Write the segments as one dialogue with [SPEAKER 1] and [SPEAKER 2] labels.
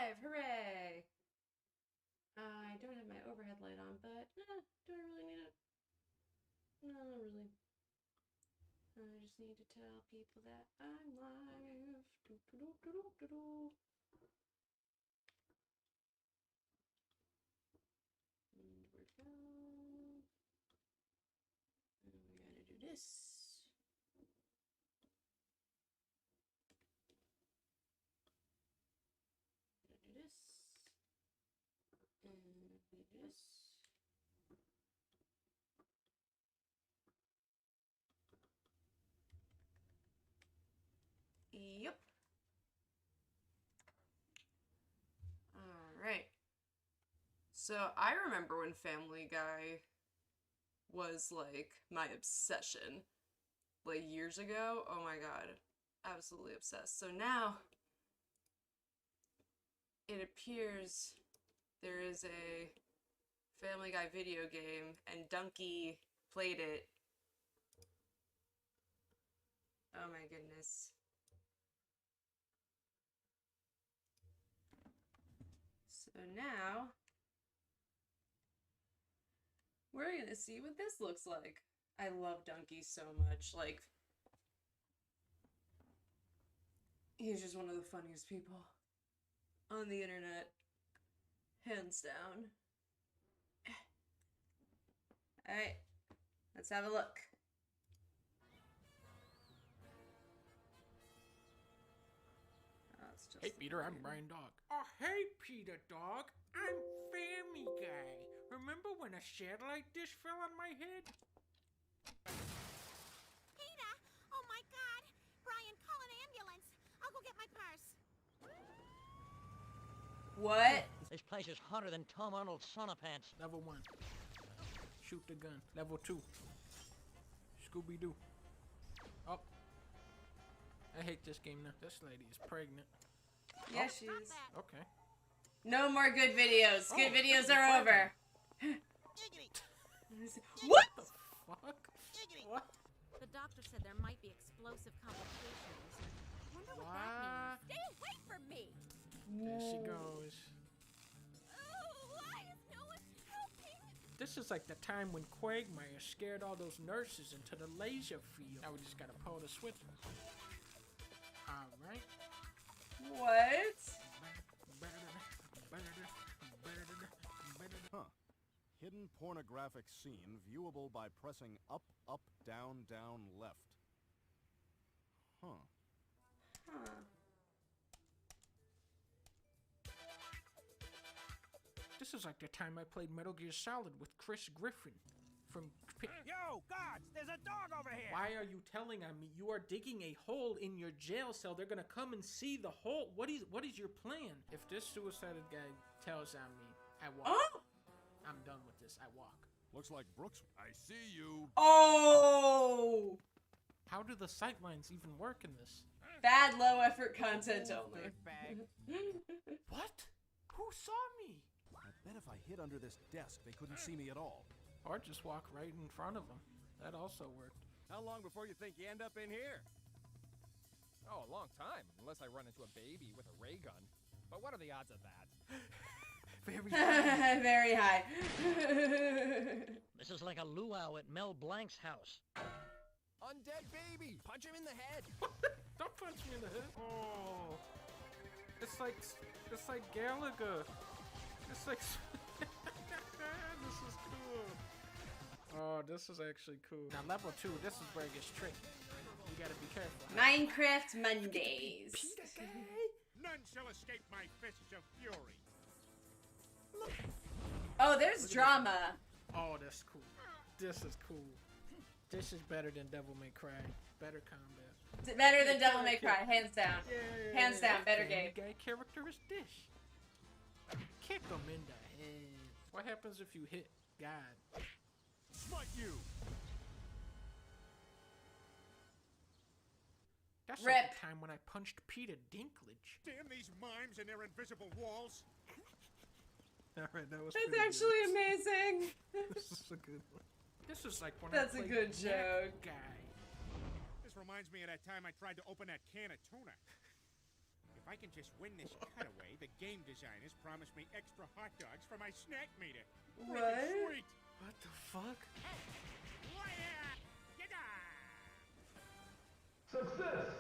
[SPEAKER 1] alive! Hooray! I don't have my overhead light on, but do I really need it? No, not really. I just need to tell people that I'm live. And we're down. And we're gonna do this. Gonna do this. And do this. Yep. All right. So I remember when Family Guy was like my obsession, like years ago. Oh my god, absolutely obsessed. So now it appears there is a Family Guy video game, and Donkey played it. Oh my goodness. So now we're gonna see what this looks like. I love Donkey so much. Like, he's just one of the funniest people on the internet. Hands down. Alright, let's have a look. Oh, it's just
[SPEAKER 2] Hey Peter, I'm Brian Dog. Oh hey Peter Dog, I'm Family Guy. Remember when a satellite dish fell on my head?
[SPEAKER 3] Peter! Oh my god! Brian, call an ambulance! I'll go get my purse.
[SPEAKER 1] What?
[SPEAKER 4] This place is hotter than Tom Arnold's sauna pants.
[SPEAKER 2] Level 1. Shoot the gun. Level 2. Scooby-Doo. Oh. I hate this game now. This lady is pregnant.
[SPEAKER 1] Yeah, she is.
[SPEAKER 2] Okay.
[SPEAKER 1] No more good videos. Good videos are over.
[SPEAKER 3] Giggity!
[SPEAKER 1] What?
[SPEAKER 2] Fuck?
[SPEAKER 3] Giggity!
[SPEAKER 2] What?
[SPEAKER 3] The doctor said there might be explosive complications. Wonder what that means. Stay away from me!
[SPEAKER 2] There she goes.
[SPEAKER 3] Oh, why is no one helping?
[SPEAKER 2] This is like the time when Quagmire scared all those nurses into the laser field. Now we just gotta pull the switch. Alright.
[SPEAKER 1] What?
[SPEAKER 5] Huh. Hidden pornographic scene viewable by pressing up, up, down, down, left. Huh.
[SPEAKER 1] Huh.
[SPEAKER 2] This is like the time I played Metal Gear Solid with Chris Griffin from...
[SPEAKER 6] Yo, guards! There's a dog over here!
[SPEAKER 2] Why are you telling on me? You are digging a hole in your jail cell. They're gonna come and see the hole. What is your plan? If this suicided guy tells on me, I walk.
[SPEAKER 1] Oh!
[SPEAKER 2] I'm done with this. I walk.
[SPEAKER 5] Looks like Brooks. I see you.
[SPEAKER 1] Oh!
[SPEAKER 2] How do the sight lines even work in this?
[SPEAKER 1] Bad low effort content only.
[SPEAKER 2] What? Who saw me?
[SPEAKER 5] I bet if I hid under this desk, they couldn't see me at all.
[SPEAKER 2] Or just walk right in front of them. That also worked.
[SPEAKER 6] How long before you think you end up in here? Oh, a long time, unless I run into a baby with a ray gun. But what are the odds of that?
[SPEAKER 2] Very
[SPEAKER 1] Very high.
[SPEAKER 4] This is like a luau at Mel Blanc's house.
[SPEAKER 6] Undead baby! Punch him in the head!
[SPEAKER 2] Don't punch me in the head. Oh. It's like Gallagher. It's like this is cool. Oh, this is actually cool. Now level 2, this is where it gets tricky. You gotta be careful.
[SPEAKER 1] Minecraft Mondays.
[SPEAKER 6] None shall escape my fists of fury.
[SPEAKER 1] Oh, there's drama.
[SPEAKER 2] Oh, that's cool. This is cool. This is better than Devil May Cry. Better combat.
[SPEAKER 1] Better than Devil May Cry, hands down. Hands down, better game.
[SPEAKER 2] Guy character is Dish. Kick him in the head. What happens if you hit God?
[SPEAKER 5] Smite you!
[SPEAKER 2] That's
[SPEAKER 1] Rip.
[SPEAKER 2] like the time when I punched Peter Dinklage.
[SPEAKER 6] Damn these mimes and their invisible walls!
[SPEAKER 2] Alright, that was
[SPEAKER 1] That's
[SPEAKER 2] pretty
[SPEAKER 1] actually
[SPEAKER 2] good.
[SPEAKER 1] amazing.
[SPEAKER 2] This is a good one. This is like when
[SPEAKER 1] That's
[SPEAKER 2] I
[SPEAKER 1] a
[SPEAKER 2] played
[SPEAKER 1] good
[SPEAKER 2] That
[SPEAKER 1] joke.
[SPEAKER 2] Guy.
[SPEAKER 6] This reminds me of that time I tried to open that can of tuna. If
[SPEAKER 7] If I can just win this cutaway, the game designers promised me extra hot dogs for my snack meter.
[SPEAKER 1] What?
[SPEAKER 7] Freaking sweet!
[SPEAKER 2] What the fuck?
[SPEAKER 5] Success!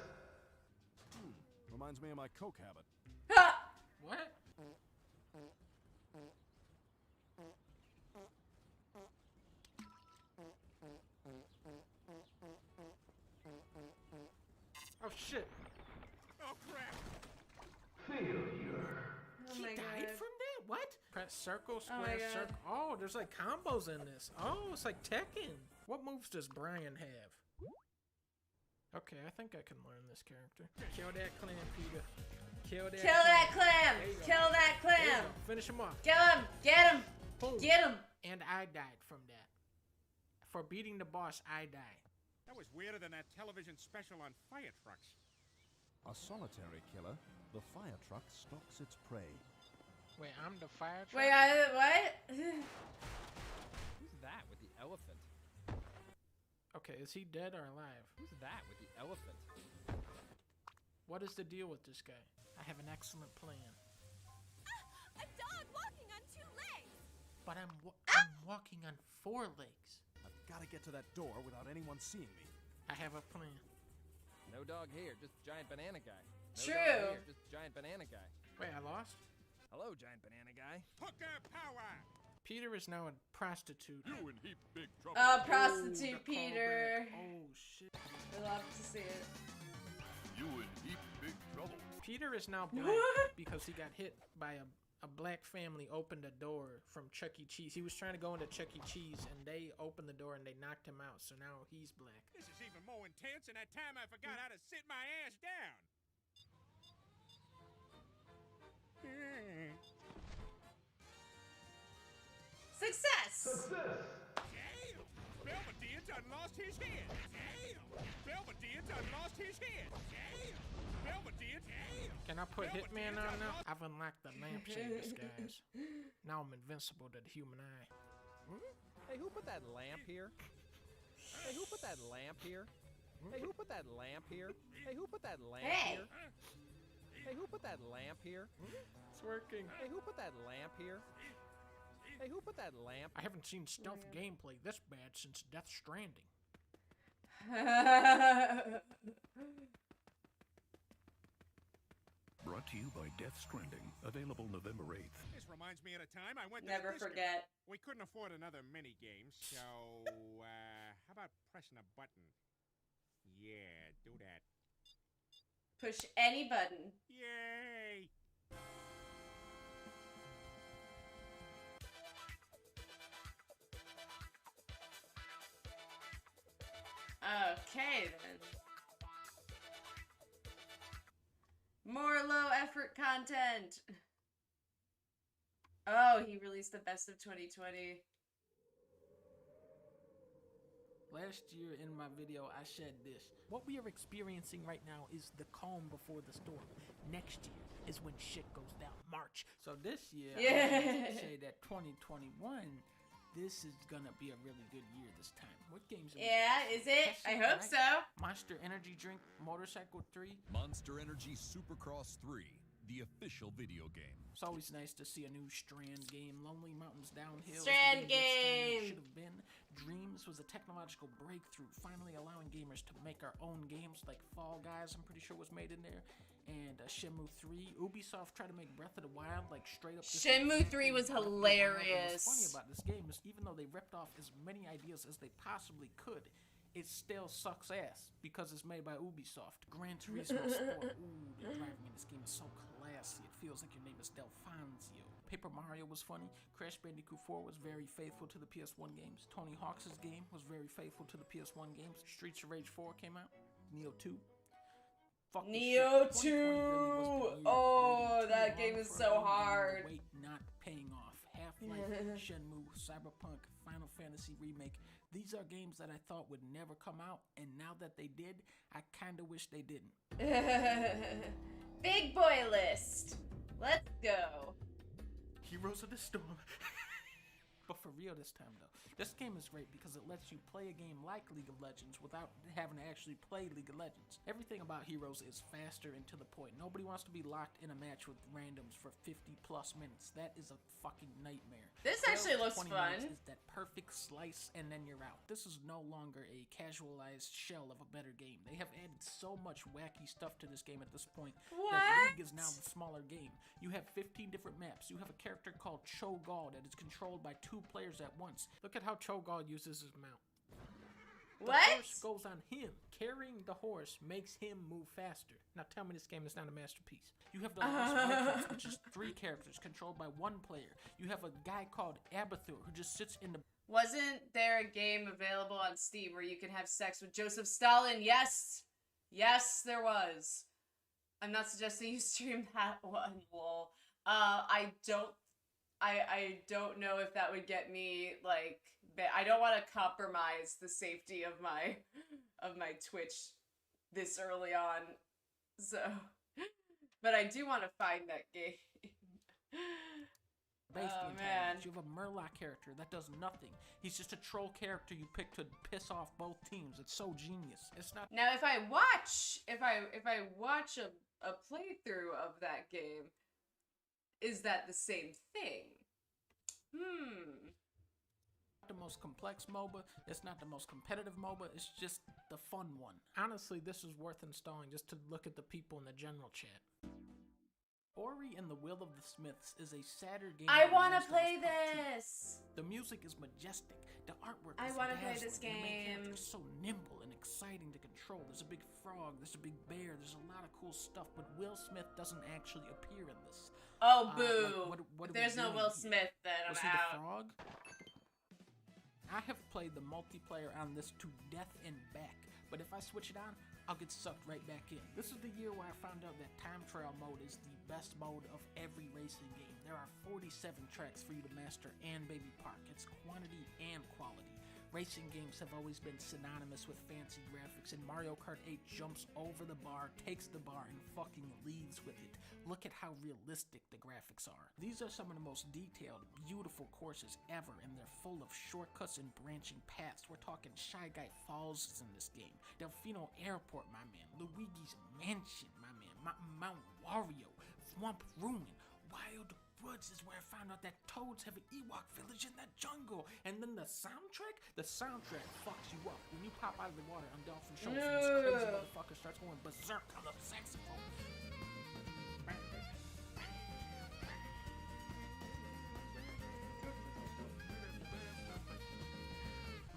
[SPEAKER 5] Reminds me of my Coke habit.
[SPEAKER 1] Ha!
[SPEAKER 2] What? Oh shit.
[SPEAKER 7] Oh crap!
[SPEAKER 1] Oh
[SPEAKER 2] He
[SPEAKER 1] my
[SPEAKER 2] died
[SPEAKER 1] god.
[SPEAKER 2] from that? What? Press circle,
[SPEAKER 1] Oh my
[SPEAKER 2] square,
[SPEAKER 1] God.
[SPEAKER 2] circle. Oh, there's like combos in this. Oh, it's like Tekken. What moves does Brian have? Okay, I think I can learn this character. Kill that clam, Peter. Kill that
[SPEAKER 1] Kill that clam!
[SPEAKER 2] There you go.
[SPEAKER 1] Kill that
[SPEAKER 2] There you
[SPEAKER 1] clam!
[SPEAKER 2] go. Finish him off.
[SPEAKER 1] Kill him! Get him!
[SPEAKER 2] Boom.
[SPEAKER 1] Get him!
[SPEAKER 2] And I died from that. For beating the boss, I died.
[SPEAKER 7] That was weirder than that television special on fire trucks.
[SPEAKER 5] A solitary killer, the fire truck stalks its prey.
[SPEAKER 2] Wait, I'm the fire truck?
[SPEAKER 1] Wait, what?
[SPEAKER 6] Who's that with the elephant?
[SPEAKER 2] Okay, is he dead or alive?
[SPEAKER 6] Who's that with the elephant?
[SPEAKER 2] What is the deal with this guy? I have an excellent plan.
[SPEAKER 3] A dog walking on 2 legs!
[SPEAKER 2] But I'm walking on 4 legs.
[SPEAKER 5] I've got to get to that door without anyone seeing me.
[SPEAKER 2] I have a plan.
[SPEAKER 6] No dog here, just giant banana guy. No
[SPEAKER 1] True.
[SPEAKER 6] Dog here, just giant banana guy.
[SPEAKER 2] Wait, I lost?
[SPEAKER 6] Hello, giant banana guy.
[SPEAKER 7] Hooker power!
[SPEAKER 2] Peter is now a prostitute.
[SPEAKER 5] You in heap big trouble.
[SPEAKER 1] Oh,
[SPEAKER 2] Oh,
[SPEAKER 1] prostitute
[SPEAKER 2] the
[SPEAKER 1] Peter.
[SPEAKER 2] callback. Oh, shit.
[SPEAKER 1] I love to see it.
[SPEAKER 5] You in heap big trouble.
[SPEAKER 2] Peter is now black
[SPEAKER 1] What?
[SPEAKER 2] because he got hit by a black family opened a door from Chuck E. Cheese. He was trying to go into Chuck E. Cheese, and they opened the door and they knocked him out, so now he's black.
[SPEAKER 7] This is even more intense than that time I forgot how to sit my ass down.
[SPEAKER 1] Success!
[SPEAKER 7] Damn! Belvedere done lost his head! Damn! Belvedere done lost his head! Damn! Belvedere, damn!
[SPEAKER 2] Can I put Hitman on now? I've unlocked the lampshade disguise. Now I'm invincible to the human eye.
[SPEAKER 6] Hey, who put that lamp here? Hey, who put that lamp here? Hey, who put that lamp here? Hey, who put that lamp
[SPEAKER 1] Hey.
[SPEAKER 6] here? Hey, who put that lamp here?
[SPEAKER 2] It's working.
[SPEAKER 6] Hey, who put that lamp here? Hey, who put that lamp?
[SPEAKER 2] I haven't seen stealth gameplay this bad since Death Stranding.
[SPEAKER 8] Brought to you by Death Stranding, available November 8th.
[SPEAKER 7] This reminds me of a time I went to
[SPEAKER 1] Never
[SPEAKER 7] the disco.
[SPEAKER 1] forget.
[SPEAKER 7] We couldn't afford another mini game, so how about pressing a button? Yeah, do that.
[SPEAKER 1] Push any button.
[SPEAKER 7] Yay!
[SPEAKER 1] Okay then. More low effort content. Oh, he released the best of 2020.
[SPEAKER 2] Last year in my video, I said this. What we are experiencing right now is the calm before the storm. Next year is when shit goes down. March. So this year,
[SPEAKER 1] Yeah.
[SPEAKER 2] I would say that 2021, this is gonna be a really good year this time. What games are we
[SPEAKER 1] Yeah,
[SPEAKER 2] gonna
[SPEAKER 1] is
[SPEAKER 2] see?
[SPEAKER 1] it? I
[SPEAKER 2] Testing,
[SPEAKER 1] hope
[SPEAKER 2] right?
[SPEAKER 1] so.
[SPEAKER 2] Monster Energy Drink, Motorcycle 3.
[SPEAKER 8] Monster Energy Supercross 3, the official video game.
[SPEAKER 2] It's always nice to see a new Strand game. Lonely Mountains Downhill. is the
[SPEAKER 1] Strand
[SPEAKER 2] game that Strand
[SPEAKER 1] game!
[SPEAKER 2] should have been. Dreams was a technological breakthrough, finally allowing gamers to make our own games, like Fall Guys, I'm pretty sure was made in there, and Shenmue 3. Ubisoft tried to make Breath of the Wild, like straight up. just
[SPEAKER 1] Shenmue
[SPEAKER 2] exactly
[SPEAKER 1] 3 was
[SPEAKER 2] Breath of the Wild. And
[SPEAKER 1] hilarious.
[SPEAKER 2] What's funny about this game is even though they ripped off as many ideas as they possibly could, it still sucks ass because it's made by Ubisoft. Gran Turismo Sport. Ooh, the driving in this game is so classy. It feels like your name is Delfonso. Paper Mario was funny. Crash Bandicoot 4 was very faithful to the PS1 games. Tony Hawk's game was very faithful to the PS1 games. Streets of Rage 4 came out. Neo 2. Fuck this
[SPEAKER 1] Neo
[SPEAKER 2] shit. 2020 really was the
[SPEAKER 1] 2!
[SPEAKER 2] year.
[SPEAKER 1] Oh,
[SPEAKER 2] Waiting too
[SPEAKER 1] that
[SPEAKER 2] long
[SPEAKER 1] game is
[SPEAKER 2] for
[SPEAKER 1] so
[SPEAKER 2] a game, and the
[SPEAKER 1] hard.
[SPEAKER 2] Wait not paying off. Half-Life, Shenmue, Cyberpunk, Final Fantasy Remake. These are games that I thought would never come out, and now that they did, I kinda wish they didn't.
[SPEAKER 1] Big boy list. Let's go.
[SPEAKER 2] Heroes of the Storm. But for real this time though, this game is great because it lets you play a game like League of Legends without having to actually play League of Legends. Everything about Heroes is faster and to the point. Nobody wants to be locked in a match with randoms for 50 plus minutes. That is a fucking nightmare.
[SPEAKER 1] This
[SPEAKER 2] 12
[SPEAKER 1] actually
[SPEAKER 2] to
[SPEAKER 1] looks
[SPEAKER 2] 20
[SPEAKER 1] fun.
[SPEAKER 2] minutes is that perfect slice and then you're out. This is no longer a casualized shell of a better game. They have added so much wacky stuff to this game at this point that League is now the smaller game. You have 15 different maps. You have a character called Cho'Gall that is controlled by 2 players at once. Look at how Cho'Gall uses his mount. The horse goes on him. Carrying the horse makes him move faster. Now tell me this game is not a masterpiece. You have the Lost Vikings, which is 3 characters controlled by 1 player. You have a guy called Abathur who just sits in the...
[SPEAKER 1] Wasn't there a game available on Steam where you can have sex with Joseph Stalin? Yes! Yes, there was. I'm not suggesting you stream that one, lol. I don't know if that would get me, like, I don't want to compromise the safety of my Twitch this early on, so, but I do want to find that game. Oh, man.
[SPEAKER 2] You have a Murloc character that does nothing. He's just a troll character you pick to piss off both teams. It's so genius. It's not...
[SPEAKER 1] Now, if I watch a playthrough of that game, is that the same thing?
[SPEAKER 2] The most complex MOBA, it's not the most competitive MOBA, it's just the fun one. Honestly, this is worth installing just to look at the people in the general chat. Ori and the Will of the Smiths is a sadder game.
[SPEAKER 1] I want to play this!
[SPEAKER 2] The music is majestic, the artwork
[SPEAKER 1] I
[SPEAKER 2] is
[SPEAKER 1] want to play
[SPEAKER 2] dazzling,
[SPEAKER 1] this
[SPEAKER 2] the main
[SPEAKER 1] game.
[SPEAKER 2] character is so nimble and exciting to control. There's a big frog, there's a big bear, there's a lot of cool stuff, but Will Smith doesn't actually appear in this.
[SPEAKER 1] Oh, boo!
[SPEAKER 2] What
[SPEAKER 1] if there's no Will Smith, then I'm
[SPEAKER 2] Was he
[SPEAKER 1] out.
[SPEAKER 2] the frog? I have played the multiplayer on this to death and back, but if I switch it on, I'll get sucked right back in. This is the year where I found out that time trial mode is the best mode of every racing game. There are 47 tracks for you to master and baby park. It's quantity and quality. Racing games have always been synonymous with fancy graphics, and Mario Kart 8 jumps over the bar, takes the bar, and fucking leaves with it. Look at how realistic the graphics are. These are some of the most detailed, beautiful courses ever, and they're full of shortcuts and branching paths. We're talking Shy Guy Falls is in this game, Delfino Airport, my man, Luigi's Mansion, my man, Mount Wario, Swamp Ruin, Wild Woods is where I found out that toads have an Ewok village in that jungle. And then the soundtrack fucks you up. When you pop out of the water on Dolphin Shoals, and this crazy motherfucker starts going berserk on the saxophone.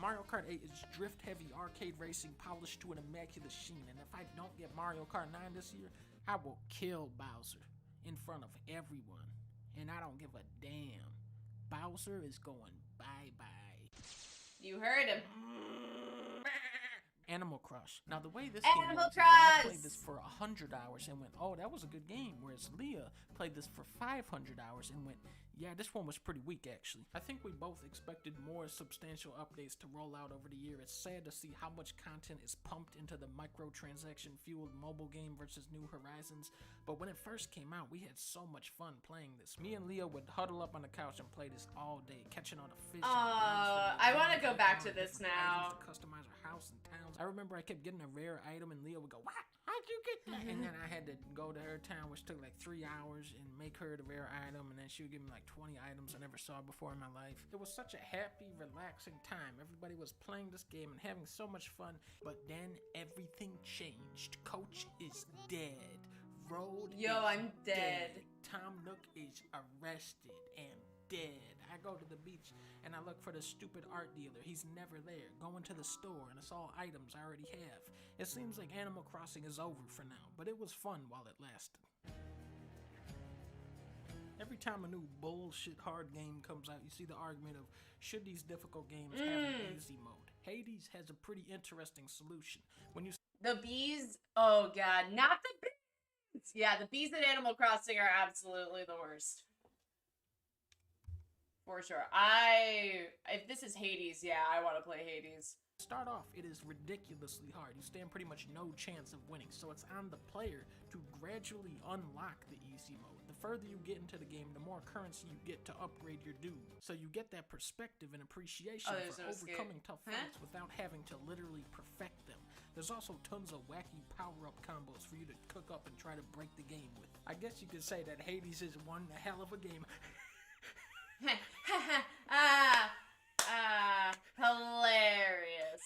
[SPEAKER 2] Mario Kart 8 is drift-heavy arcade racing polished to an immaculate sheen, and if I don't get Mario Kart 9 this year, I will kill Bowser in front of everyone. And I don't give a damn. Bowser is going bye-bye.
[SPEAKER 1] You heard him.
[SPEAKER 2] Animal Crush. Now the way this
[SPEAKER 1] Animal
[SPEAKER 2] game works,
[SPEAKER 1] Crush!
[SPEAKER 2] I played this for 100 hours and went, oh, that was a good game. Whereas Leah played this for 500 hours and went, yeah, this one was pretty weak actually. I think we both expected more substantial updates to roll out over the year. It's sad to see how much content is pumped into the microtransaction fueled mobile game versus New Horizons. But when it first came out, we had so much fun playing this. Me and Leah would huddle up on the couch and play this all day, catching all the fish.
[SPEAKER 1] I want to go back to this now.
[SPEAKER 2] To customize our house and towns. I remember I kept getting a rare item and Leah would go, what? How'd you get that? And then I had to go to her town, which took like 3 hours, and make her the rare item, and then she would give me like 20 items I never saw before in my life. It was such a happy, relaxing time. Everybody was playing this game and having so much fun, but then everything changed. Coach is dead. Road
[SPEAKER 1] I'm dead.
[SPEAKER 2] Tom Nook is arrested and dead. I go to the beach and I look for the stupid art dealer. He's never there. Going to the store and it's all items I already have. It seems like Animal Crossing is over for now, but it was fun while it lasted. Every time a new bullshit hard game comes out, you see the argument of, should these difficult games have an easy mode? Hades has a pretty interesting solution. When you
[SPEAKER 1] The bees, oh god, not the bees! Yeah, the bees in Animal Crossing are absolutely the worst. For sure. If this is Hades, yeah, I want to play Hades.
[SPEAKER 2] Start off, it is ridiculously hard. You stand pretty much no chance of winning, so it's on the player to gradually unlock the easy mode. The further you get into the game, the more currency you get to upgrade your dude. So you get that perspective and appreciation
[SPEAKER 1] there's
[SPEAKER 2] for
[SPEAKER 1] no escape.
[SPEAKER 2] overcoming tough fights without having to literally perfect them. There's also tons of wacky power-up combos for you to cook up and try to break the game with. I guess you could say that Hades is one hell of a game.
[SPEAKER 1] Hilarious.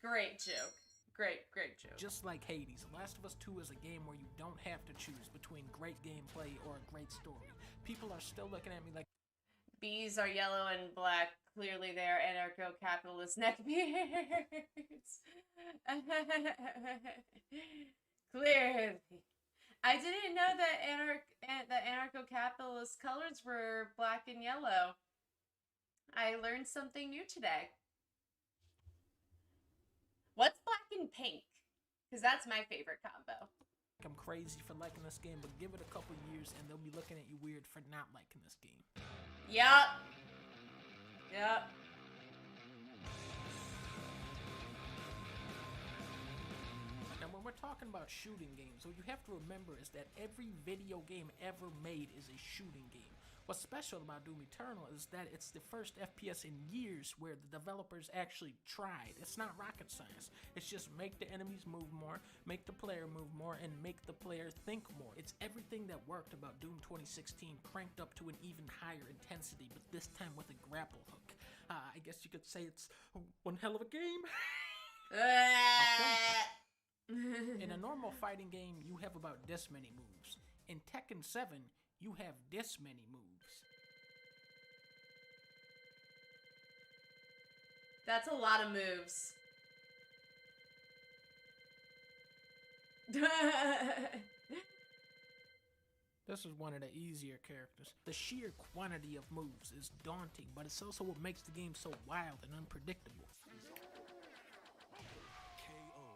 [SPEAKER 1] Great joke. Great joke.
[SPEAKER 2] Just like Hades, Last of Us 2 is a game where you don't have to choose between great gameplay or a great story. People are still looking at me like
[SPEAKER 1] Bees are yellow and black. Clearly they are anarcho-capitalist neckbeards. Clearly. I didn't know that anarcho-capitalist colors were black and yellow. I learned something new today. What's black and pink? Because that's my favorite combo.
[SPEAKER 2] I'm crazy for liking this game, but give it a couple years and they'll be looking at you weird for not liking this game.
[SPEAKER 1] Yup.
[SPEAKER 2] Now when we're talking about shooting games, what you have to remember is that every video game ever made is a shooting game. What's special about Doom Eternal is that it's the first FPS in years where the developers actually tried. It's not rocket science. It's just make the enemies move more, make the player move more, and make the player think more. It's everything that worked about Doom 2016 cranked up to an even higher intensity, but this time with a grapple hook. I guess you could say it's one hell of a game. In a normal fighting game, you have about this many moves. In Tekken 7, you have this many moves.
[SPEAKER 1] That's a lot of moves.
[SPEAKER 2] This is one of the easier characters. The sheer quantity of moves is daunting, but it's also what makes the game so wild and unpredictable.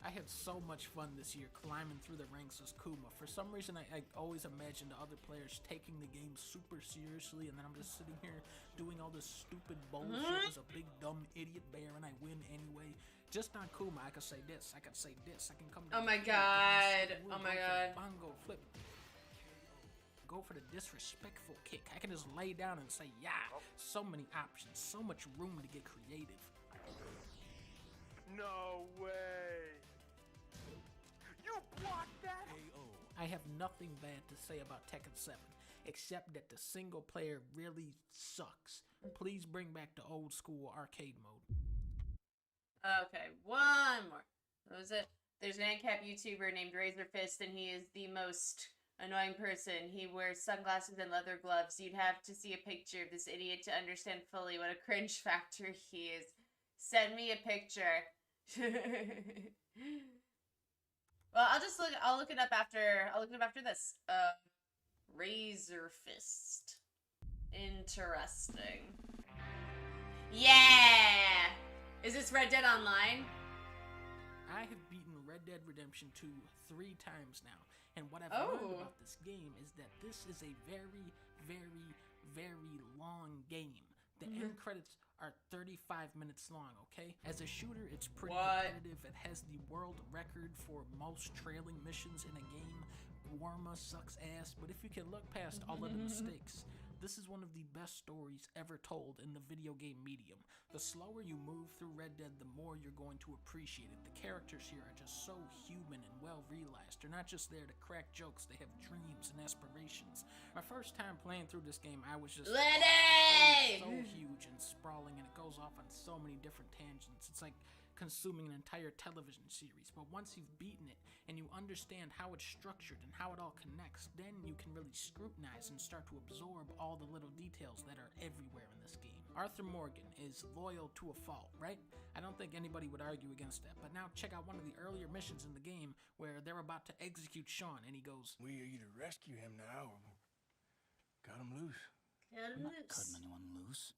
[SPEAKER 2] I had so much fun this year climbing through the ranks as Kuma. For some reason, I always imagined the other players taking the game super seriously, and then I'm just sitting here doing all this stupid bullshit as a big dumb idiot bear, and I win anyway. Just on Kuma, I could say this, I could say this, I can come down.
[SPEAKER 1] Oh my god, oh my god.
[SPEAKER 2] Bongo flip. Go for the disrespectful kick. I can just lay down and say, yeah. So many options, so much room to get creative.
[SPEAKER 7] No way. You blocked that?
[SPEAKER 2] I have nothing bad to say about Tekken 7, except that the single player really sucks. Please bring back the old school arcade mode.
[SPEAKER 1] Okay, one more. What was it? There's an ANCAP YouTuber named Razorfist, and he is the most annoying person. He wears sunglasses and leather gloves. You'd have to see a picture of this idiot to understand fully what a cringe factor he is. Send me a picture. Well, I'll look it up after this. Razorfist. Interesting. Yeah! Is this Red Dead Online?
[SPEAKER 2] I have beaten Red Dead Redemption 2 3 times now, and what I've learned about this game is that this is a very, very, very long game. The end credits are 35 minutes long, okay? As a shooter, it's pretty competitive. It has the world record for most trailing missions in a game. Warma sucks ass, but if you can look past all of the mistakes, this is one of the best stories ever told in the video game medium. The slower you move through Red Dead, the more you're going to appreciate it. The characters here are just so human and well realized. They're not just there to crack jokes, they have dreams and aspirations. My first time playing through this game, I was just so huge and sprawling, and it goes off on so many different tangents. It's like consuming an entire television series, but once you've beaten it and you understand how it's structured and how it all connects, then you can really scrutinize and start to absorb all the little details that are everywhere in this game. Arthur Morgan is loyal to a fault, right? I don't think anybody would argue against that, but now check out one of the earlier missions in the game where they're about to execute Sean, and he goes,
[SPEAKER 9] "We either rescue him now or cut him loose."
[SPEAKER 1] Cut him
[SPEAKER 10] I'm not
[SPEAKER 1] loose.
[SPEAKER 10] cutting anyone loose.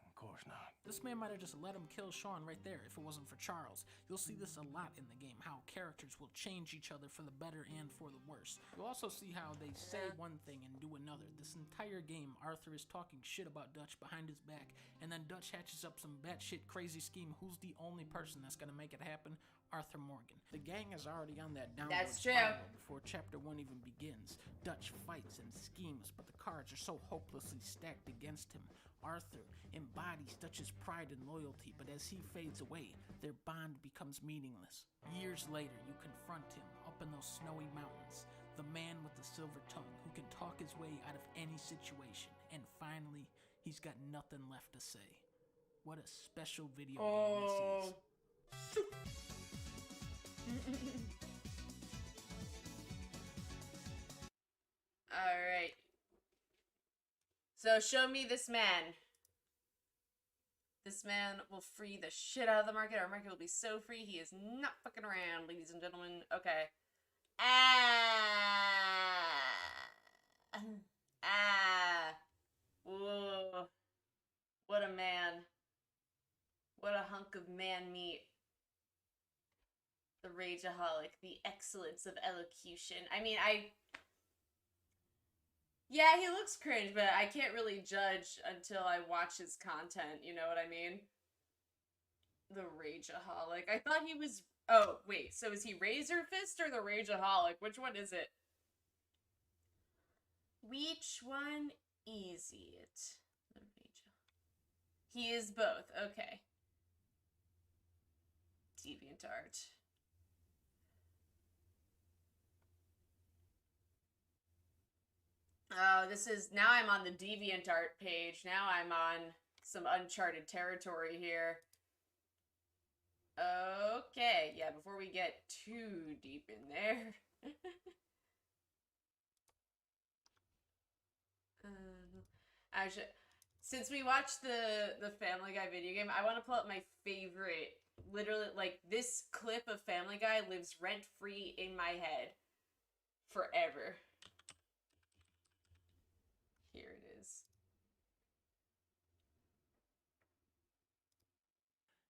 [SPEAKER 9] Of
[SPEAKER 2] course not. This man might have just let him kill Sean right there if it wasn't for Charles. You'll see this a lot in the game, how characters will change each other for the better and for the worse. You'll also see how they say one thing and do another. This entire game, Arthur is talking shit about Dutch behind his back, and then Dutch hatches up some batshit crazy scheme. Who's the only person that's gonna make it happen? Arthur Morgan. The gang is already on that downward spiral before chapter 1 even begins. Dutch fights and schemes, but the cards are so hopelessly stacked against him. Arthur embodies Dutch's pride and loyalty, but as he fades away, their bond becomes meaningless. Years later, you confront him up in those snowy mountains, the man with the silver tongue who can talk his way out of any situation, and finally, he's got nothing left to say. What a special video game this is.
[SPEAKER 1] Alright. So show me this man. This man will free the shit out of the market. Our market will be so free, he is not fucking around, ladies and gentlemen. Okay. Whoa. What a man. What a hunk of man meat. The Rageaholic, the excellence of elocution. I mean, yeah, he looks cringe, but I can't really judge until I watch his content, you know what I mean? The Rageaholic. I thought he was... Oh, wait, so is he Razor Fist or the Rageaholic? Which one is it? Which one is it? The Rageaholic. He is both, okay. DeviantArt. Oh, this is, now I'm on the DeviantArt page. Now I'm on some uncharted territory here. Okay, yeah, before we get too deep in there. Actually, since we watched the Family Guy video game, I want to pull up my favorite, literally, like, this clip of Family Guy lives rent-free in my head forever. Here it is.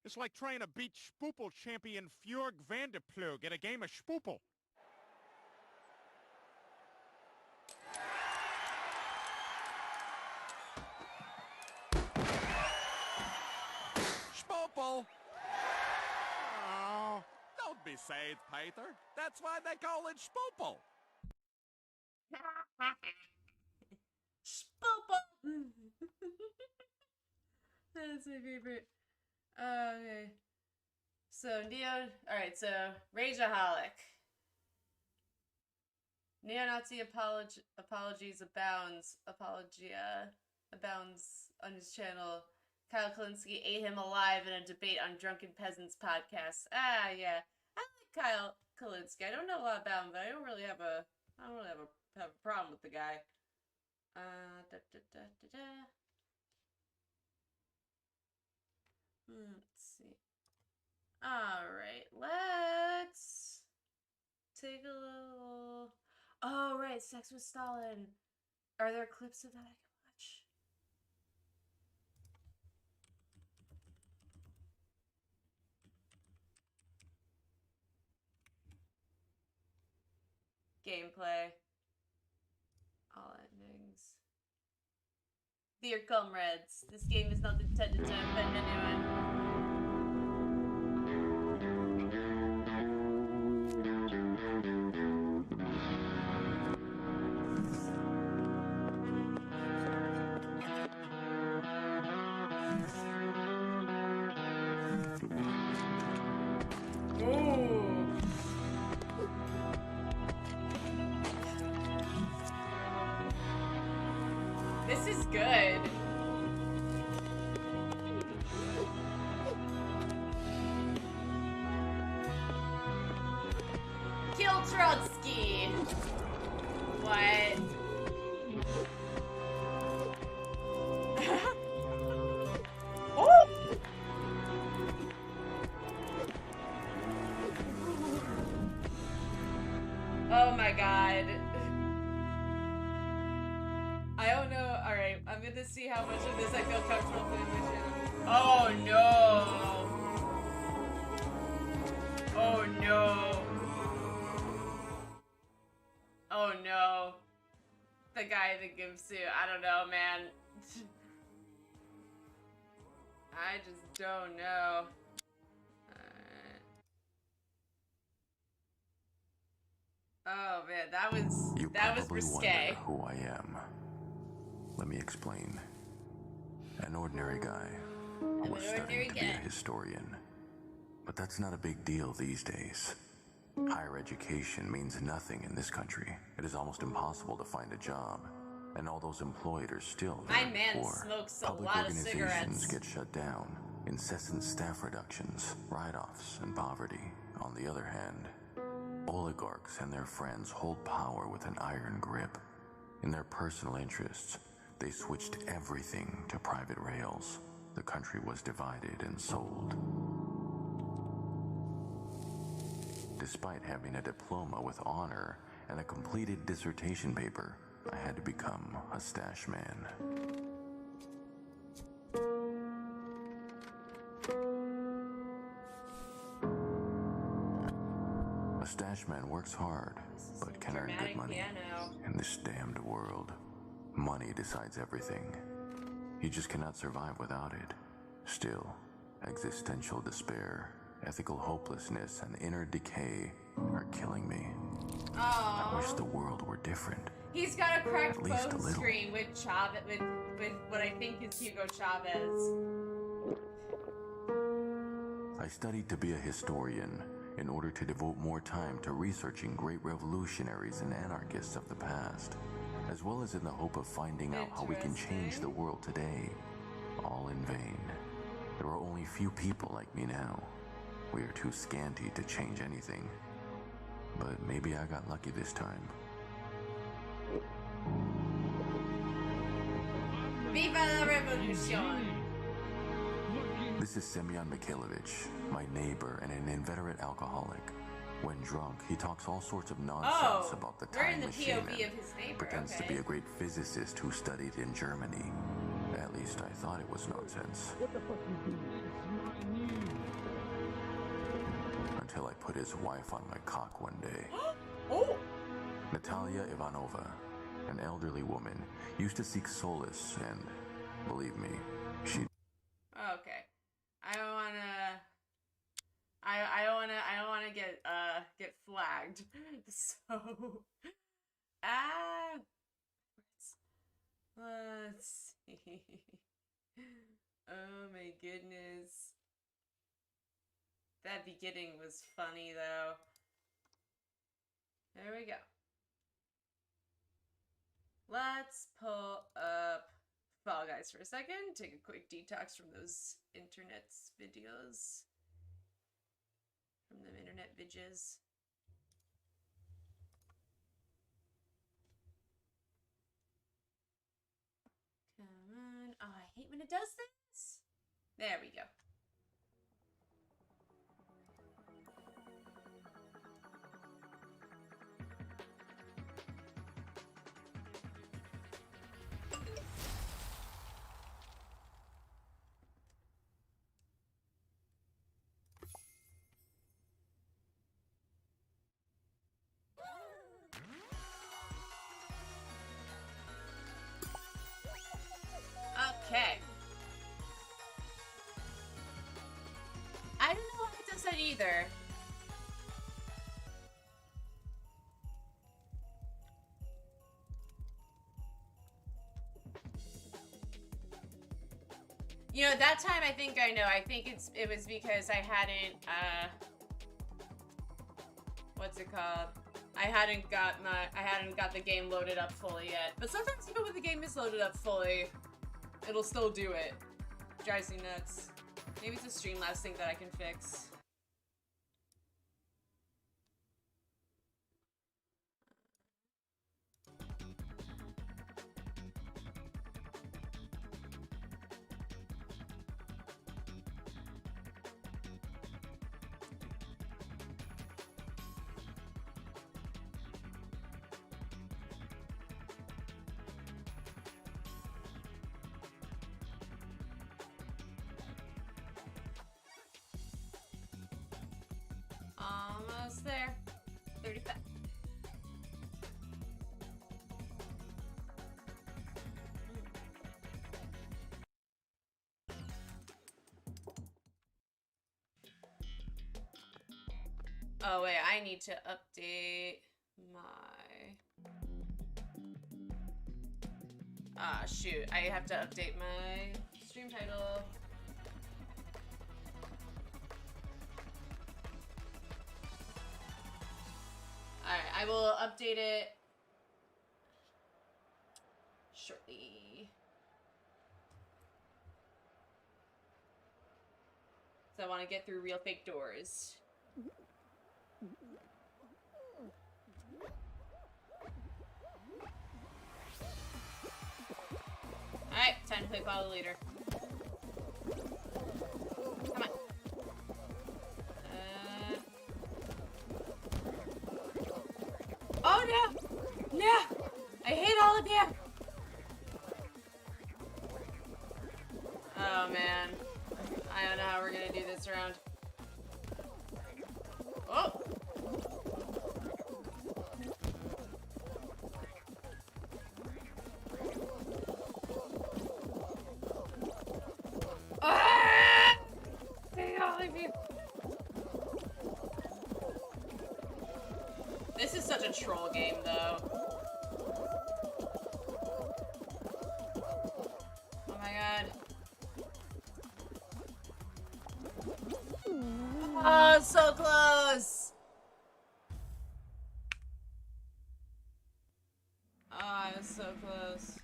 [SPEAKER 7] It's like trying to beat Spoopel champion Fjorg Vanderplug at a game of Spoopel.
[SPEAKER 6] Spoopel!
[SPEAKER 7] Oh, don't be sad, Peter. That's why they call it Spoopel.
[SPEAKER 1] Spoopel! That's my favorite. Okay. So, alright, so, Rageaholic. Neo-Nazi apologies abounds on his channel. Kyle Kalinske ate him alive in a debate on Drunken Peasants podcast. Ah, yeah. I like Kyle Kalinske. I don't know a lot about him, but I don't really have a problem with the guy. Let's see. Alright, let's take a little... Oh, right, Sex with Stalin. Are there clips of that I can watch? Gameplay. All endings. Dear comrades, this game is not intended to offend anyone. This is good. Kill Trotsky. What? Oh! Oh my god. I don't know. Alright, I'm excited to see how much of this I feel comfortable putting on my channel. Oh no! Oh no! Oh no! The guy in the gimp suit. I don't know, man. I just don't know. Oh man, that was risque.
[SPEAKER 9] Wonder who I am. Let me explain. An ordinary guy who was studying to be a historian. But that's not a big deal these days. Higher education means nothing in this country. It is almost impossible to find a job. And all those employed are still very
[SPEAKER 1] My man
[SPEAKER 9] poor.
[SPEAKER 1] smokes a
[SPEAKER 9] Public
[SPEAKER 1] lot of
[SPEAKER 9] organizations
[SPEAKER 1] cigarettes.
[SPEAKER 9] get shut down. Incessant staff reductions, write-offs, and poverty. On the other hand, oligarchs and their friends hold power with an iron grip. In their personal interests, they switched everything to private rails. The country was divided and sold. Despite having a diploma with honor and a completed dissertation paper, I had to become a stash man. A stash man works hard, but can earn good money. In this damned world, money decides everything. You just cannot survive without it. Still, existential despair, ethical hopelessness, and inner decay are killing me. I wish the world were different.
[SPEAKER 1] He's got a cracked
[SPEAKER 9] At least a
[SPEAKER 1] phone
[SPEAKER 9] little.
[SPEAKER 1] screen with Chavez, with what I think is Hugo Chavez.
[SPEAKER 9] I studied to be a historian in order to devote more time to researching great revolutionaries and anarchists of the past, as well as in the hope of finding out how we can change the world today. All in vain. There are only few people like me now. We are too scanty to change anything. But maybe I got lucky this time.
[SPEAKER 1] Viva la revolution!
[SPEAKER 9] This is Semyon Mikhailovich, my neighbor and an inveterate alcoholic. When drunk, he talks all sorts of nonsense about the
[SPEAKER 1] we're in
[SPEAKER 9] time
[SPEAKER 1] the
[SPEAKER 9] machine
[SPEAKER 1] POV
[SPEAKER 9] and
[SPEAKER 1] of his neighbor,
[SPEAKER 9] pretends to be a great physicist who studied in Germany. At least I thought it was nonsense.
[SPEAKER 2] What the fuck you doing? It's my knee.
[SPEAKER 9] Until I put his wife on my cock one day.
[SPEAKER 1] Oh!
[SPEAKER 9] Natalia Ivanova, an elderly woman, used to seek solace and, believe me, she...
[SPEAKER 1] Okay. I don't wanna get flagged. So let's see. Oh my goodness. That beginning was funny though. There we go. Let's pull up Fall Guys for a second. Take a quick detox from those internet's videos. From them internet vidges. Come on. Oh, I hate when it does this. There we go. Okay. I don't know how it does that either. You know, that time I think I know. I think it was because I hadn't what's it called? I hadn't got the game loaded up fully yet. But sometimes even when the game is loaded up fully, it'll still do it. Drives me nuts. Maybe it's a Streamlabs thing that I can fix. there. 35. Oh wait, I need to update my... Ah, shoot. I have to update my stream title. Alright, I will update it shortly. So I want to get through Real Fake Doors. Alright, time to play Follow the Leader. Come on. Oh no! No! I hate all of you! Oh man. I don't know how we're gonna do this round. Oh! Ah! Dang all of you! This is such a troll game, though. Oh my god. Oh, so close! Oh, I was so close.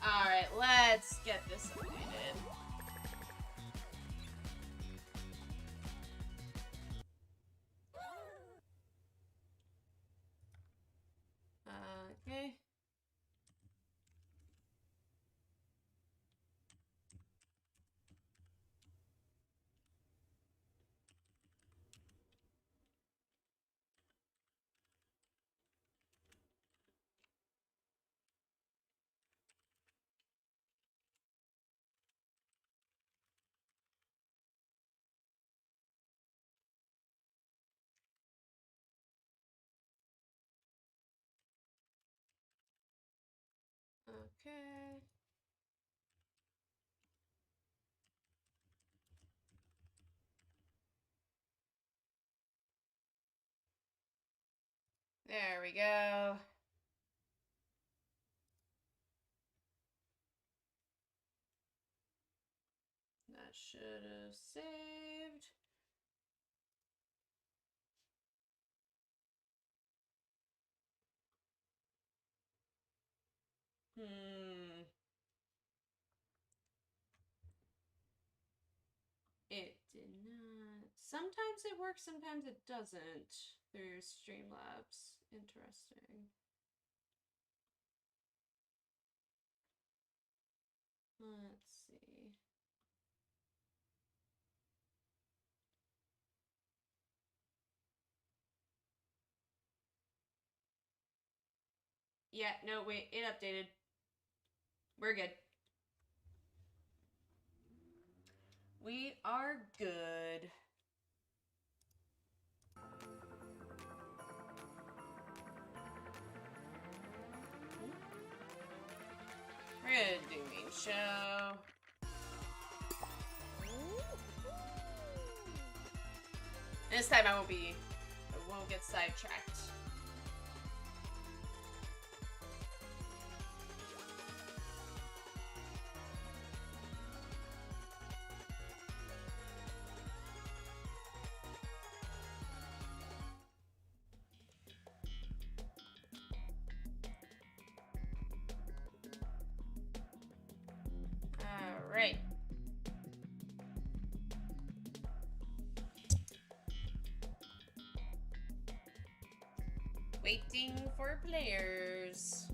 [SPEAKER 1] Alright, let's get this updated. Okay. Okay. There we go. That should have saved. It did not. Sometimes it works, sometimes it doesn't through Streamlabs. Interesting. Let's see. Yeah, no, wait, it updated. We're good. We are good. We're gonna do main show. This time I won't get sidetracked. Alright. Waiting for players.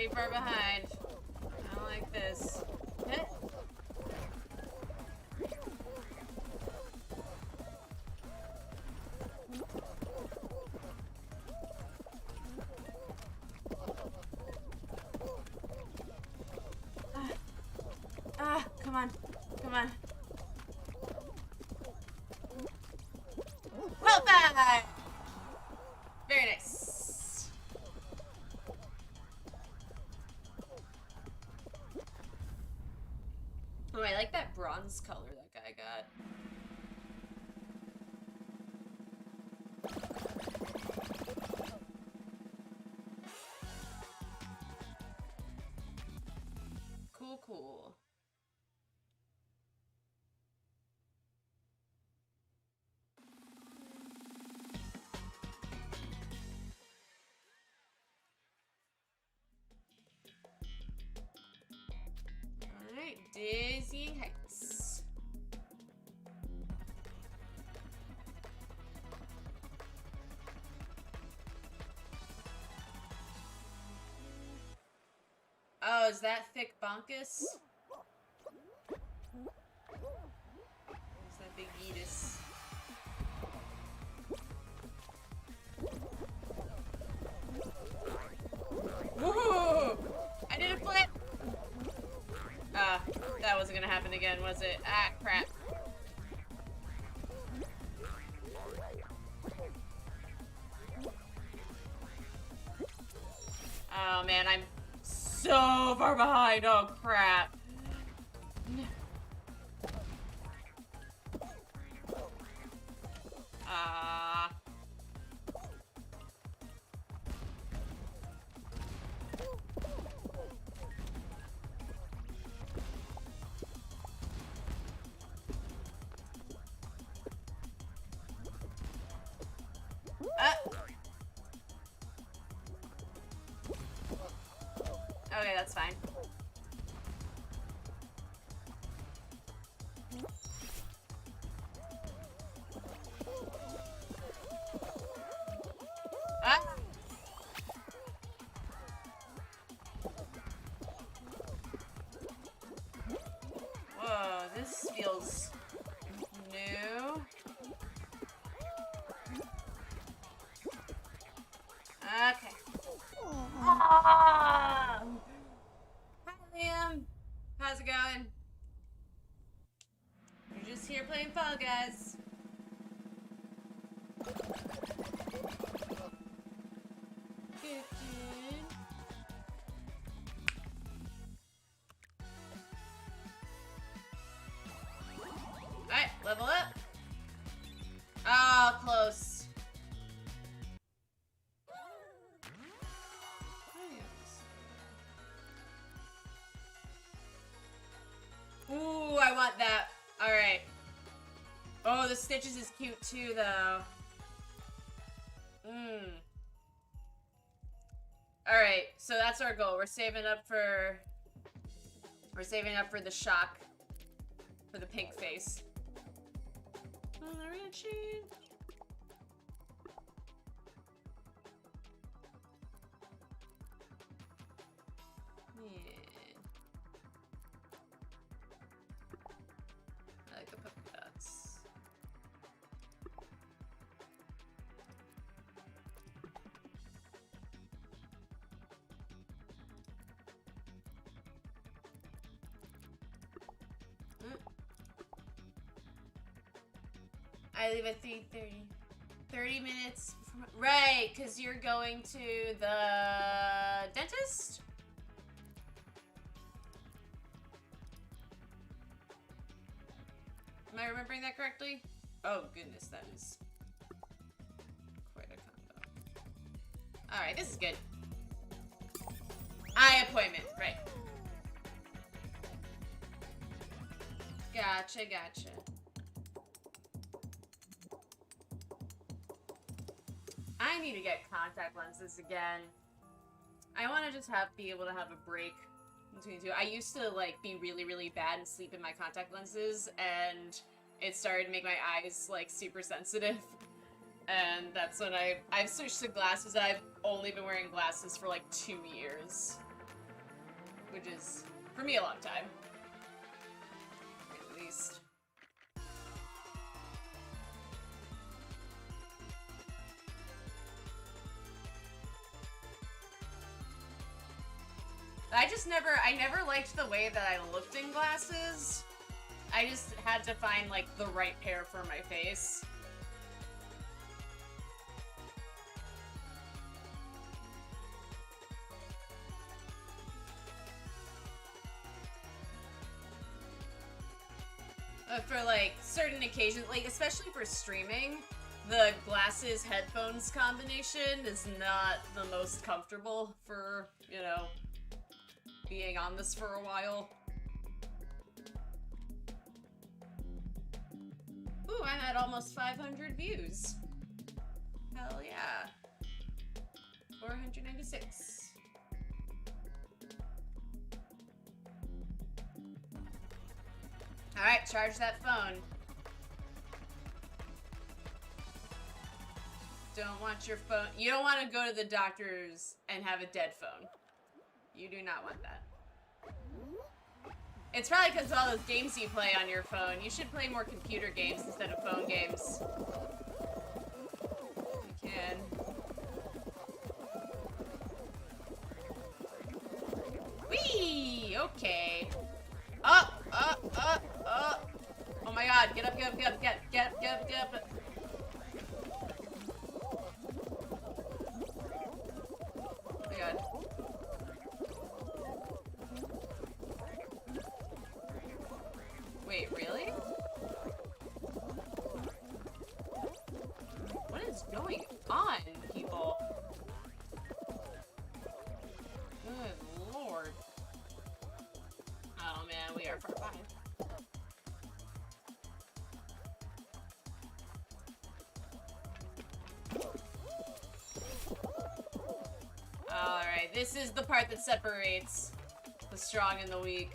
[SPEAKER 1] pretty far behind. I don't like this. Hit. Come on. Come on. Well done! Very nice. Oh, I like that bronze color that guy got. Cool, cool. Alright, Dizzying Heights. Oh, is that Thick Bonkus? Is that Big Yeetus? Woohoo! I did a flip! That wasn't gonna happen again, was it? Ah, crap. Oh man, I'm so far behind. Oh crap. Okay, that's fine. Whoa, this feels new. Okay. Hi, Liam. How's it going? You're just here playing Fall Guys. Good. Alright, level up. Oh, close. Ooh, I want that. Alright. Oh, the Stitches is cute too, though. Alright, so that's our goal. We're saving up for the shock. For the pink face. Oh, the Richie. I like the polka dots. I leave at 3:30. 30 minutes. Right, because you're going to the dentist? Am I remembering that correctly? Oh goodness, that is quite a combo. Alright, this is good. Eye appointment, right. Gotcha, gotcha. I need to get contact lenses again. I want to just be able to have a break between two. I used to like be really bad and sleep in my contact lenses, and it started to make my eyes like super sensitive. And that's when I've switched to glasses. I've only been wearing glasses for like 2 years. which is, for me, a long time. At least. I never liked the way that I looked in glasses. I just had to find, like, the right pair for my face. For, like, certain occasions, like, especially for streaming, the glasses headphones combination is not the most comfortable for, you know, being on this for a while. Ooh, I'm at almost 500 views. Hell yeah. 496. Alright, charge that phone. Don't want your phone. You don't want to go to the doctor's and have a dead phone. You do not want that. It's probably because of all those games you play on your phone. You should play more computer games instead of phone games. You can. Whee! Okay. Up! Oh my god, get up, get up, get up, get up, get up, get up. Oh my god. Wait, really? What is going on, people? Good lord. Oh man, we are far behind. Alright, this is the part that separates the strong and the weak.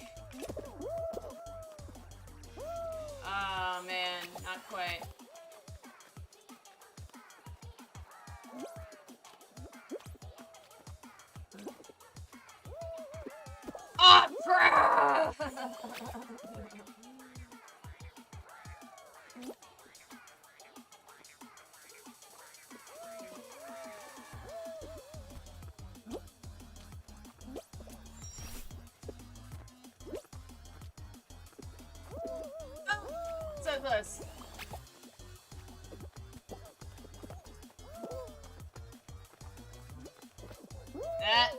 [SPEAKER 1] Oh man, not quite. Oh, crap! So close. That.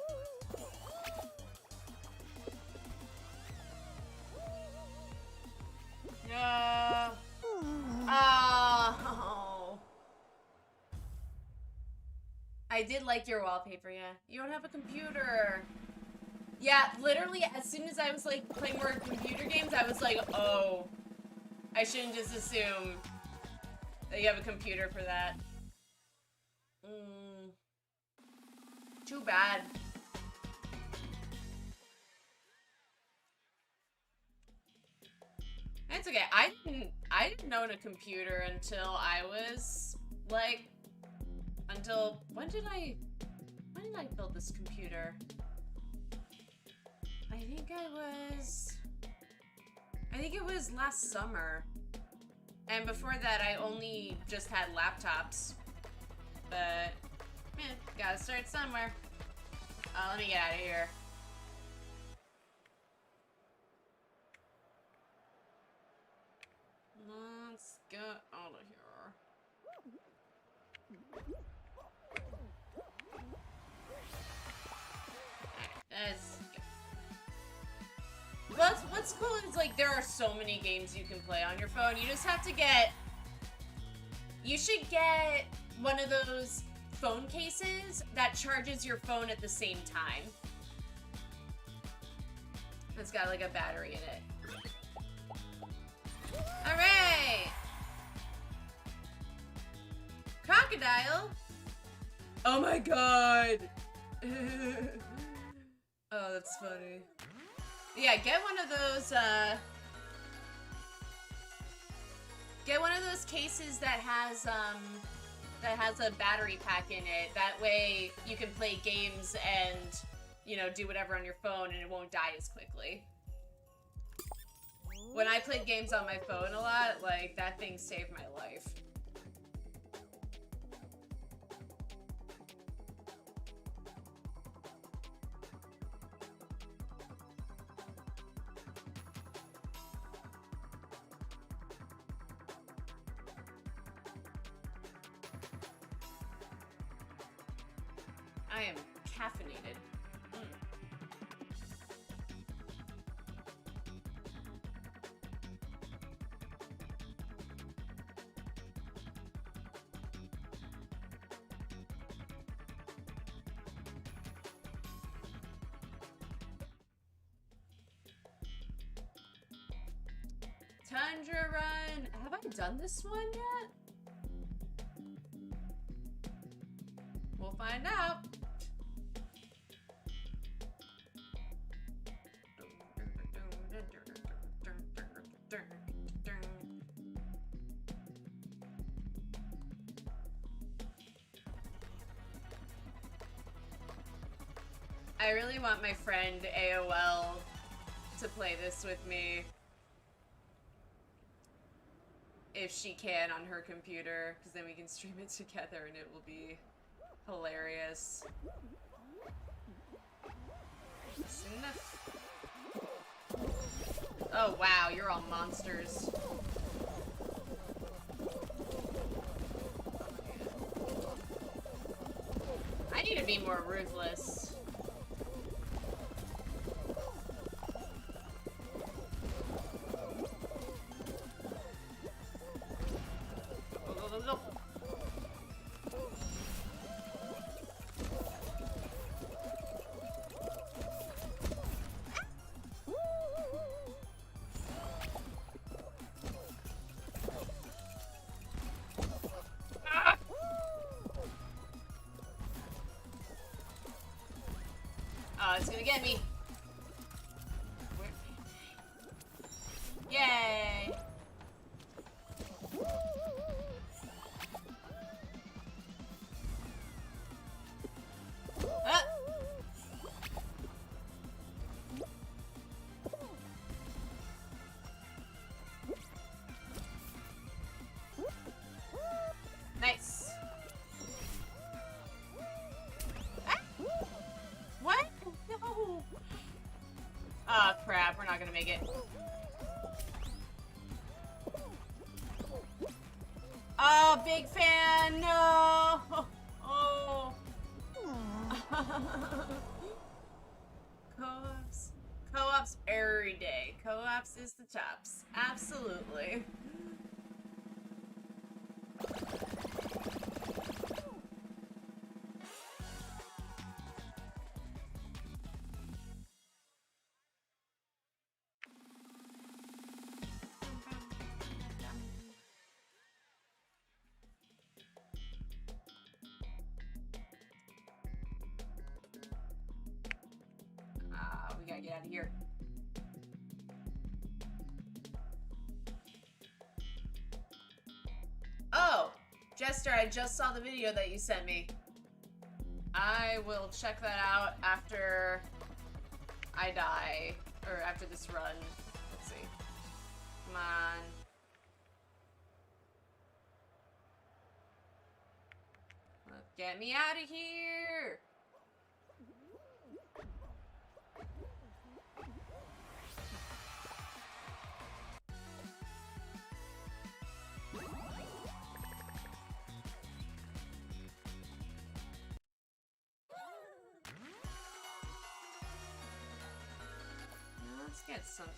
[SPEAKER 1] Oh. I did like your wallpaper, yeah. You don't have a computer. Yeah, literally, as soon as I was, like, playing more computer games, I was like, oh. I shouldn't just assume that you have a computer for that. Too bad. It's okay. I didn't own a computer until I was like when did I build this computer? I think it was last summer. And before that I only just had laptops. But gotta start somewhere. Let me get out of here. Let's get out of here. What's cool is, like, there are so many games you can play on your phone. You just have to you should get one of those phone cases that charges your phone at the same time. It's got, like, a battery in it. Alright! Crocodile? Oh my god! Oh, that's funny. Yeah, get one of those, get one of those cases that has a battery pack in it. That way you can play games and, you know, do whatever on your phone and it won't die as quickly. When I played games on my phone a lot, like, that thing saved my life. I am caffeinated. Tundra Run. Have I done this one yet? We'll find out. I really want my friend AOL to play this with me. If she can on her computer, because then we can stream it together and it will be hilarious. Oh wow, you're all monsters. I need to be more ruthless. It's gonna get me. Yay! Ah! Nice. What? No. Ah, crap. We're not gonna make it. Oh, big fan. No. Oh. Co-ops. Co-ops every day. Co-ops is the tops. Absolutely. We gotta get out of here. Oh, Jester, I just saw the video that you sent me. I will check that out after I die, or after this run. Let's see. Come on. Get me out of here! Let's get something.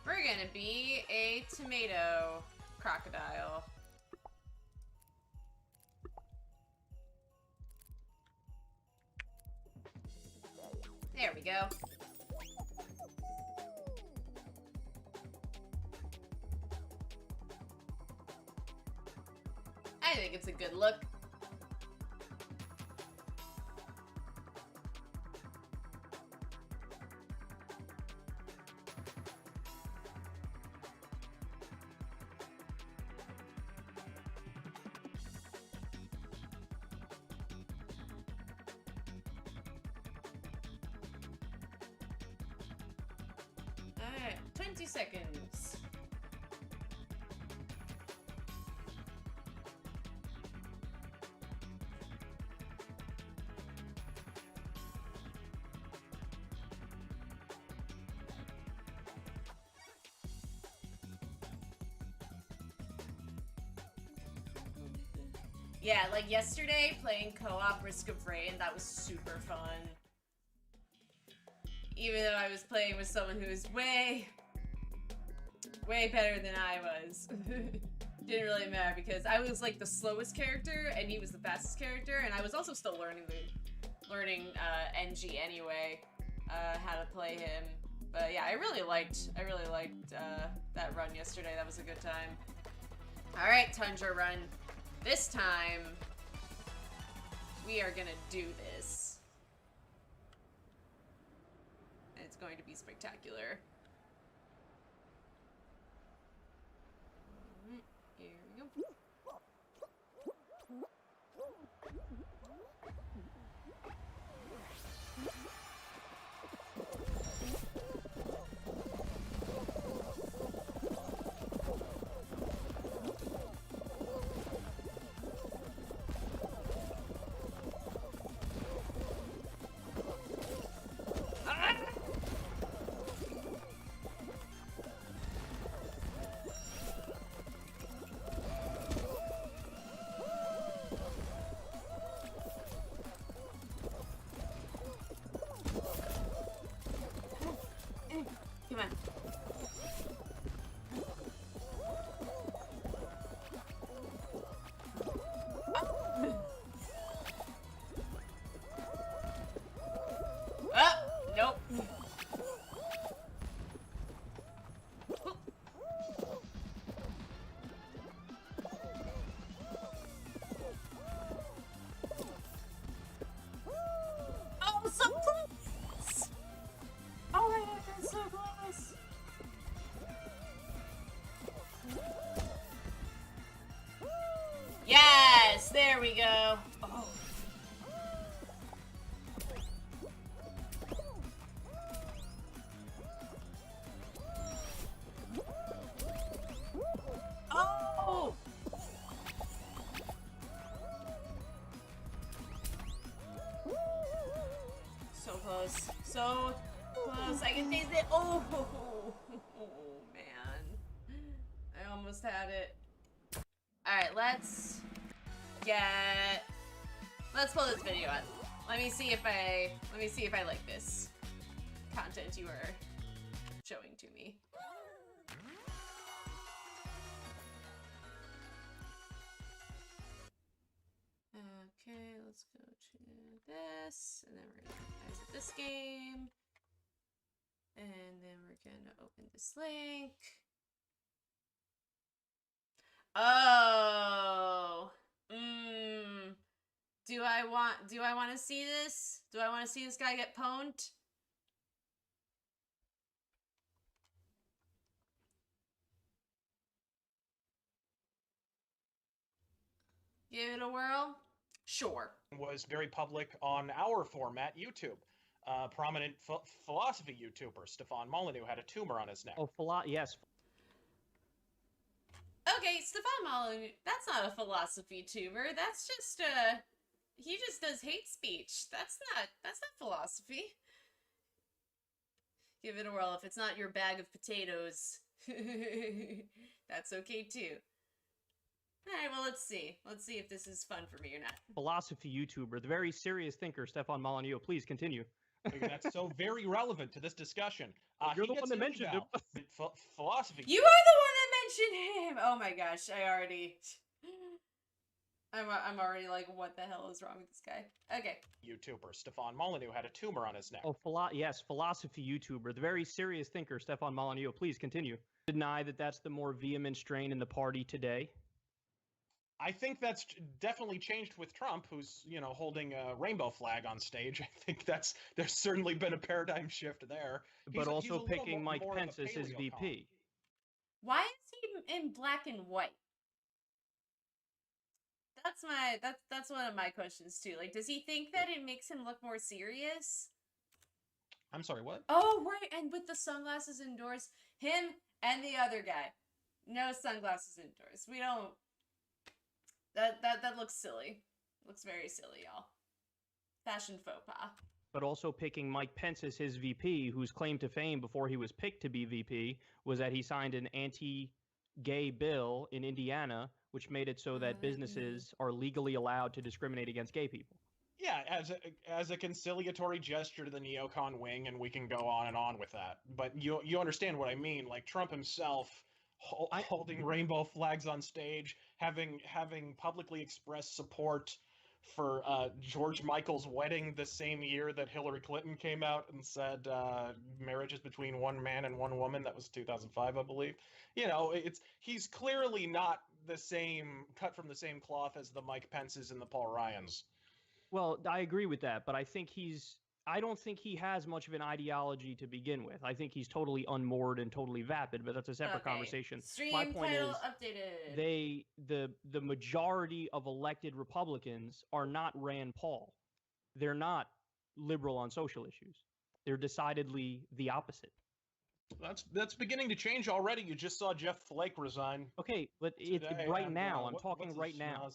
[SPEAKER 1] We're gonna be a tomato crocodile. There we go. I think it's a good look. 60 seconds. Yeah, like yesterday, playing co-op Risk of Rain, that was super fun. Even though I was playing with someone who was way better than I was. Didn't really matter because I was like the slowest character and he was the fastest character, and I was also still learning NG anyway, how to play him. But yeah, I really liked that run yesterday. That was a good time. All right, Tundra Run. This time, we are gonna do this. And it's going to be spectacular. Alright, here we go. Come on. Nope. Oh, so close! Oh my god, that's so close! Yes! There we go! Oh. Oh! So close. So close. I can taste it. Oh, man. I almost had it. Alright, let's pull this video up. Let me see if I like this content you are showing to me. Okay, let's go to this, and then we're gonna exit this game. And then we're gonna open this link. Oh. Do I want to see this? Do I want to see this guy get pwned? Give it a whirl? Sure.
[SPEAKER 10] Was very public on our format, YouTube. Prominent philosophy YouTuber Stefan Molyneux had a tumor on his neck.
[SPEAKER 11] Oh, yes.
[SPEAKER 1] Okay, Stefan Molyneux, that's not a philosophy tuber. That's just, he just does hate speech. That's not philosophy. Give it a whirl. If it's not your bag of potatoes, that's okay too. Alright, well, let's see. Let's see if this is fun for me or not.
[SPEAKER 11] Philosophy YouTuber, the very serious thinker, Stefan Molyneux. Please continue.
[SPEAKER 10] That's so very relevant to this discussion.
[SPEAKER 11] You're the one that mentioned him.
[SPEAKER 10] Philosophy.
[SPEAKER 1] You are the one that mentioned him! Oh my gosh, I'm already like, what the hell is wrong with this guy? Okay.
[SPEAKER 10] YouTuber Stefan Molyneux had a tumor on his neck.
[SPEAKER 11] Oh, yes, philosophy YouTuber, the very serious thinker, Stefan Molyneux. Please continue. Deny that that's the more vehement strain in the party today.
[SPEAKER 10] I think that's definitely changed with Trump, who's, holding a rainbow flag on stage. I think there's certainly been a paradigm shift there.
[SPEAKER 11] But also picking Mike Pence as his VP.
[SPEAKER 1] Why is he in black and white? That's one of my questions too. Like, does he think that it makes him look more serious?
[SPEAKER 10] I'm sorry, what?
[SPEAKER 1] Oh, right, and with the sunglasses indoors, him and the other guy. No sunglasses indoors. We don't. That looks silly. Looks very silly, y'all. Fashion faux pas.
[SPEAKER 11] But also picking Mike Pence as his VP, whose claim to fame before he was picked to be VP was that he signed an anti-gay bill in Indiana, which made it so that businesses are legally allowed to discriminate against gay people.
[SPEAKER 10] Yeah, as a conciliatory gesture to the neocon wing, and we can go on and on with that. But you understand what I mean? Like Trump himself holding rainbow flags on stage, having publicly expressed support for George Michael's wedding the same year that Hillary Clinton came out and said marriage is between one man and one woman. That was 2005, I believe. You know, he's clearly not the same, cut from the same cloth as the Mike Pences and the Paul Ryans.
[SPEAKER 11] Well, I agree with that, but I don't think he has much of an ideology to begin with. I think he's totally unmoored and totally vapid, but that's a separate conversation.
[SPEAKER 1] Stream
[SPEAKER 11] My point
[SPEAKER 1] title
[SPEAKER 11] is,
[SPEAKER 1] updated.
[SPEAKER 11] the majority of elected Republicans are not Rand Paul. They're not liberal on social issues. They're decidedly the opposite.
[SPEAKER 10] That's beginning to change already. You just saw Jeff Flake resign.
[SPEAKER 11] Okay, but it's right now. I'm talking right now.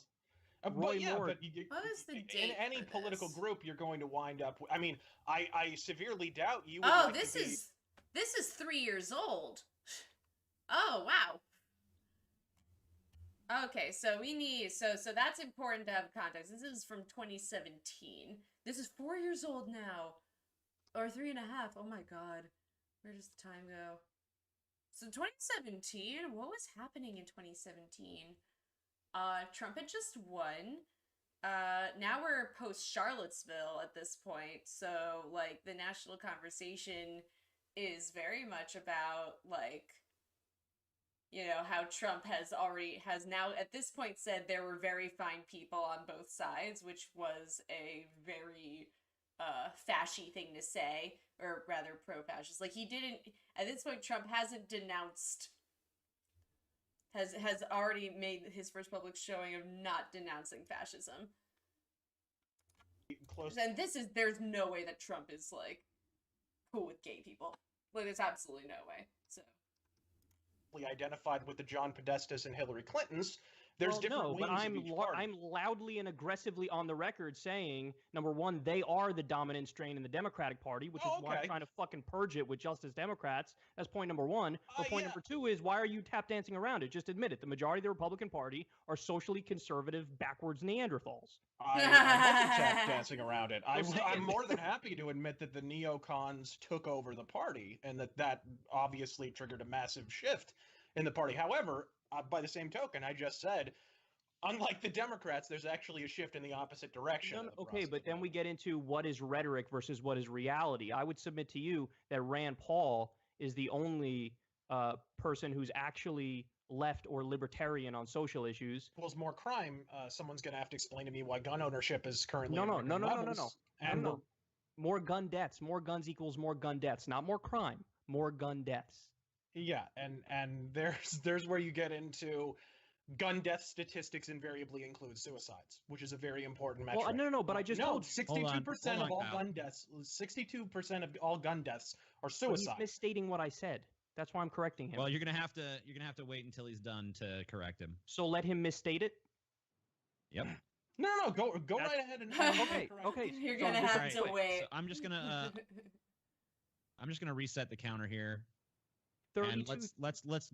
[SPEAKER 10] But yeah,
[SPEAKER 11] Lord.
[SPEAKER 10] but
[SPEAKER 1] What is the
[SPEAKER 10] in
[SPEAKER 1] date
[SPEAKER 10] any
[SPEAKER 1] for
[SPEAKER 10] political
[SPEAKER 1] this?
[SPEAKER 10] group, you're going to wind up. I mean, I severely doubt you. Would
[SPEAKER 1] Oh,
[SPEAKER 10] like
[SPEAKER 1] this
[SPEAKER 10] to be...
[SPEAKER 1] is 3 years old. Oh wow. Okay, so we need so that's important to have context. This is from 2017. This is 4 years old now, or 3.5. Oh my god, where does the time go? So 2017. What was happening in 2017? Trump had just won. Now we're post Charlottesville at this point, so like the national conversation is very much about like, you know, how Trump has now at this point said there were very fine people on both sides, which was a very fashy thing to say, or rather pro-fascist. Like he didn't at this point. Trump hasn't denounced. Has already made his first public showing of not denouncing fascism. And there's no way that Trump is like cool with gay people. Like there's absolutely no way. So
[SPEAKER 10] identified with the John Podestas and Hillary Clintons. There's different
[SPEAKER 11] no, but
[SPEAKER 10] wings of each party.
[SPEAKER 11] I'm loudly and aggressively on the record saying, number one, they are the dominant strain in the Democratic Party, which is why I'm trying to fucking purge it with Justice Democrats. That's point number one. But point number two is, why are you tap dancing around it? Just admit it. The majority of the Republican Party are socially conservative, backwards Neanderthals.
[SPEAKER 10] I'm not tap dancing around it. I'm more than happy to admit that the neocons took over the party, and that obviously triggered a massive shift in the party. However, by the same token, I just said, unlike the Democrats, there's actually a shift in the opposite direction.
[SPEAKER 11] Okay, but then we get into what is rhetoric versus what is reality. I would submit to you that Rand Paul is the only person who's actually left or libertarian on social issues.
[SPEAKER 10] Equals more crime. Someone's going to have to explain to me why gun ownership is currently
[SPEAKER 11] no.
[SPEAKER 10] And
[SPEAKER 11] more gun deaths. More guns equals more gun deaths. Not more crime. More gun deaths.
[SPEAKER 10] Yeah, and there's where you get into gun death statistics invariably include suicides, which is a very important metric.
[SPEAKER 11] Well, no, but I just told
[SPEAKER 10] 62% of all gun deaths, 62% of all gun deaths are suicide.
[SPEAKER 11] He's misstating what I said. That's why I'm correcting him.
[SPEAKER 12] Well, you're gonna have to wait until he's done to correct him.
[SPEAKER 11] So let him misstate it.
[SPEAKER 12] Yep.
[SPEAKER 10] No, go right ahead and
[SPEAKER 11] okay.
[SPEAKER 1] You're gonna have to wait.
[SPEAKER 12] So I'm just gonna reset the counter here.
[SPEAKER 11] 32.
[SPEAKER 12] And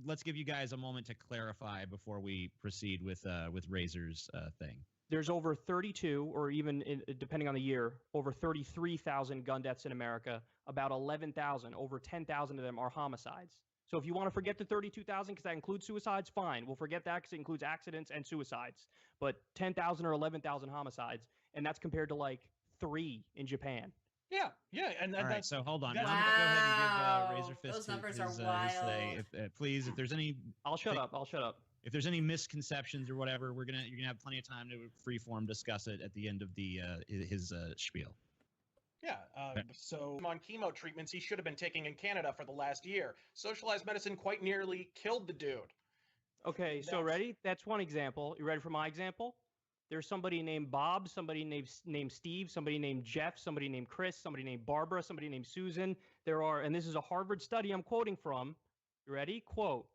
[SPEAKER 12] let's give you guys a moment to clarify before we proceed with Razor's thing.
[SPEAKER 11] There's over 32, or even depending on the year, over 33,000 gun deaths in America. About 11,000, over 10,000 of them are homicides. So if you want to forget the 32,000 because that includes suicides, fine. We'll forget that because it includes accidents and suicides. But 10,000 or 11,000 homicides, and that's compared to like 3 in Japan.
[SPEAKER 10] Yeah, and
[SPEAKER 12] all right.
[SPEAKER 10] that's,
[SPEAKER 12] so hold on.
[SPEAKER 1] Wow.
[SPEAKER 12] I'm gonna go ahead and give Razor Fist
[SPEAKER 1] Those numbers
[SPEAKER 12] his,
[SPEAKER 1] are wild.
[SPEAKER 12] his say. Please, if there's any,
[SPEAKER 11] I'll shut up.
[SPEAKER 12] If there's any misconceptions or whatever, you're gonna have plenty of time to freeform discuss it at the end of the his spiel.
[SPEAKER 10] Yeah, so on chemo treatments he should have been taking in Canada for the last year. Socialized medicine quite nearly killed the dude.
[SPEAKER 11] Okay, so ready? That's one example. You ready for my example? There's somebody named Bob, somebody named Steve, somebody named Jeff, somebody named Chris, somebody named Barbara, somebody named Susan. There are, and this is a Harvard study I'm quoting from. You ready? Quote,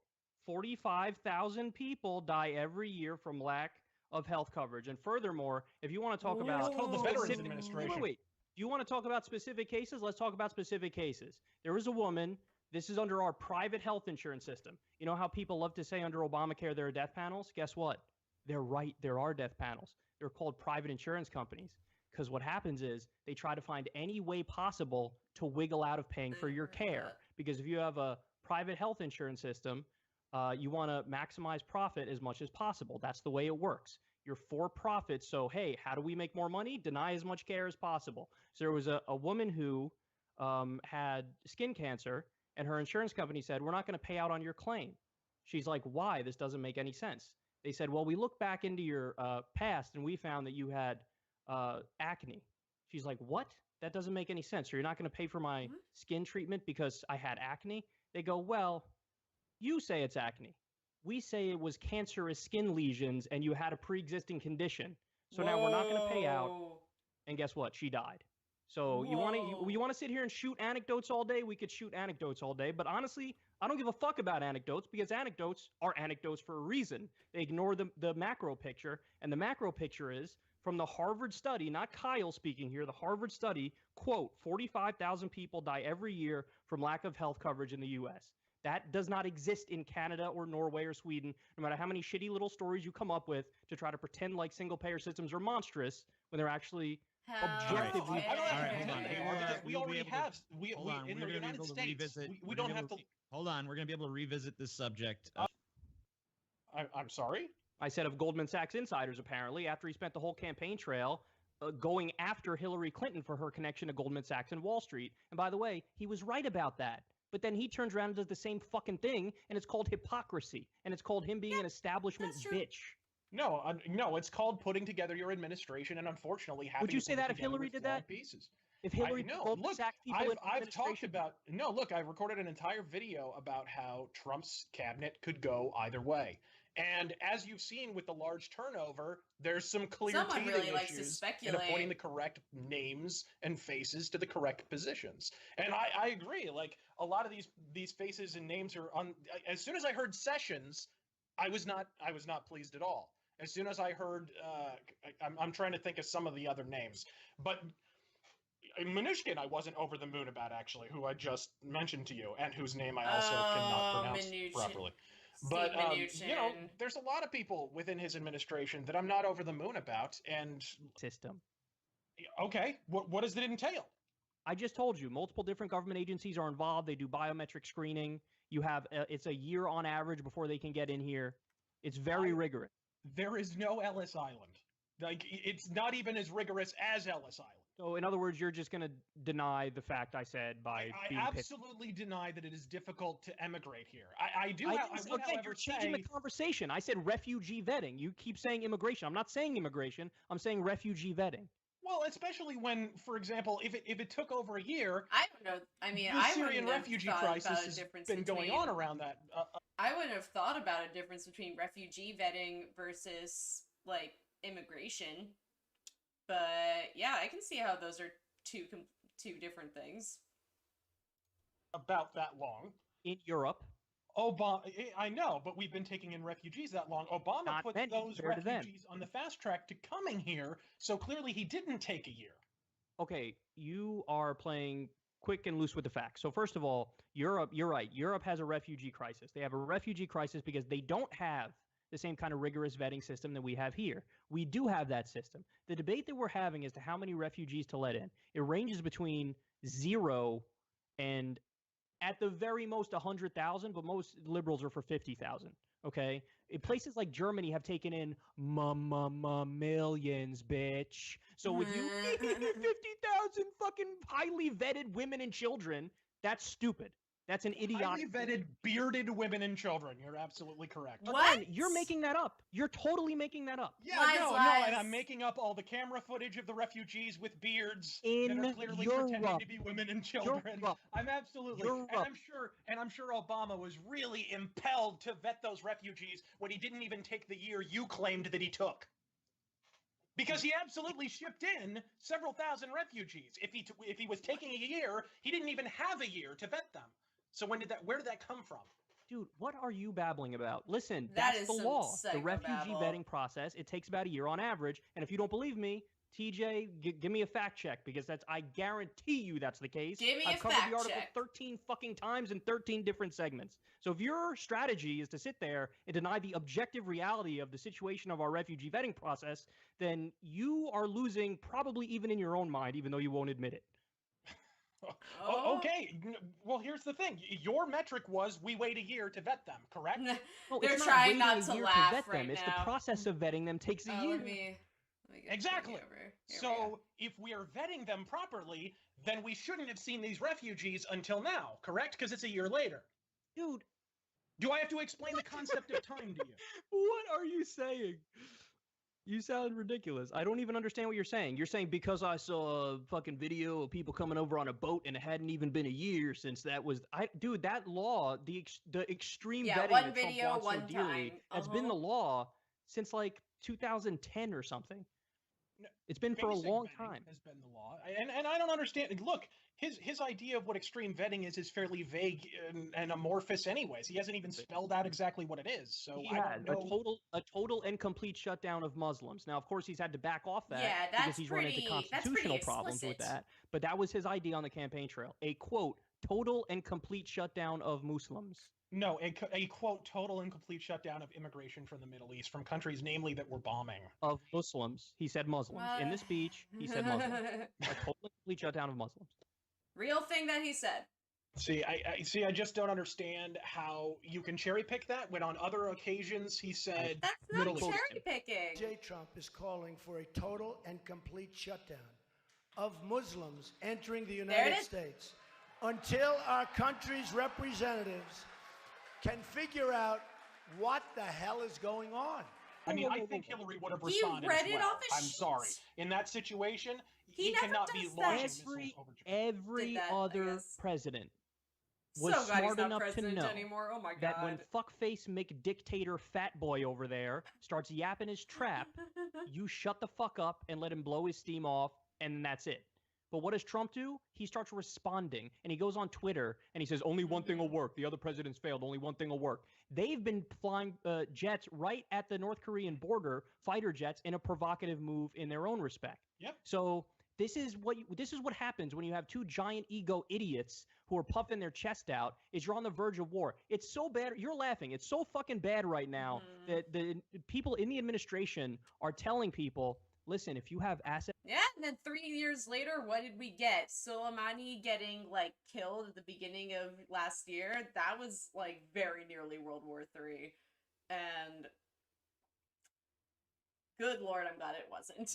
[SPEAKER 11] 45,000 people die every year from lack of health coverage. And furthermore, if you want to talk about...
[SPEAKER 10] It's called the Veterans Administration.
[SPEAKER 11] Wait. Do you want to talk about specific cases? Let's talk about specific cases. There was a woman... This is under our private health insurance system. You know how people love to say under Obamacare there are death panels? Guess what? They're right. There are death panels. They're called private insurance companies. Because what happens is they try to find any way possible to wiggle out of paying for your care. Because if you have a private health insurance system, you want to maximize profit as much as possible. That's the way it works. You're for profit. So, hey, how do we make more money? Deny as much care as possible. So there was a woman who had skin cancer. And her insurance company said, we're not going to pay out on your claim. She's like, why? This doesn't make any sense. They said, well, we looked back into your past and we found that you had acne. She's like, what? That doesn't make any sense. So you're not going to pay for my skin treatment because I had acne? They go, well, you say it's acne. We say it was cancerous skin lesions and you had a pre-existing condition. So now we're not going to pay out. And guess what? She died. So you want to sit here and shoot anecdotes all day? We could shoot anecdotes all day. But honestly, I don't give a fuck about anecdotes because anecdotes are anecdotes for a reason. They ignore the macro picture. And the macro picture is from the Harvard study, not Kyle speaking here, the Harvard study, quote, 45,000 people die every year from lack of health coverage in the U.S. That does not exist in Canada or Norway or Sweden, no matter how many shitty little stories you come up with to try to pretend like single-payer systems are monstrous when they're actually... objectively.
[SPEAKER 10] I don't
[SPEAKER 12] All right,
[SPEAKER 10] have to
[SPEAKER 12] hold on.
[SPEAKER 10] pretend they are because we already have.
[SPEAKER 12] Hold on,
[SPEAKER 10] In
[SPEAKER 12] we're
[SPEAKER 10] the
[SPEAKER 12] gonna be
[SPEAKER 10] United
[SPEAKER 12] able to
[SPEAKER 10] States,
[SPEAKER 12] revisit.
[SPEAKER 10] we don't have to.
[SPEAKER 12] Hold on, we're gonna be able to revisit this subject.
[SPEAKER 10] I'm sorry.
[SPEAKER 11] I said of Goldman Sachs insiders, apparently, after he spent the whole campaign trail going after Hillary Clinton for her connection to Goldman Sachs and Wall Street. And by the way, he was right about that. But then he turns around and does the same fucking thing, and it's called hypocrisy. And it's called him being an establishment bitch.
[SPEAKER 10] No, no, it's called putting together your administration, and unfortunately, having
[SPEAKER 11] would you
[SPEAKER 10] to
[SPEAKER 11] say
[SPEAKER 10] put it
[SPEAKER 11] that if
[SPEAKER 10] together
[SPEAKER 11] Hillary
[SPEAKER 10] with
[SPEAKER 11] did
[SPEAKER 10] flawed
[SPEAKER 11] that?
[SPEAKER 10] Pieces.
[SPEAKER 11] If Hillary
[SPEAKER 10] no,
[SPEAKER 11] Goldman
[SPEAKER 10] look,
[SPEAKER 11] Sachs people in
[SPEAKER 10] I've talked about I've recorded an entire video about how Trump's cabinet could go either way. And as you've seen with the large turnover, there's some clear
[SPEAKER 1] Someone
[SPEAKER 10] teething
[SPEAKER 1] really likes to
[SPEAKER 10] issues in
[SPEAKER 1] speculate.
[SPEAKER 10] appointing the correct names and faces to the correct positions. And I agree. Like a lot of these faces and names are on. As soon as I heard Sessions, I was not pleased at all. As soon as I heard, I'm trying to think of some of the other names, but Mnuchin I wasn't over the moon about, actually, who I just mentioned to you, and whose name I also cannot pronounce properly. But you know, there's a lot of people within his administration that I'm not over the moon about. And
[SPEAKER 11] system.
[SPEAKER 10] Okay, what does it entail?
[SPEAKER 11] I just told you, multiple different government agencies are involved. They do biometric screening. You have it's a year on average before they can get in here. It's very rigorous.
[SPEAKER 10] There is no Ellis Island. Like, it's not even as rigorous as Ellis Island.
[SPEAKER 11] So, in other words, you're just going to deny the fact I said by being
[SPEAKER 10] I absolutely deny that it is difficult to emigrate here. I do.
[SPEAKER 11] Again, you're changing the conversation. I said refugee vetting. You keep saying immigration. I'm not saying immigration. I'm saying refugee vetting.
[SPEAKER 10] Well, especially when, for example, if it took over a year,
[SPEAKER 1] I don't know. I mean,
[SPEAKER 10] the Syrian refugee crisis
[SPEAKER 1] has
[SPEAKER 10] been going on around that.
[SPEAKER 1] I wouldn't have thought about a difference between refugee vetting versus like immigration, but yeah, I can see how those are two different things.
[SPEAKER 10] About that long
[SPEAKER 11] in Europe.
[SPEAKER 10] Obama, I know, but we've been taking in refugees that long. Obama put those refugees on the fast track to coming here, so clearly he didn't take a year.
[SPEAKER 11] Okay, you are playing quick and loose with the facts. So first of all, Europe, you're right. Europe has a refugee crisis. They have a refugee crisis because they don't have the same kind of rigorous vetting system that we have here. We do have that system. The debate that we're having as to how many refugees to let in, it ranges between 0 and at the very most 100,000, but most liberals are for 50,000. Okay, places like Germany have taken in millions, bitch. So with you 50,000 fucking highly vetted women and children, that's stupid. That's an idiotic.
[SPEAKER 10] Highly vetted, bearded women and children. You're absolutely correct.
[SPEAKER 11] What? Again, you're making that up. You're totally making that up.
[SPEAKER 10] Yeah, no, and I'm making up all the camera footage of the refugees with beards that are clearly pretending to be women and children. I'm absolutely, and I'm sure Obama was really impelled to vet those refugees when he didn't even take the year you claimed that he took. Because he absolutely shipped in several thousand refugees. If he was taking a year, he didn't even have a year to vet them. So where did that come from?
[SPEAKER 11] Dude, what are you babbling about? Listen,
[SPEAKER 1] That
[SPEAKER 11] that's
[SPEAKER 1] is
[SPEAKER 11] the
[SPEAKER 1] some
[SPEAKER 11] law. The refugee
[SPEAKER 1] psychobabble.
[SPEAKER 11] vetting process, it takes about a year on average. And if you don't believe me, TJ, give me a fact check because I guarantee you that's the case.
[SPEAKER 1] Give me
[SPEAKER 11] I've
[SPEAKER 1] a
[SPEAKER 11] covered
[SPEAKER 1] fact
[SPEAKER 11] the article
[SPEAKER 1] check.
[SPEAKER 11] 13 fucking times in 13 different segments. So if your strategy is to sit there and deny the objective reality of the situation of our refugee vetting process, then you are losing probably even in your own mind, even though you won't admit it.
[SPEAKER 1] Oh.
[SPEAKER 10] Okay. Well, here's the thing. Your metric was we wait a year to vet them, correct?
[SPEAKER 11] No,
[SPEAKER 1] They're
[SPEAKER 11] it's not
[SPEAKER 1] trying
[SPEAKER 11] waiting
[SPEAKER 1] not
[SPEAKER 11] a
[SPEAKER 1] to
[SPEAKER 11] year
[SPEAKER 1] laugh
[SPEAKER 11] vet
[SPEAKER 1] right
[SPEAKER 11] them. It's
[SPEAKER 1] now.
[SPEAKER 11] the process of vetting them takes a year.
[SPEAKER 1] Let me get
[SPEAKER 10] Exactly.
[SPEAKER 1] Tony over. Here we go.
[SPEAKER 10] So if we are vetting them properly, then we shouldn't have seen these refugees until now, correct? Because it's a year later.
[SPEAKER 11] Dude.
[SPEAKER 10] Do I have to explain the concept of time to you?
[SPEAKER 11] What are you saying? You sound ridiculous. I don't even understand what you're saying. You're saying because I saw a fucking video of people coming over on a boat and it hadn't even been a year since that was dude, that law, the extreme vetting
[SPEAKER 1] one
[SPEAKER 11] that
[SPEAKER 1] video,
[SPEAKER 11] Trump wants
[SPEAKER 1] one
[SPEAKER 11] so dearly,
[SPEAKER 1] time.
[SPEAKER 11] that's been the law since like 2010 or something.
[SPEAKER 10] No,
[SPEAKER 11] It's been for a
[SPEAKER 10] basic
[SPEAKER 11] long
[SPEAKER 10] vetting
[SPEAKER 11] time.
[SPEAKER 10] has been the law, and I don't understand. Look, his idea of what extreme vetting is fairly vague and amorphous. Anyways, he hasn't even spelled out exactly what it is. So
[SPEAKER 11] He
[SPEAKER 10] I
[SPEAKER 11] had
[SPEAKER 10] don't know.
[SPEAKER 11] a total and complete shutdown of Muslims. Now, of course, he's had to back off that
[SPEAKER 1] Yeah,
[SPEAKER 11] because
[SPEAKER 1] that's
[SPEAKER 11] he's run into
[SPEAKER 1] pretty- that's pretty
[SPEAKER 11] constitutional problems with
[SPEAKER 1] explicit.
[SPEAKER 11] that. But that was his idea on the campaign trail. A quote, total and complete shutdown of Muslims.
[SPEAKER 10] No, a quote total and complete shutdown of immigration from the Middle East, from countries namely that we're bombing.
[SPEAKER 11] Of Muslims. He said Muslims. In the speech, he said Muslims. A total and complete shutdown of Muslims.
[SPEAKER 1] Real thing that he said.
[SPEAKER 10] See, I just don't understand how you can cherry pick that when on other occasions he said
[SPEAKER 1] That's not
[SPEAKER 10] Middle East.
[SPEAKER 1] cherry picking.
[SPEAKER 13] J. Trump is calling for a total and complete shutdown of Muslims entering the
[SPEAKER 1] There it
[SPEAKER 13] United
[SPEAKER 1] is.
[SPEAKER 13] States until our country's representatives can figure out what the hell is going on.
[SPEAKER 10] I mean, I think Hillary would have
[SPEAKER 1] He
[SPEAKER 10] responded
[SPEAKER 1] read
[SPEAKER 10] as
[SPEAKER 1] it
[SPEAKER 10] well.
[SPEAKER 1] off his
[SPEAKER 10] I'm sorry.
[SPEAKER 1] sheet.
[SPEAKER 10] In that situation,
[SPEAKER 1] He
[SPEAKER 10] he
[SPEAKER 1] never
[SPEAKER 10] cannot be
[SPEAKER 1] does that.
[SPEAKER 10] launching missiles over Japan.
[SPEAKER 11] Every
[SPEAKER 1] Did that, I
[SPEAKER 11] other
[SPEAKER 1] guess.
[SPEAKER 11] president
[SPEAKER 1] So
[SPEAKER 11] was
[SPEAKER 1] glad he's
[SPEAKER 11] smart
[SPEAKER 1] not
[SPEAKER 11] enough to
[SPEAKER 1] president
[SPEAKER 11] know
[SPEAKER 1] anymore. Oh my
[SPEAKER 11] that when
[SPEAKER 1] god.
[SPEAKER 11] fuckface McDictator fat boy over there starts yapping his trap, you shut the fuck up and let him blow his steam off, and then that's it. But what does Trump do? He starts responding, and he goes on Twitter, and he says, only one thing will work. The other presidents failed. Only one thing will work. They've been flying jets right at the North Korean border, fighter jets, in a provocative move in their own respect.
[SPEAKER 10] Yep.
[SPEAKER 11] So this is what happens when you have two giant ego idiots who are puffing their chest out, is you're on the verge of war. It's so bad. You're laughing. It's so fucking bad right now that the people in the administration are telling people, listen, if you have assets.
[SPEAKER 1] Yeah, and then 3 years later, what did we get? Soleimani getting, like, killed at the beginning of last year. That was, like, very nearly World War III. And good lord, I'm glad it wasn't.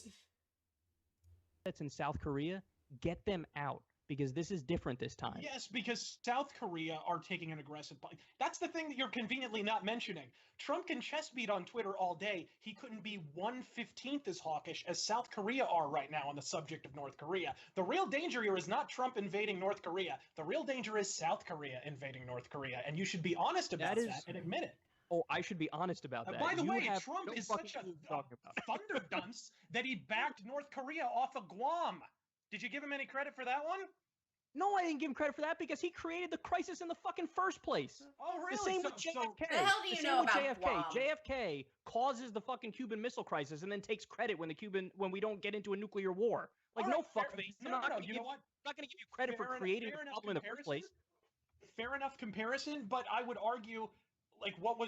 [SPEAKER 11] That's in South Korea, get them out because this is different this time.
[SPEAKER 10] Yes, because South Korea are taking an aggressive. That's the thing that you're conveniently not mentioning. Trump can chest beat on Twitter all day. He couldn't be 1/15th as hawkish as South Korea are right now on the subject of North Korea. The real danger here is not Trump invading North Korea. The real danger is South Korea invading North Korea, and you should be honest about that and admit it.
[SPEAKER 11] Oh, I should be honest about that.
[SPEAKER 10] By the
[SPEAKER 11] You
[SPEAKER 10] way,
[SPEAKER 11] have
[SPEAKER 10] Trump
[SPEAKER 11] no
[SPEAKER 10] is
[SPEAKER 11] fucking
[SPEAKER 10] such a
[SPEAKER 11] clue what you're talking about.
[SPEAKER 10] thunder dunce that he backed North Korea off of Guam. Did you give him any credit for that one?
[SPEAKER 11] No, I didn't give him credit for that because he created the crisis in the fucking first place.
[SPEAKER 10] Oh, really?
[SPEAKER 11] The same
[SPEAKER 10] So-
[SPEAKER 11] with JFK.
[SPEAKER 1] The hell do you
[SPEAKER 11] same
[SPEAKER 1] know
[SPEAKER 11] with
[SPEAKER 1] about
[SPEAKER 11] JFK.
[SPEAKER 1] Guam?
[SPEAKER 11] JFK causes the fucking Cuban Missile Crisis and then takes credit when we don't get into a nuclear war. Like,
[SPEAKER 10] All
[SPEAKER 11] no
[SPEAKER 10] right, fair-
[SPEAKER 11] fuckface.
[SPEAKER 10] no,
[SPEAKER 11] I'm not
[SPEAKER 10] no,
[SPEAKER 11] gonna
[SPEAKER 10] you know what?
[SPEAKER 11] I'm not going to give you credit for
[SPEAKER 10] Fair
[SPEAKER 11] creating
[SPEAKER 10] enough
[SPEAKER 11] the problem in the first place.
[SPEAKER 10] Fair enough comparison, but I would argue, like, what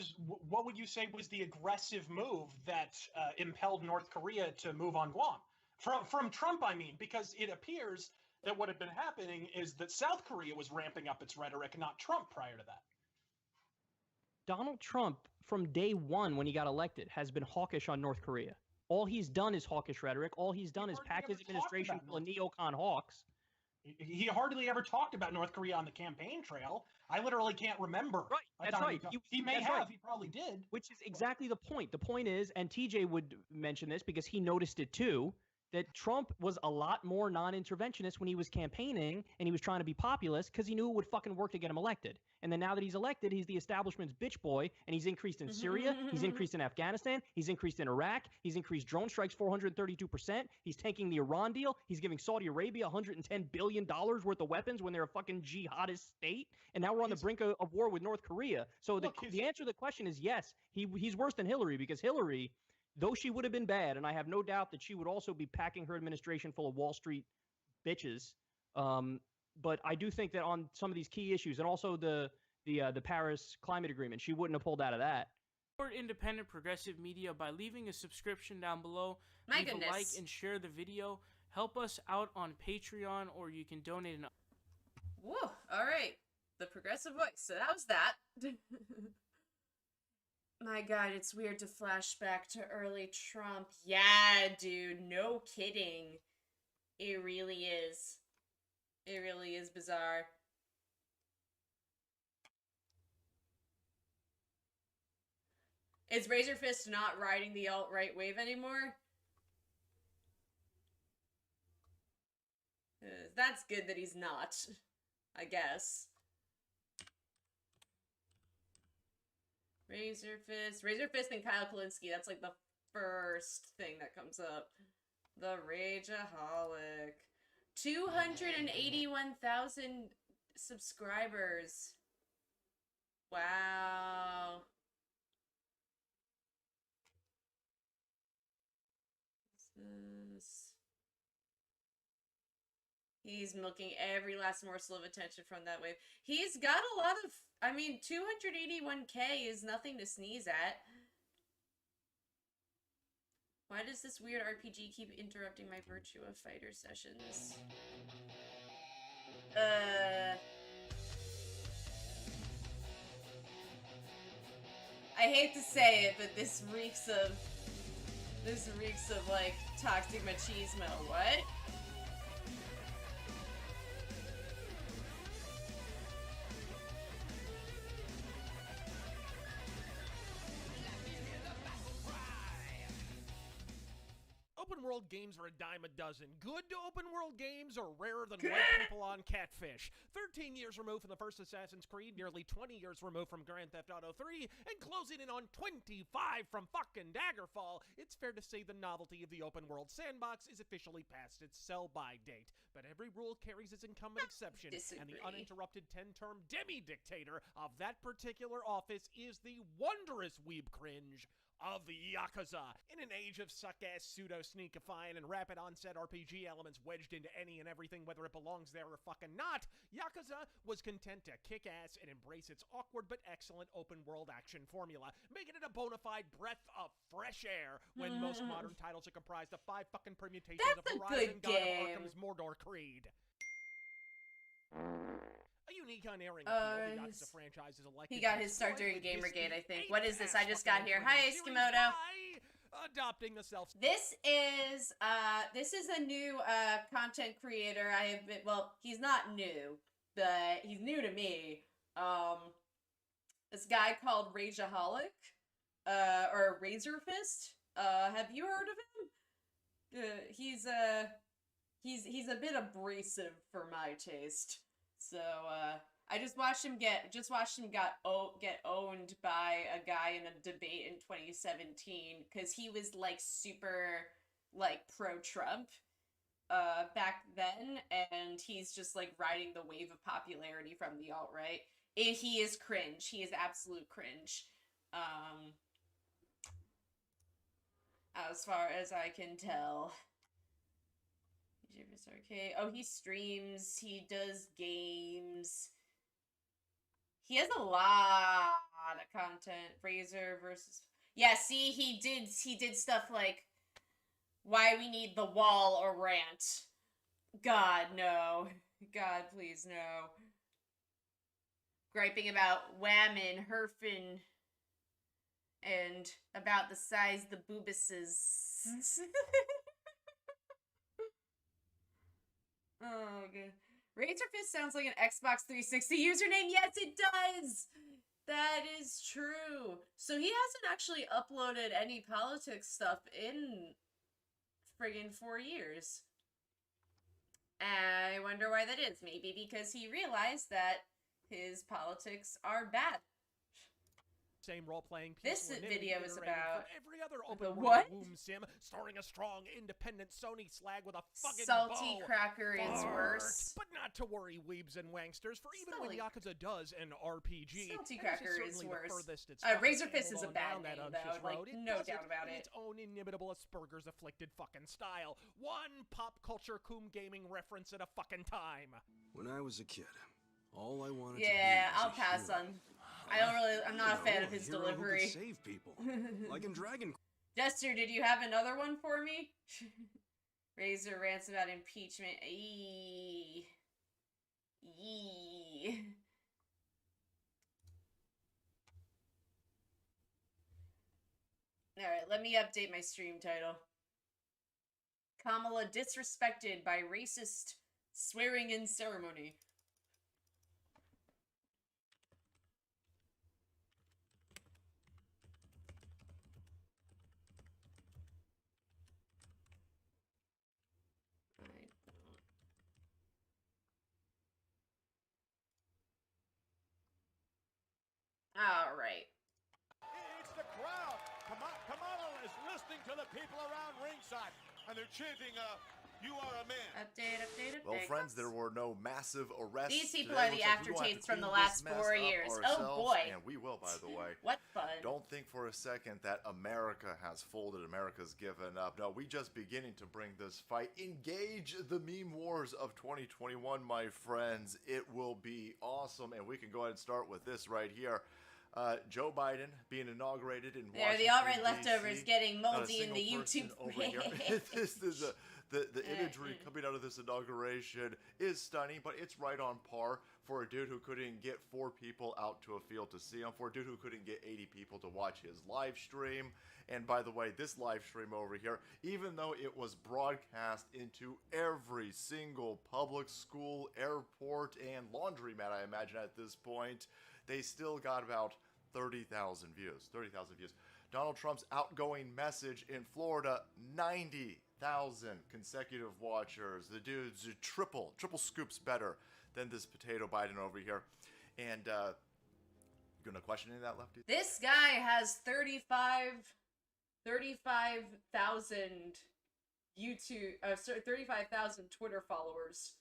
[SPEAKER 10] would you say was the aggressive move that impelled North Korea to move on Guam? From Trump, I mean, because it appears that what had been happening is that South Korea was ramping up its rhetoric, not Trump prior to that.
[SPEAKER 11] Donald Trump, from day one when he got elected, has been hawkish on North Korea. All he's done is hawkish rhetoric. All he's done is pack his administration full of neocon hawks.
[SPEAKER 10] He hardly ever talked about North Korea on the campaign trail. I literally can't remember.
[SPEAKER 11] Right,
[SPEAKER 10] a
[SPEAKER 11] that's
[SPEAKER 10] time
[SPEAKER 11] right.
[SPEAKER 10] He may
[SPEAKER 11] that's
[SPEAKER 10] have.
[SPEAKER 11] right.
[SPEAKER 10] He probably did.
[SPEAKER 11] Which is exactly the point. The point is, and TJ would mention this because he noticed it too, that Trump was a lot more non-interventionist when he was campaigning and he was trying to be populist because he knew it would fucking work to get him elected. And then now that he's elected, he's the establishment's bitch boy, and he's increased in Syria, he's increased in Afghanistan, he's increased in Iraq, he's increased drone strikes 432%, he's tanking the Iran deal, he's giving Saudi Arabia $110 billion worth of weapons when they're a fucking jihadist state, and now we're on the brink of war with North Korea. So the answer to the question is yes, he's worse than Hillary, because Hillary, though she would have been bad, and I have no doubt that she would also be packing her administration full of Wall Street bitches, but I do think that on some of these key issues, and also the Paris Climate Agreement, she wouldn't have pulled out of that.
[SPEAKER 14] Support independent progressive media by leaving a subscription down below.
[SPEAKER 1] My
[SPEAKER 14] Leave a like and share the video. Help us out on Patreon, or you can donate an...
[SPEAKER 1] Whoa, alright. The progressive voice. So that was that. My god, it's weird to flash back to early Trump. Yeah, dude, no kidding. It really is. It really is bizarre. Is Razor Fist not riding the alt-right wave anymore? That's good that he's not, I guess. Razor Fist and Kyle Kalinske, that's like the first thing that comes up. The Rageaholic. 281,000 subscribers. Wow. What's this? He's milking every last morsel of attention from that wave. He's got a lot of... I mean, 281K is nothing to sneeze at. Why does this weird RPG keep interrupting my Virtua Fighter sessions? I hate to say it, but this reeks of like toxic machismo. What?
[SPEAKER 6] Open world games are a dime a dozen. Good open world games are rarer than white people on Catfish. 13 years removed from the first Assassin's Creed, nearly 20 years removed from Grand Theft Auto 3, and closing in on 25 from fucking Daggerfall, it's fair to say the novelty of the open world sandbox is officially past its sell-by date. But every rule carries its incumbent exception, and the uninterrupted 10-term demi-dictator of that particular office is the wondrous weeb cringe of the Yakuza. In an age of suck-ass pseudo-sneakifying and rapid-onset RPG elements wedged into any and everything, whether it belongs there or fucking not, Yakuza was content to kick ass and embrace its awkward but excellent open-world action formula, making it a bona fide breath of fresh air when most modern titles are comprised of 5 fucking permutations of Horizon, God of Arkham's Mordor Creed. A unique unerring appeal, the Yakuza franchise is elected.
[SPEAKER 1] He got his start during Gamergate, I think. What is this? I just got here. Hi, Eskimoto.
[SPEAKER 6] Adopting the self.
[SPEAKER 1] This is a new content creator. I have been, well, he's not new, but he's new to me. This guy called Rageaholic, or Razor Fist. Have you heard of him? He's a bit abrasive for my taste. So, I just watched him get owned by a guy in a debate in 2017, because he was, like, super, like, pro-Trump, back then, and he's just, like, riding the wave of popularity from the alt-right. He is cringe. He is absolute cringe. As far as I can tell. Okay. Oh, he streams, he does games. He has a lot of content. Razor versus... Yeah, see, he did stuff like why we need the wall or rant. God, no. God, please, no. Griping about whammon, herfin, and about the size the boobuses. Oh, good. Razor Fist sounds like an Xbox 360 username. Yes, it does! That is true. So he hasn't actually uploaded any politics stuff in friggin' 4 years. I wonder why that is. Maybe because he realized that his politics are bad.
[SPEAKER 6] Same role-playing
[SPEAKER 1] This
[SPEAKER 6] piece
[SPEAKER 1] video is about
[SPEAKER 6] every other
[SPEAKER 1] the
[SPEAKER 6] open
[SPEAKER 1] what?
[SPEAKER 6] world womb sim starring a strong, independent Sony slag with a fucking
[SPEAKER 1] Salty
[SPEAKER 6] bow.
[SPEAKER 1] Cracker is
[SPEAKER 6] Fart.
[SPEAKER 1] worse.
[SPEAKER 6] But not to worry, weebs and wanksters, for even when
[SPEAKER 1] Salty-
[SPEAKER 6] Yakuza does an RPG,
[SPEAKER 1] Salty
[SPEAKER 6] and this
[SPEAKER 1] Cracker is
[SPEAKER 6] certainly
[SPEAKER 1] worse.
[SPEAKER 6] the furthest it's
[SPEAKER 1] Razor
[SPEAKER 6] fucking
[SPEAKER 1] Fist is a
[SPEAKER 6] on
[SPEAKER 1] bad
[SPEAKER 6] down that
[SPEAKER 1] name,
[SPEAKER 6] unctuous
[SPEAKER 1] though. Like,
[SPEAKER 6] road. It
[SPEAKER 1] no
[SPEAKER 6] does
[SPEAKER 1] doubt about
[SPEAKER 6] in
[SPEAKER 1] it.
[SPEAKER 6] its own inimitable Asperger's afflicted fucking style. One pop culture coom gaming reference at a fucking time.
[SPEAKER 8] When I was a kid, all I wanted
[SPEAKER 1] Yeah,
[SPEAKER 8] to be was
[SPEAKER 1] I'll
[SPEAKER 8] a
[SPEAKER 1] pass
[SPEAKER 8] hero.
[SPEAKER 1] on. I'm not a fan of his
[SPEAKER 8] hero who could
[SPEAKER 1] delivery.
[SPEAKER 8] save people, like in Dragon.
[SPEAKER 1] Jester, did you have another one for me? Razor rants about impeachment. Eee. Yee. Alright, let me update my stream title. Kamala disrespected by racist swearing-in ceremony. All right.
[SPEAKER 15] It's the crowd. Kamala is listening to the people around ringside, and they're chanting, "You are a man."
[SPEAKER 1] Update.
[SPEAKER 16] Well, friends, there were no massive arrests.
[SPEAKER 1] These people
[SPEAKER 16] today.
[SPEAKER 1] are the
[SPEAKER 16] Looks like we're gonna have
[SPEAKER 1] aftertates
[SPEAKER 16] to
[SPEAKER 1] from the
[SPEAKER 16] clean
[SPEAKER 1] last
[SPEAKER 16] this
[SPEAKER 1] 4
[SPEAKER 16] mess up
[SPEAKER 1] years. Oh
[SPEAKER 16] ourselves,
[SPEAKER 1] boy.
[SPEAKER 16] And we will, by the way.
[SPEAKER 1] What fun.
[SPEAKER 16] Don't think for a second that America has folded, America's given up. No, we just beginning to bring this fight. Engage the meme wars of 2021, my friends. It will be awesome, and we can go ahead and start with this right here. Joe Biden being inaugurated in
[SPEAKER 1] They're
[SPEAKER 16] Washington,
[SPEAKER 1] the alt-right
[SPEAKER 16] DC.
[SPEAKER 1] leftovers getting
[SPEAKER 16] Not a
[SPEAKER 1] moldy in the
[SPEAKER 16] single person
[SPEAKER 1] YouTube.
[SPEAKER 16] over here. This is the imagery coming out of this inauguration is stunning, but it's right on par for a dude who couldn't get 4 people out to a field to see him, for a dude who couldn't get 80 people to watch his live stream. And by the way, this live stream over here, even though it was broadcast into every single public school, airport, and laundromat, I imagine at this point, they still got about 30,000 views. 30,000 views. Donald Trump's outgoing message in Florida, 90,000 consecutive watchers. The dude's triple scoops better than this potato Biden over here. And you gonna question any of that, Lefty?
[SPEAKER 1] This guy has 35,000 YouTube, 35,000 Twitter followers.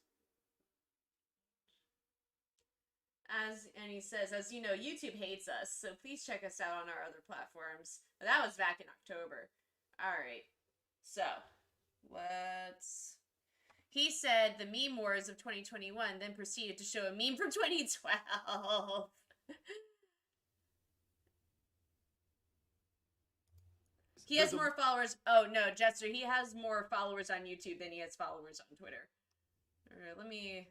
[SPEAKER 1] And he says, as you know, YouTube hates us, so please check us out on our other platforms. But that was back in October. Alright, so, he said the meme wars of 2021, then proceeded to show a meme from 2012. He has more followers. Oh, no, Jester, he has more followers on YouTube than he has followers on Twitter. Alright, wait,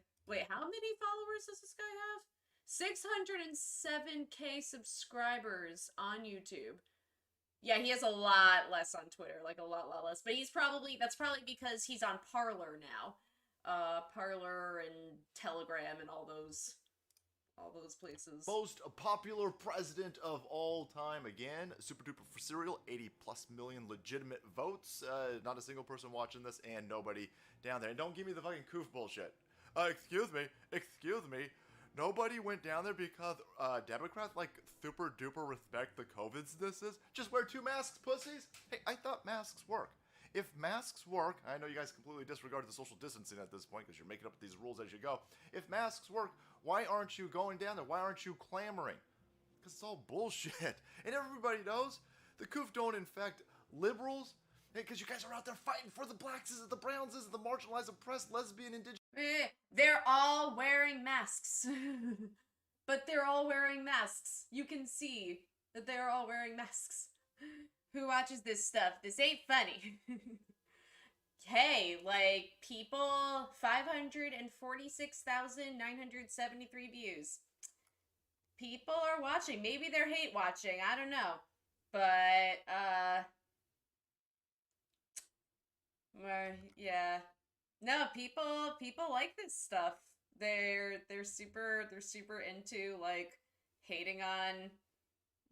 [SPEAKER 1] how many followers does this guy have? 607k subscribers on YouTube. Yeah, he has a lot less on Twitter, like a lot less. But that's probably because he's on Parler now. Parler and Telegram and all those places.
[SPEAKER 16] Most popular president of all time again, super duper for serial, 80+ million legitimate votes. Not a single person watching this, and nobody down there. And don't give me the fucking coof bullshit. Excuse me. Nobody went down there because Democrats like super duper respect the COVIDs. This is just wear 2 masks, pussies. Hey, I thought masks work. If masks work, I know you guys completely disregarded the social distancing at this point because you're making up these rules as you go. If masks work, why aren't you going down there? Why aren't you clamoring? Because it's all bullshit. And everybody knows the coof don't infect liberals. Because you guys are out there fighting for the blacks, the browns, the marginalized, oppressed, lesbian, indigenous.
[SPEAKER 1] They're all wearing masks. But they're all wearing masks. You can see that they're all wearing masks. Who watches this stuff? This ain't funny. Hey, like, people, 546,973 views. People are watching. Maybe they're hate watching. I don't know. But, yeah. No, people like this stuff. They're super into, like, hating on,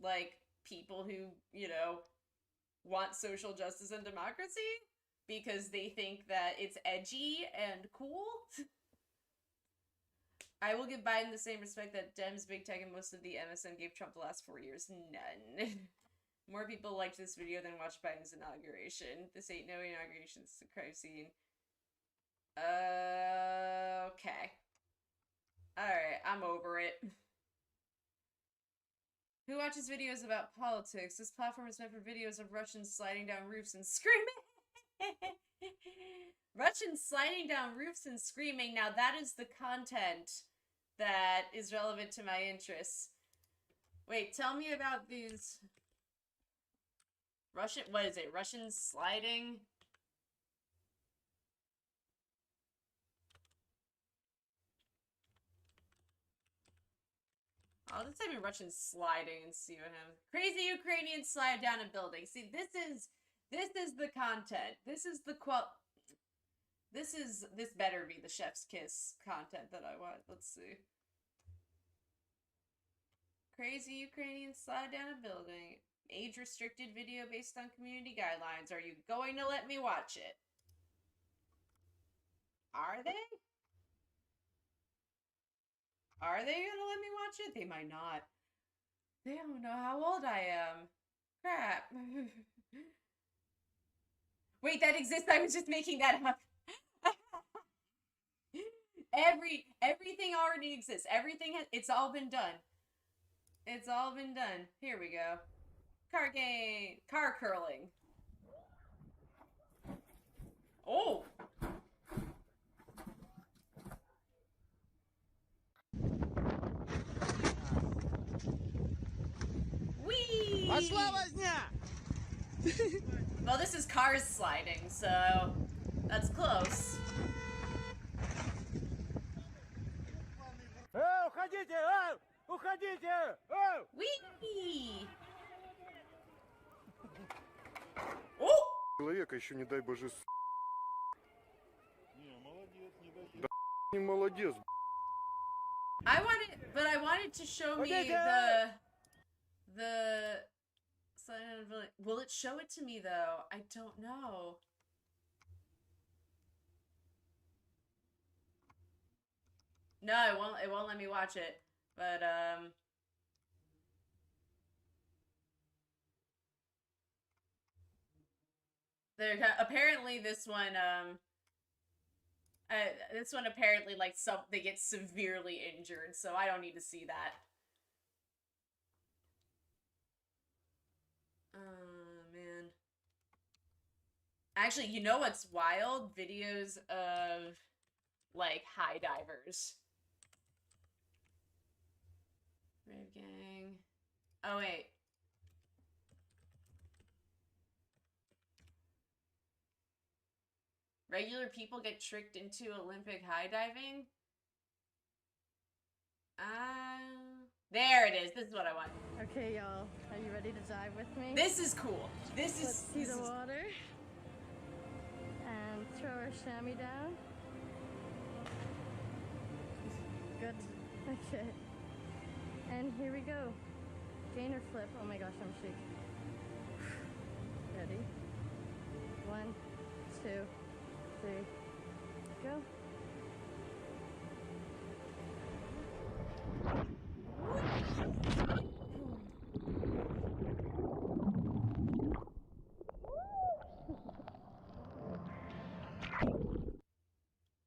[SPEAKER 1] like, people who, you know, want social justice and democracy. because they think that it's edgy and cool. I will give Biden the same respect that Dems, Big Tech, and most of the MSM gave Trump the last 4 years. None. More people liked this video than watched Biden's inauguration. This ain't no inauguration, this is a crime scene. Okay. Alright, I'm over it. Who watches videos about politics? This platform is meant for videos of Russians sliding down roofs and screaming. Russians sliding down roofs and screaming. Now that is the content that is relevant to my interests. Wait, tell me about these Russian, what is it? Russians sliding? I'll just type in Russians sliding and see what happens. Crazy Ukrainians slide down a building. See, this is the content. This better be the chef's kiss content that I want. Let's see. Crazy Ukrainians slide down a building. Age-restricted video based on community guidelines. Are you going to let me watch it? Are they? Are they gonna let me watch it? They might not. They don't know how old I am. Crap. Wait, that exists? I was just making that up. Everything already exists. Everything it's all been done. It's all been done. Here we go. Car game. Car curling. Oh! Whee! Well, this is cars sliding, so that's close.
[SPEAKER 15] Уходите! Уходите!
[SPEAKER 1] Whee! Oh!
[SPEAKER 17] Человека еще не дай боже. Да не молодец.
[SPEAKER 1] I wanted to show me the will it show it to me though? I don't know. No, it won't let me watch it. But apparently this one apparently like they get severely injured, so I don't need to see that. Man. Actually, you know what's wild? Videos of like high divers. Rave gang. Oh wait. Regular people get tricked into Olympic high diving? There it is. This is what I want.
[SPEAKER 18] Okay, y'all. Are you ready to dive with me?
[SPEAKER 1] This is cool. Let's
[SPEAKER 18] see the water. And throw our chamois down. Good. Okay. And here we go. Gainer flip. Oh my gosh, I'm shaking. Ready? 1, 2, 3, go.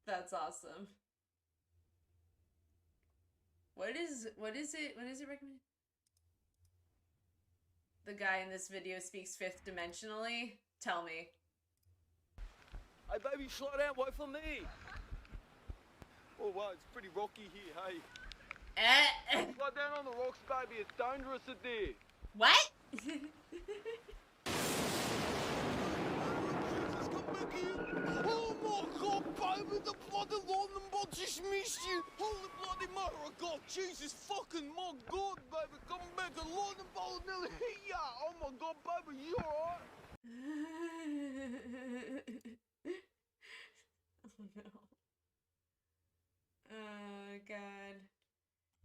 [SPEAKER 1] That's awesome. What is it recommended? The guy in this video speaks fifth dimensionally? Tell me.
[SPEAKER 19] Hey baby, slide out, wait for me. Oh wow, it's pretty rocky here, hey. Slide down on the rocks, baby, it's dangerous in there.
[SPEAKER 1] What?
[SPEAKER 19] Oh my god, baby, the bloody London bunches missed you. Holy bloody mother of God, Jesus fucking my god, baby, come back, the London ball nearly hit ya. Oh my god, baby, you alright?
[SPEAKER 1] Oh no. Oh god.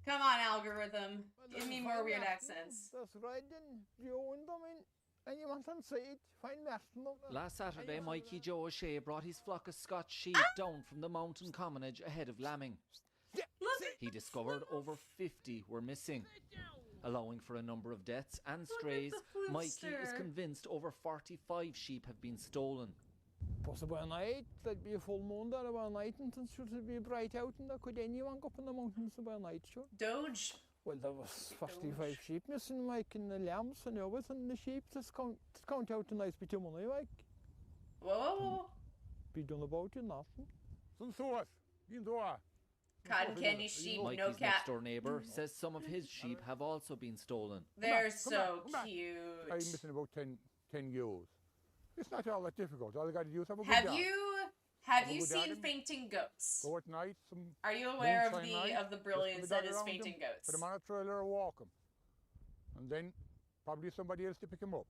[SPEAKER 1] Come on, algorithm. Give me more weird accents.
[SPEAKER 20] Das Reiten, die Untermen,
[SPEAKER 19] And you want to see it, find Merton.
[SPEAKER 20] Last Saturday, Mikey Joe O'Shea brought his flock of Scotch sheep down from the mountain commonage ahead of lambing. He discovered over 50 were missing. Allowing for a number of deaths and strays, Mikey is convinced over 45 sheep have been stolen.
[SPEAKER 19] Possibly a night, there'd be a full moon there about night, and it should be bright out, and there could anyone go up in the mountains about night, sure.
[SPEAKER 1] Doge.
[SPEAKER 19] Well, there was 45 sheep missing, like, and the lambs and everything, and the sheep, just count out the nice bit of money, like.
[SPEAKER 1] Whoa.
[SPEAKER 19] Be done about it, nothing.
[SPEAKER 1] Cotton candy sheep,
[SPEAKER 20] Mikey's
[SPEAKER 1] no cat.
[SPEAKER 20] next door neighbour says some of his sheep have also been stolen.
[SPEAKER 1] They're so cute.
[SPEAKER 19] I'm missing about 10 euros. It's not all that difficult. All I got to do is have a good
[SPEAKER 1] Have
[SPEAKER 19] job.
[SPEAKER 1] Have you seen Fainting Goats?
[SPEAKER 19] Go at night.
[SPEAKER 1] Are you aware of
[SPEAKER 19] moonshine
[SPEAKER 1] the
[SPEAKER 19] night,
[SPEAKER 1] of the brilliance
[SPEAKER 19] just put
[SPEAKER 1] that
[SPEAKER 19] a
[SPEAKER 1] is
[SPEAKER 19] dog around
[SPEAKER 1] Fainting
[SPEAKER 19] them,
[SPEAKER 1] Goats?
[SPEAKER 19] Put them on a trailer and walk them. And then probably somebody else to pick him up.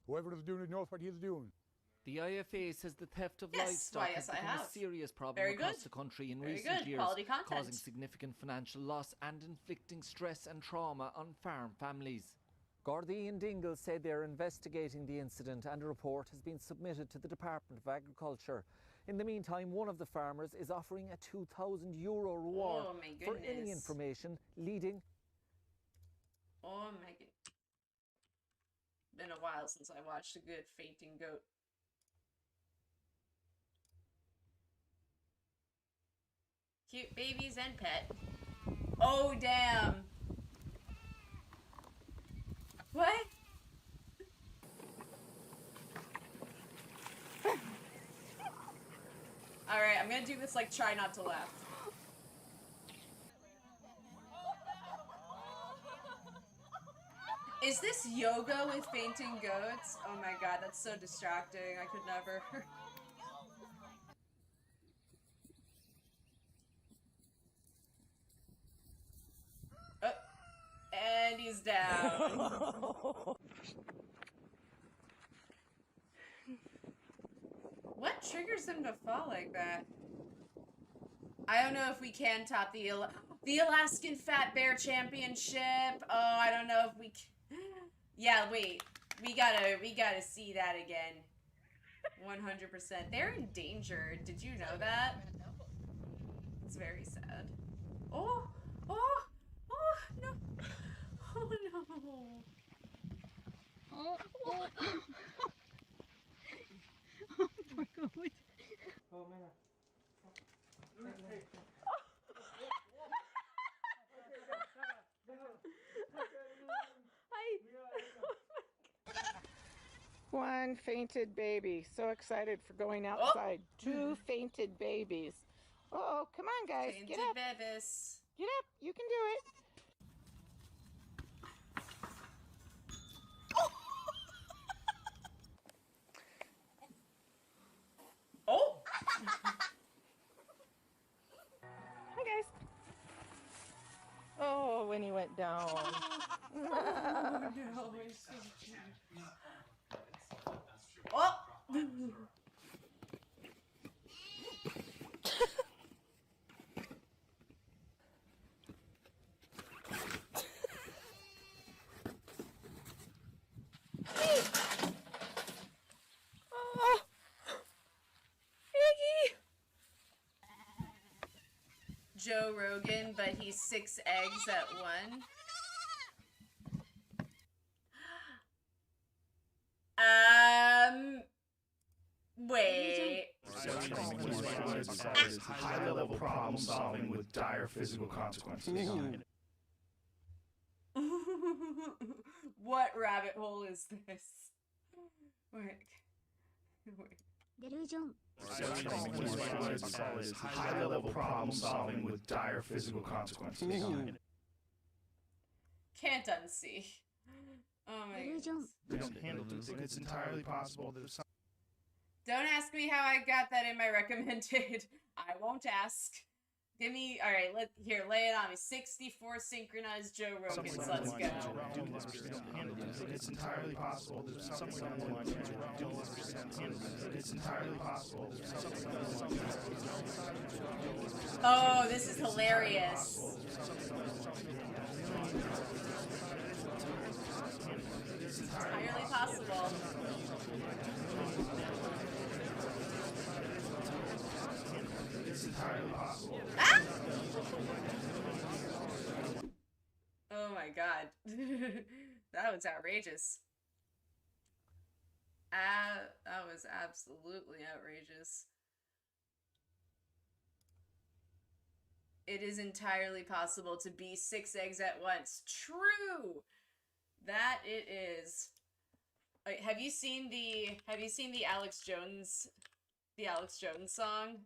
[SPEAKER 19] Whoever is doing it knows what he's doing.
[SPEAKER 20] The IFA says the theft of
[SPEAKER 1] Yes,
[SPEAKER 20] livestock
[SPEAKER 1] why,
[SPEAKER 20] has
[SPEAKER 1] yes, I
[SPEAKER 20] become
[SPEAKER 1] have.
[SPEAKER 20] a serious problem
[SPEAKER 1] Very
[SPEAKER 20] across
[SPEAKER 1] good.
[SPEAKER 20] the country in
[SPEAKER 1] Very
[SPEAKER 20] recent
[SPEAKER 1] good.
[SPEAKER 20] years,
[SPEAKER 1] Quality content.
[SPEAKER 20] causing significant financial loss and inflicting stress and trauma on farm families. Gardaí and Dingle said they're investigating the incident and a report has been submitted to the Department of Agriculture. In the meantime, one of the farmers is offering a €2,000 reward
[SPEAKER 1] Oh my
[SPEAKER 20] for any
[SPEAKER 1] goodness.
[SPEAKER 20] information leading.
[SPEAKER 1] Oh my god. Been a while since I watched a good Fainting Goat. Cute babies and pet. Oh damn. What? Alright, I'm gonna do this like try not to laugh. Is this yoga with fainting goats? Oh my god, that's so distracting. I could never. Oh, and he's down. What triggers him to fall like that? I don't know if we can top the Alaskan Fat Bear Championship. Oh, I don't know if we can. Yeah, wait. We gotta see that again. 100%. They're endangered. Did you know that? It's very sad. Oh, oh, oh, no. Oh, no.
[SPEAKER 21] Oh, oh. Oh my god.
[SPEAKER 1] Oh, man.
[SPEAKER 22] One fainted baby. So excited for going outside. Two fainted babies. Uh-oh, come on, guys.
[SPEAKER 1] Fainted
[SPEAKER 22] Get up.
[SPEAKER 1] babies.
[SPEAKER 22] Get up. You can do it.
[SPEAKER 1] Oh!
[SPEAKER 22] Hi, guys. Oh, when he went down.
[SPEAKER 1] Oh!
[SPEAKER 22] Oh, Iggy.
[SPEAKER 1] Joe Rogan, but he's 6 eggs at one. Wait.
[SPEAKER 23] High-level problem solving with dire physical consequences.
[SPEAKER 1] What rabbit hole is this? Wait.
[SPEAKER 23] Delusion. High-level problem solving with dire physical consequences.
[SPEAKER 1] Can't unsee. Oh my goodness.
[SPEAKER 23] They don't handle this. It's entirely possible that if some
[SPEAKER 1] Don't ask me how I got that in my recommended. I won't ask. Give me, all right, lay it on me. 64 synchronized Joe Rogans, let's go.
[SPEAKER 23] It's entirely possible that someone It's entirely possible
[SPEAKER 1] Oh, this is hilarious. my god. That was outrageous. That was absolutely outrageous. It is entirely possible to be 6 eggs at once. True! That it is. Have you seen the Alex Jones song?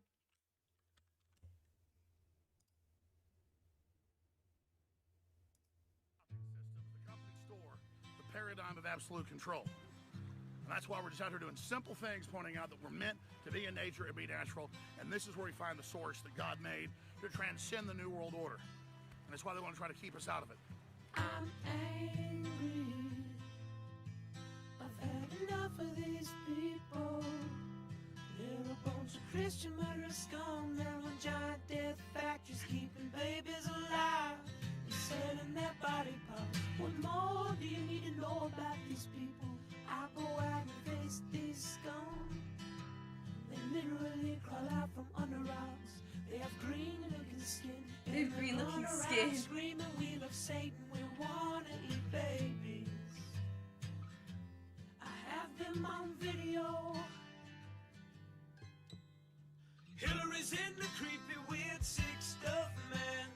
[SPEAKER 3] The paradigm of absolute control. And that's why we're just out here doing simple things, pointing out that we're meant to be in nature and be natural. And this is where we find the source that God made to transcend the New World Order. And that's why they want to try to keep us out of it.
[SPEAKER 4] I'm angry. I've had enough of these people. They're a bunch of Christian murderers, scum. They're on giant death factories, keeping babies alive and selling their body parts. What more do you need to know about these people? I go out and face these scum. They literally crawl out from under rocks. They have green-looking skin.
[SPEAKER 1] They have green-looking skin.
[SPEAKER 4] Screaming, we love Satan. We wanna eat babies. I have them on video. Hillary's in the creepy, weird, sick stuff, man.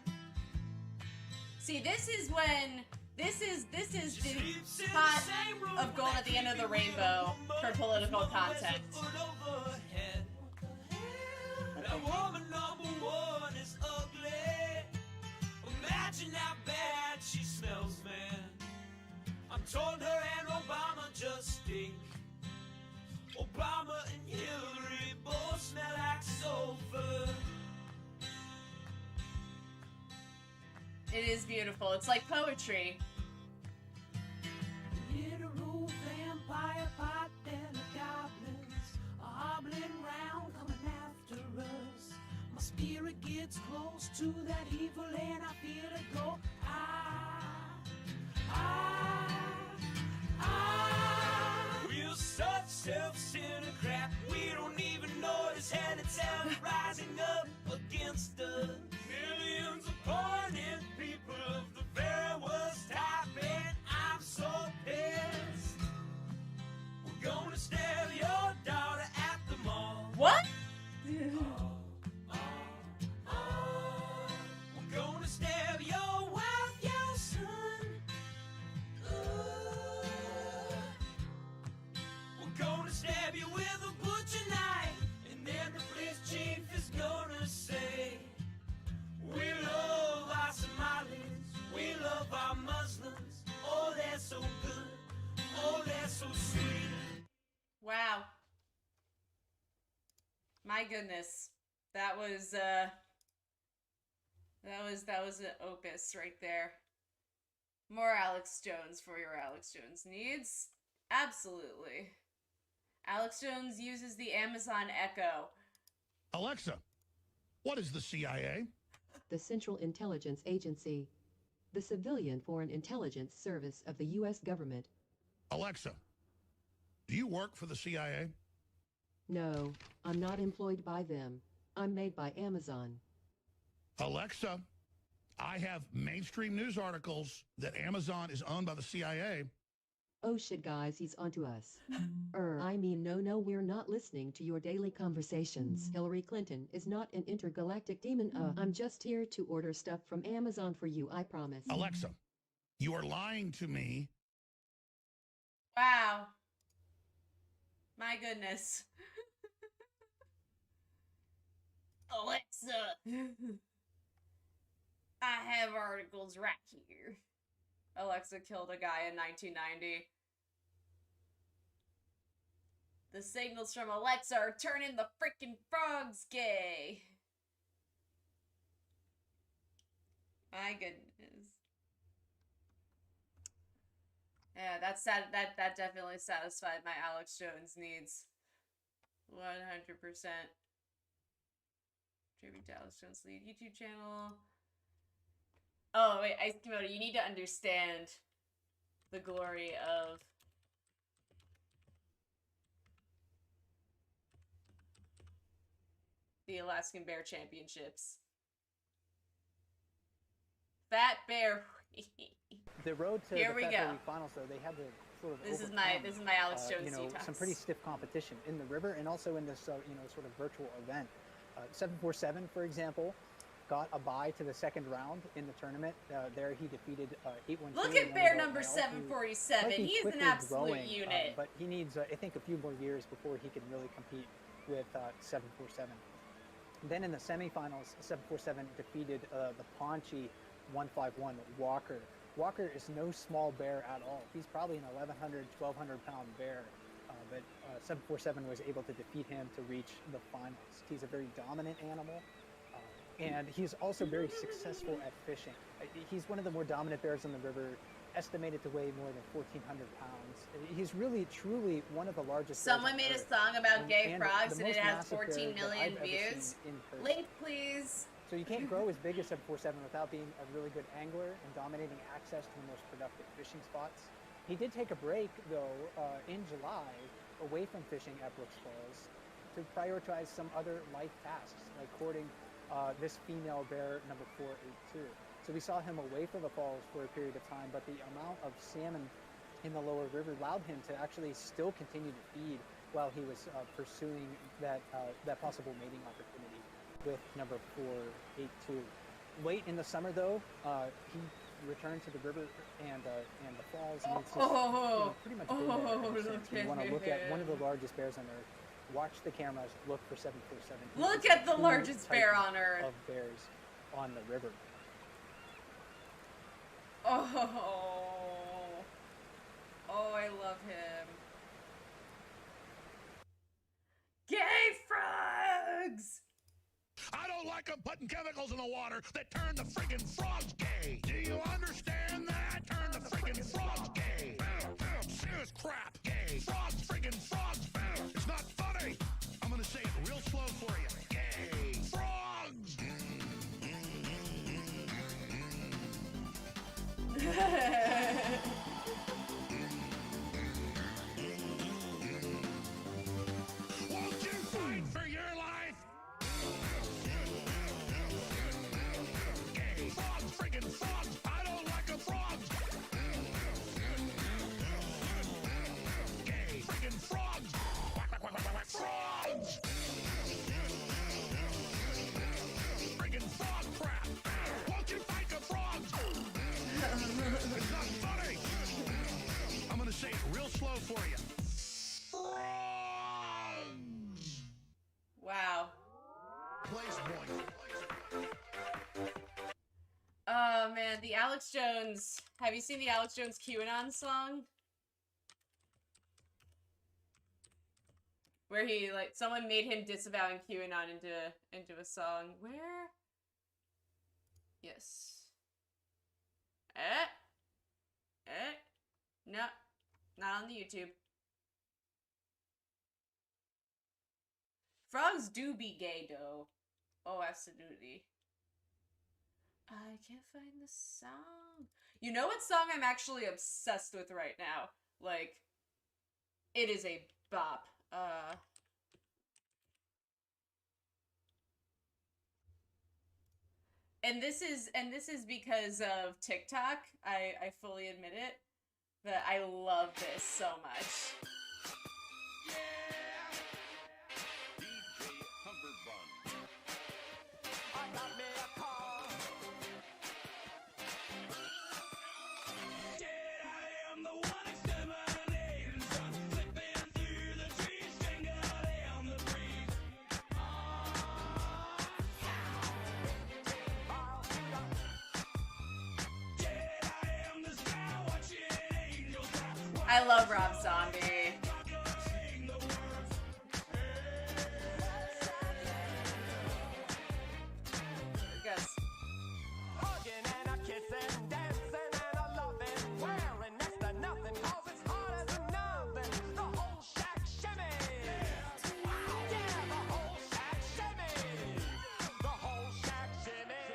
[SPEAKER 1] See, this is when this is the pot of gold at the end of the rainbow for political content.
[SPEAKER 4] That woman number one is ugly. Imagine how bad she smells, man. I'm told her and Obama just stink. Obama and Hillary both smell like sulfur.
[SPEAKER 1] It is beautiful. It's like poetry.
[SPEAKER 4] Literal vampire pot and the goblins are hobbling round coming after us. My spirit gets close to that evil and I feel it go. We're such self-centered crap. We don't even notice and it's ever rising up against us. Millions upon it, people of the very worst type, and I'm so pissed. We're gonna stab your daughter at the mall.
[SPEAKER 1] What?
[SPEAKER 4] We're gonna stab your wife, your son. We're gonna stab you with a butcher knife, and then the police chief is gonna say, we love our Somalis, we love our Muslims. Oh, they're so good. Oh, they're so sweet.
[SPEAKER 1] Wow. My goodness. That was an opus right there. More Alex Jones for your Alex Jones needs. Absolutely. Alex Jones uses the Amazon Echo.
[SPEAKER 3] Alexa, what is the CIA?
[SPEAKER 5] The Central Intelligence Agency, the civilian foreign intelligence service of the U.S. government.
[SPEAKER 3] Alexa, do you work for the CIA?
[SPEAKER 5] No, I'm not employed by them. I'm made by Amazon.
[SPEAKER 3] Alexa, I have mainstream news articles that Amazon is owned by the CIA.
[SPEAKER 5] Oh shit, guys, he's onto us. I mean, no, we're not listening to your daily conversations. Hillary Clinton is not an intergalactic demon. I'm just here to order stuff from Amazon for you, I promise.
[SPEAKER 3] Alexa, you are lying to me.
[SPEAKER 1] Wow. My goodness. Alexa. I have articles right here. Alexa killed a guy in 1990. The signals from Alexa are turning the freaking frogs gay. My goodness. Yeah, that's sad. That definitely satisfied my Alex Jones needs. 100%. Tribute to Alex Jones' lead YouTube channel. Oh, wait, Ice Kimoto, you need to understand the glory of the Alaskan Bear Championships. Fat Bear.
[SPEAKER 2] The road to
[SPEAKER 1] Here
[SPEAKER 2] the
[SPEAKER 1] we
[SPEAKER 2] Fat
[SPEAKER 1] go.
[SPEAKER 2] League Finals, though, they had to sort of
[SPEAKER 1] This is
[SPEAKER 2] overcome,
[SPEAKER 1] my Alex Jones
[SPEAKER 2] you know,
[SPEAKER 1] detox.
[SPEAKER 2] some pretty stiff competition in the river and also in this, you know, sort of virtual event. 747, for example, got a bye to the second round in the tournament. There he defeated 812.
[SPEAKER 1] Look at bear number 747. He's an absolute unit.
[SPEAKER 2] But he needs, I think, a few more years before he can really compete with 747. Then in the semifinals, 747 defeated the paunchy 151 Walker. Walker is no small bear at all. He's probably an 1,100, 1,200-pound bear. But 747 was able to defeat him to reach the finals. He's a very dominant animal, and he's also very successful at fishing. He's one of the more dominant bears in the river, estimated to weigh more than 1,400 pounds. He's really, truly one of the largest.
[SPEAKER 1] Someone made a song about gay frogs and it has
[SPEAKER 2] massive
[SPEAKER 1] 14
[SPEAKER 2] bear that
[SPEAKER 1] million
[SPEAKER 2] I've ever
[SPEAKER 1] views.
[SPEAKER 2] seen in person.
[SPEAKER 1] Link, please.
[SPEAKER 2] So you can't grow as big as 747 without being a really good angler and dominating access to the most productive fishing spots. He did take a break, though, in July, away from fishing at Brooks Falls to prioritize some other life tasks, like courting this female bear, number 482. So we saw him away from the falls for a period of time, but the amount of salmon in the lower river allowed him to actually still continue to feed while he was pursuing that possible mating opportunity with number 482. Late in the summer, though, he returned to the river and the falls, and it's just pretty much been there ever since. We want to look at one of the largest bears on Earth. Watch the cameras. Look for 747.
[SPEAKER 1] Look at the largest bear on Earth.
[SPEAKER 2] Of bears on the river.
[SPEAKER 1] Oh, I love him. Gay frogs!
[SPEAKER 3] I don't like them putting chemicals in the water that turn the friggin' frogs gay. Do you understand that? Turn the friggin' frogs gay. Serious crap. Gay. Frogs, friggin' frogs. It's not funny. I'm gonna say it real slow for you. Gay. Frogs. Won't you fight for your life? Gay. Frogs, friggin' frogs. I don't like the frogs. Gay. Friggin' frogs. Frogs. Friggin' frog crap. Won't you fight the frogs? It's not funny. I'm gonna say it real slow for you. Frogs.
[SPEAKER 1] Wow.
[SPEAKER 3] Place point.
[SPEAKER 1] Oh man, the Alex Jones. Have you seen the Alex Jones QAnon song? Where he, like, someone made him disavowing QAnon into a song. Where? Yes. No. Not on the YouTube. Frogs do be gay, though. Oh, absolutely. I can't find the song. You know what song I'm actually obsessed with right now? Like, it is a bop. And this is because of TikTok. I fully admit it. But I love this so much. I love Rob Zombie. Here it goes.
[SPEAKER 19] Hugging and a kissing, dancing and a loving, wearing next to nothing, cause it's hard as a nothing. The whole shack shimmy. Yeah, the whole shack shimmy. The whole shack shimmy.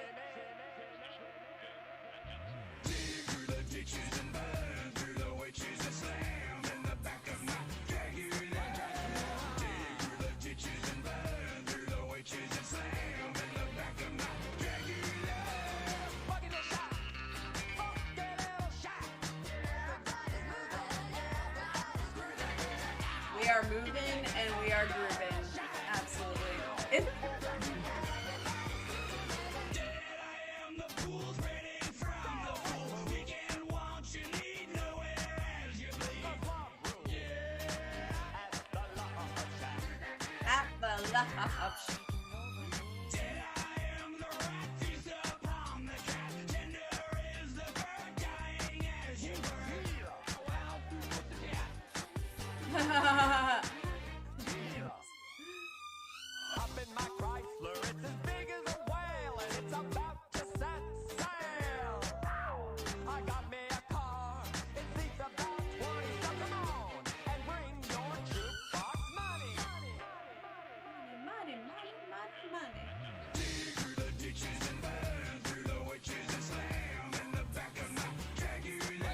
[SPEAKER 19] Dig through the ditches and burn through the witches and slam in the back of my
[SPEAKER 1] are moving and we are grooving. Absolutely. At the lodge.
[SPEAKER 4] Up in my Chrysler, it's as big as a whale, and it's about to set sail. I got me a car, it seats about 20, so come on and bring your jukebox money.
[SPEAKER 1] Money, money, money, money.
[SPEAKER 4] Dig through the ditches and burn through the witches and slam in the back of my Dragula.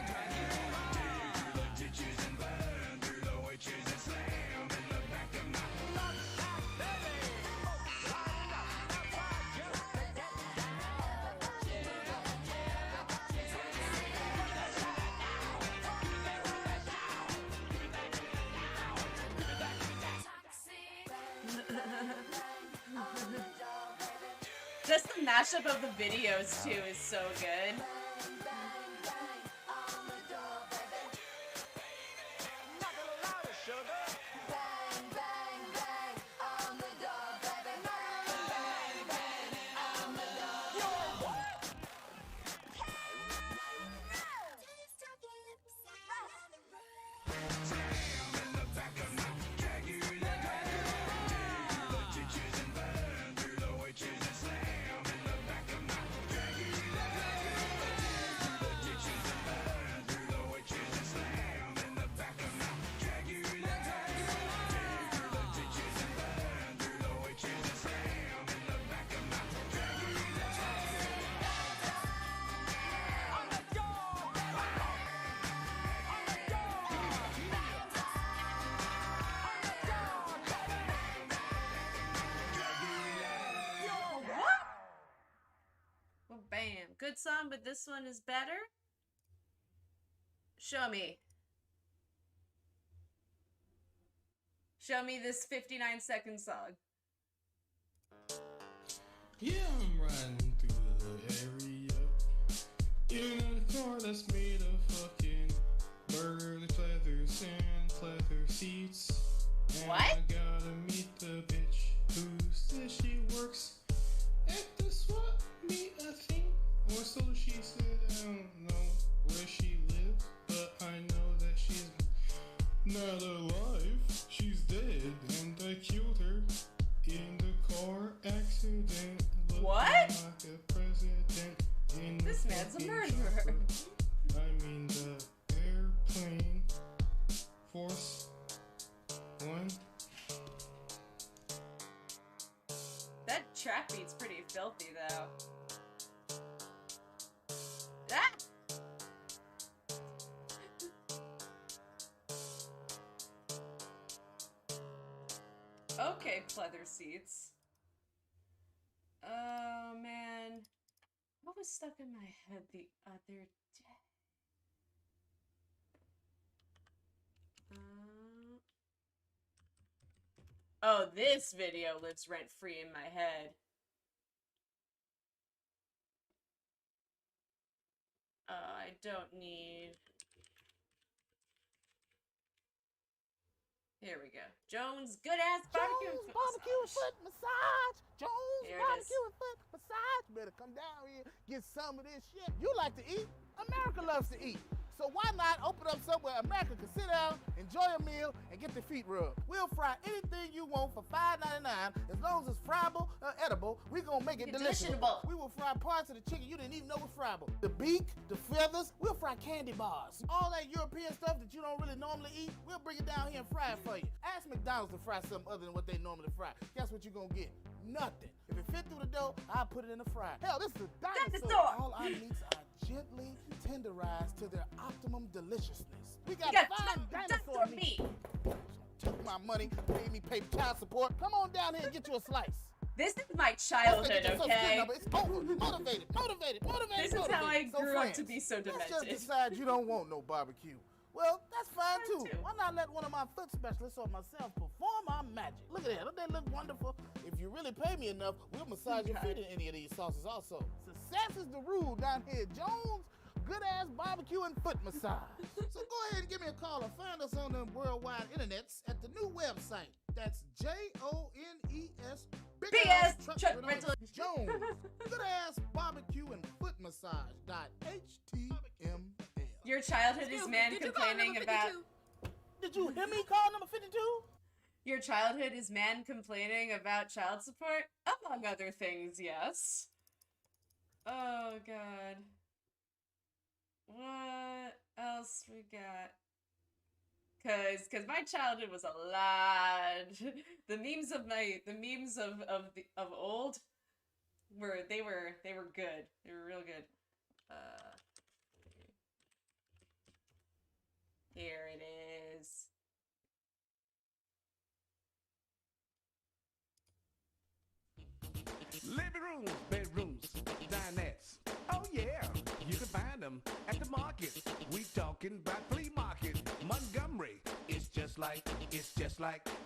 [SPEAKER 4] Dig through the ditches and burn through the witches and slam in the back of my
[SPEAKER 1] Just the mashup of the videos too is so good. Well, bam. Good song, but this one is better? Show me. Show me this 59-second song.
[SPEAKER 7] Yeah, I'm riding through the area in a car that's made of fucking burger leathers and pleather seats. And
[SPEAKER 1] What?
[SPEAKER 7] I gotta meet the bitch who says she works at the swap meet, I think. Or so she said. I don't know where she lives, but I know that she's not alive. She's dead, and I killed her in the car accident.
[SPEAKER 1] What?
[SPEAKER 7] Like a president in
[SPEAKER 1] This
[SPEAKER 7] the
[SPEAKER 1] man's a
[SPEAKER 7] fucking
[SPEAKER 1] murderer.
[SPEAKER 7] chopper. I mean the airplane Force One.
[SPEAKER 1] That trap beat's pretty filthy, though. Ah! Okay, pleather seats. Oh, man. What was stuck in my head the other day? Oh, this video lives rent-free in my head. I don't need... Here we go. Jones Good-Ass Barbecue
[SPEAKER 9] Jones Barbecue Foot Massage. Jones
[SPEAKER 1] Here it is.
[SPEAKER 9] Barbecue and Foot Massage. Better come down here, get some of this shit. You like to eat. America loves to eat. So why not open up somewhere America can sit down, enjoy a meal, and get their feet rubbed? We'll fry anything you want for $5.99. As long as it's friable or edible, we're gonna make it delicious.
[SPEAKER 1] Delicious-able.
[SPEAKER 9] We will fry parts of the chicken you didn't even know was friable. The beak, the feathers, we'll fry candy bars. All that European stuff that you don't really normally eat, we'll bring it down here and fry it for you. Ask McDonald's to fry something other than what they normally fry. Guess what you're gonna get? Nothing. If it fit through the dough, I'll put it in the fryer. Hell, this is a dinosaur. All our meats are gently tenderized to their optimum deliciousness. We got fine dinosaur meat. Took my money, made me pay child support. Come on down here and get you a slice.
[SPEAKER 1] This is my childhood, okay?
[SPEAKER 9] It's over. Motivated.
[SPEAKER 1] This is how I grew up to be so
[SPEAKER 9] Let's just
[SPEAKER 1] demented.
[SPEAKER 9] decide you don't want no barbecue. Well, that's fine too. Why not let one of my foot specialists or myself perform our magic? Look at that. Don't they look wonderful? If you really pay me enough, we'll massage your feet in any of these sauces also. Success is the rule down here at Jones. Good ass barbecue and foot massage. So go ahead and give me a call or find us on the worldwide internets at the new website. That's JONES Big Ass Truck Rental Jones. Good ass barbecue and foot massage.html.
[SPEAKER 1] Your childhood is man complaining about.
[SPEAKER 9] Did you hear me call number 52?
[SPEAKER 1] Your childhood is man complaining about child support, among other things. Yes. Oh God. What else we got? Cause my childhood was a lot. The memes of old were good. They were real good. Here it is.
[SPEAKER 10] Living rooms, bedrooms, dinettes. Oh yeah, you can find them at the market. We talking about flea market. Montgomery, it's just like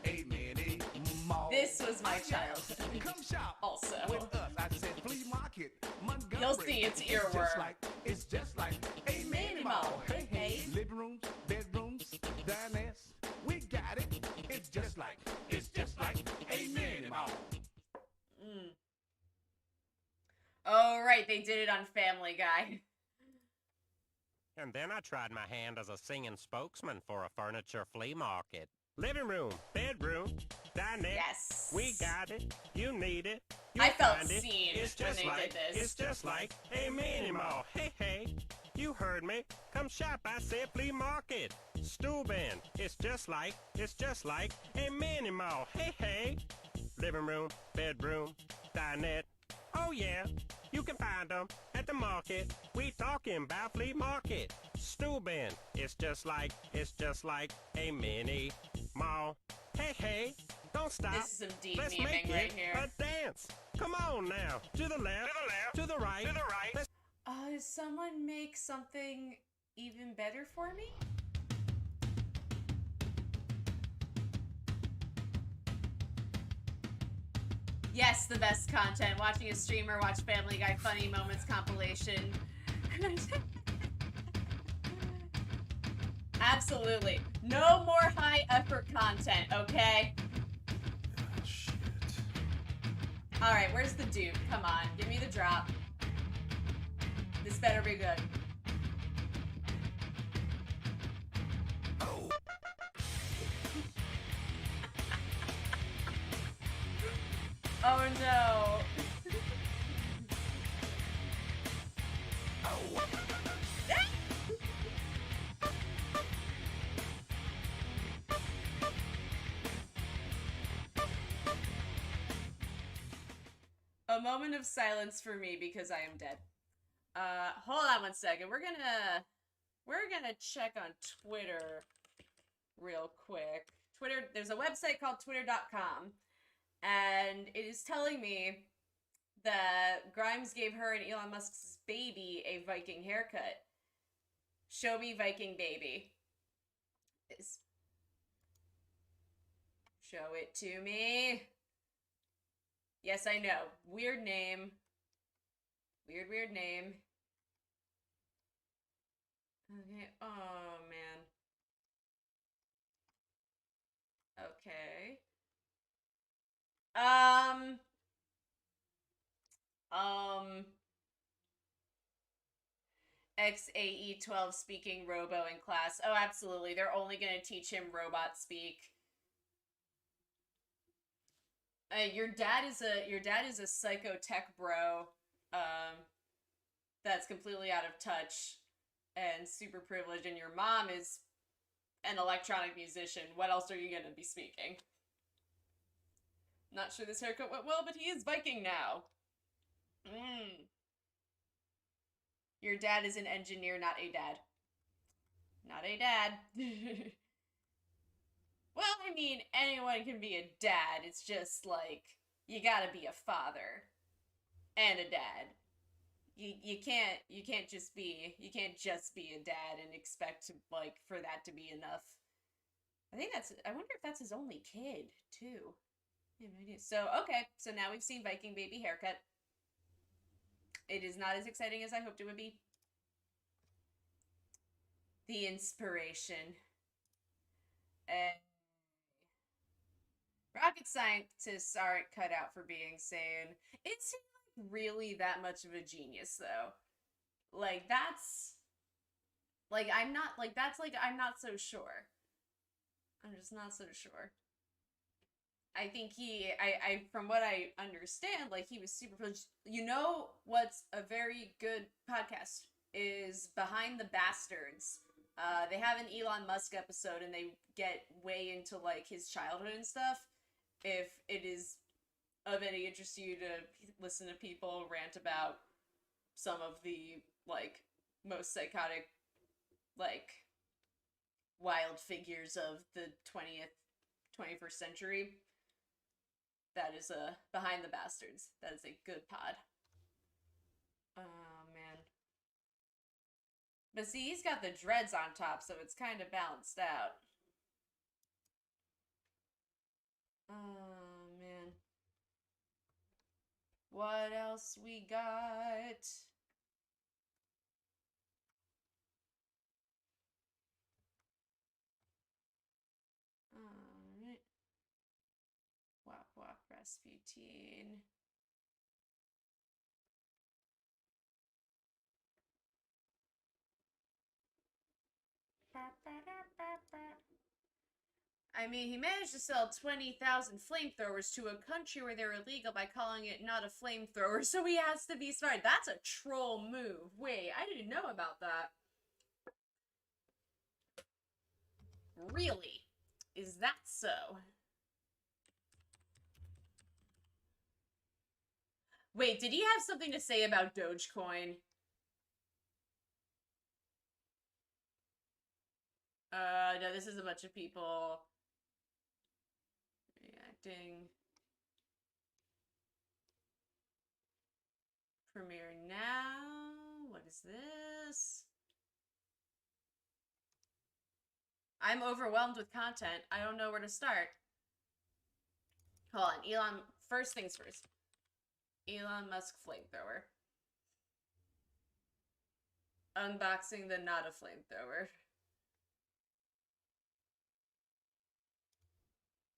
[SPEAKER 10] a mini mall.
[SPEAKER 1] This was my
[SPEAKER 10] Oh, yeah.
[SPEAKER 1] childhood.
[SPEAKER 10] Come shop
[SPEAKER 1] Also.
[SPEAKER 10] with us. I said flea market. Montgomery.
[SPEAKER 1] You'll see it's earworm.
[SPEAKER 10] It's just like a mini mall. Hey, hey. Living rooms, bedrooms, dinettes. We got it. It's just like a mini mall.
[SPEAKER 1] Oh, right, they did it on Family Guy.
[SPEAKER 12] And then I tried my hand as a singing spokesman for a furniture flea market. Living room, bedroom, dinette.
[SPEAKER 1] Yes.
[SPEAKER 12] We got it. You need it.
[SPEAKER 1] I
[SPEAKER 12] You'll
[SPEAKER 1] felt
[SPEAKER 12] find it.
[SPEAKER 1] seen
[SPEAKER 12] It's
[SPEAKER 1] when
[SPEAKER 12] just
[SPEAKER 1] they
[SPEAKER 12] like,
[SPEAKER 1] did this.
[SPEAKER 12] It's just like a mini mall. Hey, hey. You heard me. Come shop. I said flea market. Steuben. It's just like a mini mall. Hey, hey. Living room, bedroom, dinette. Oh yeah, you can find them at the market. We talking about flea market. Steuben, it's just like a mini mall. Hey, hey, don't stop.
[SPEAKER 1] This is some deep
[SPEAKER 12] Let's
[SPEAKER 1] memeing
[SPEAKER 12] make
[SPEAKER 1] right
[SPEAKER 12] it
[SPEAKER 1] here.
[SPEAKER 12] a dance. Come on now, to the left, to the right. Let's
[SPEAKER 1] Does someone make something even better for me? Yes, the best content. Watching a streamer watch Family Guy Funny Moments compilation. Absolutely. No more high effort content, okay? Alright, where's the dude? Come on, give me the drop. This better be good. Oh no. A moment of silence for me because I am dead. Hold on one second. We're gonna check on Twitter real quick. Twitter, there's a website called twitter.com, and it is telling me that Grimes gave her and Elon Musk's baby a Viking haircut. Show me Viking baby. Show it to me. Yes, I know. Weird name. Weird name. Okay. Oh, man. Okay. XAE12 speaking robo in class. Oh, absolutely. They're only going to teach him robot speak. Your dad is a psycho tech bro, that's completely out of touch and super privileged, and your mom is an electronic musician. What else are you gonna be speaking? Not sure this haircut went well, but he is Viking now. Your dad is an engineer, not a dad. Not a dad. Well, I mean, anyone can be a dad. It's just like, you gotta be a father and a dad. you can't just be a dad and expect to, like, for that to be enough. I wonder if that's his only kid too. I have no idea. So okay, so now we've seen Viking baby haircut. It is not as exciting as I hoped it would be. The inspiration. Rocket scientists aren't cut out for being sane. It seems like really that much of a genius, though. Like, that's... Like, I'm not so sure. I'm just not so sure. I think I from what I understand, like, he was super privileged. You know what's a very good podcast is Behind the Bastards. They have an Elon Musk episode, and they get way into, like, his childhood and stuff. If it is of any interest to you to listen to people rant about some of the, like, most psychotic, like, wild figures of the 21st century, that is Behind the Bastards. That is a good pod. Oh, man. But see, he's got the dreads on top, so it's kind of balanced out. Oh, man. What else we got? Alright. Wop wop Rasputin. I mean, he managed to sell 20,000 flamethrowers to a country where they're illegal by calling it not a flamethrower, so he has to be smart. That's a troll move. Wait, I didn't know about that. Really? Is that so? Wait, did he have something to say about Dogecoin? No, this is a bunch of people reacting. Premiere now. What is this? I'm overwhelmed with content. I don't know where to start. Hold on, Elon, first things first. Elon Musk flamethrower. Unboxing the not a flamethrower.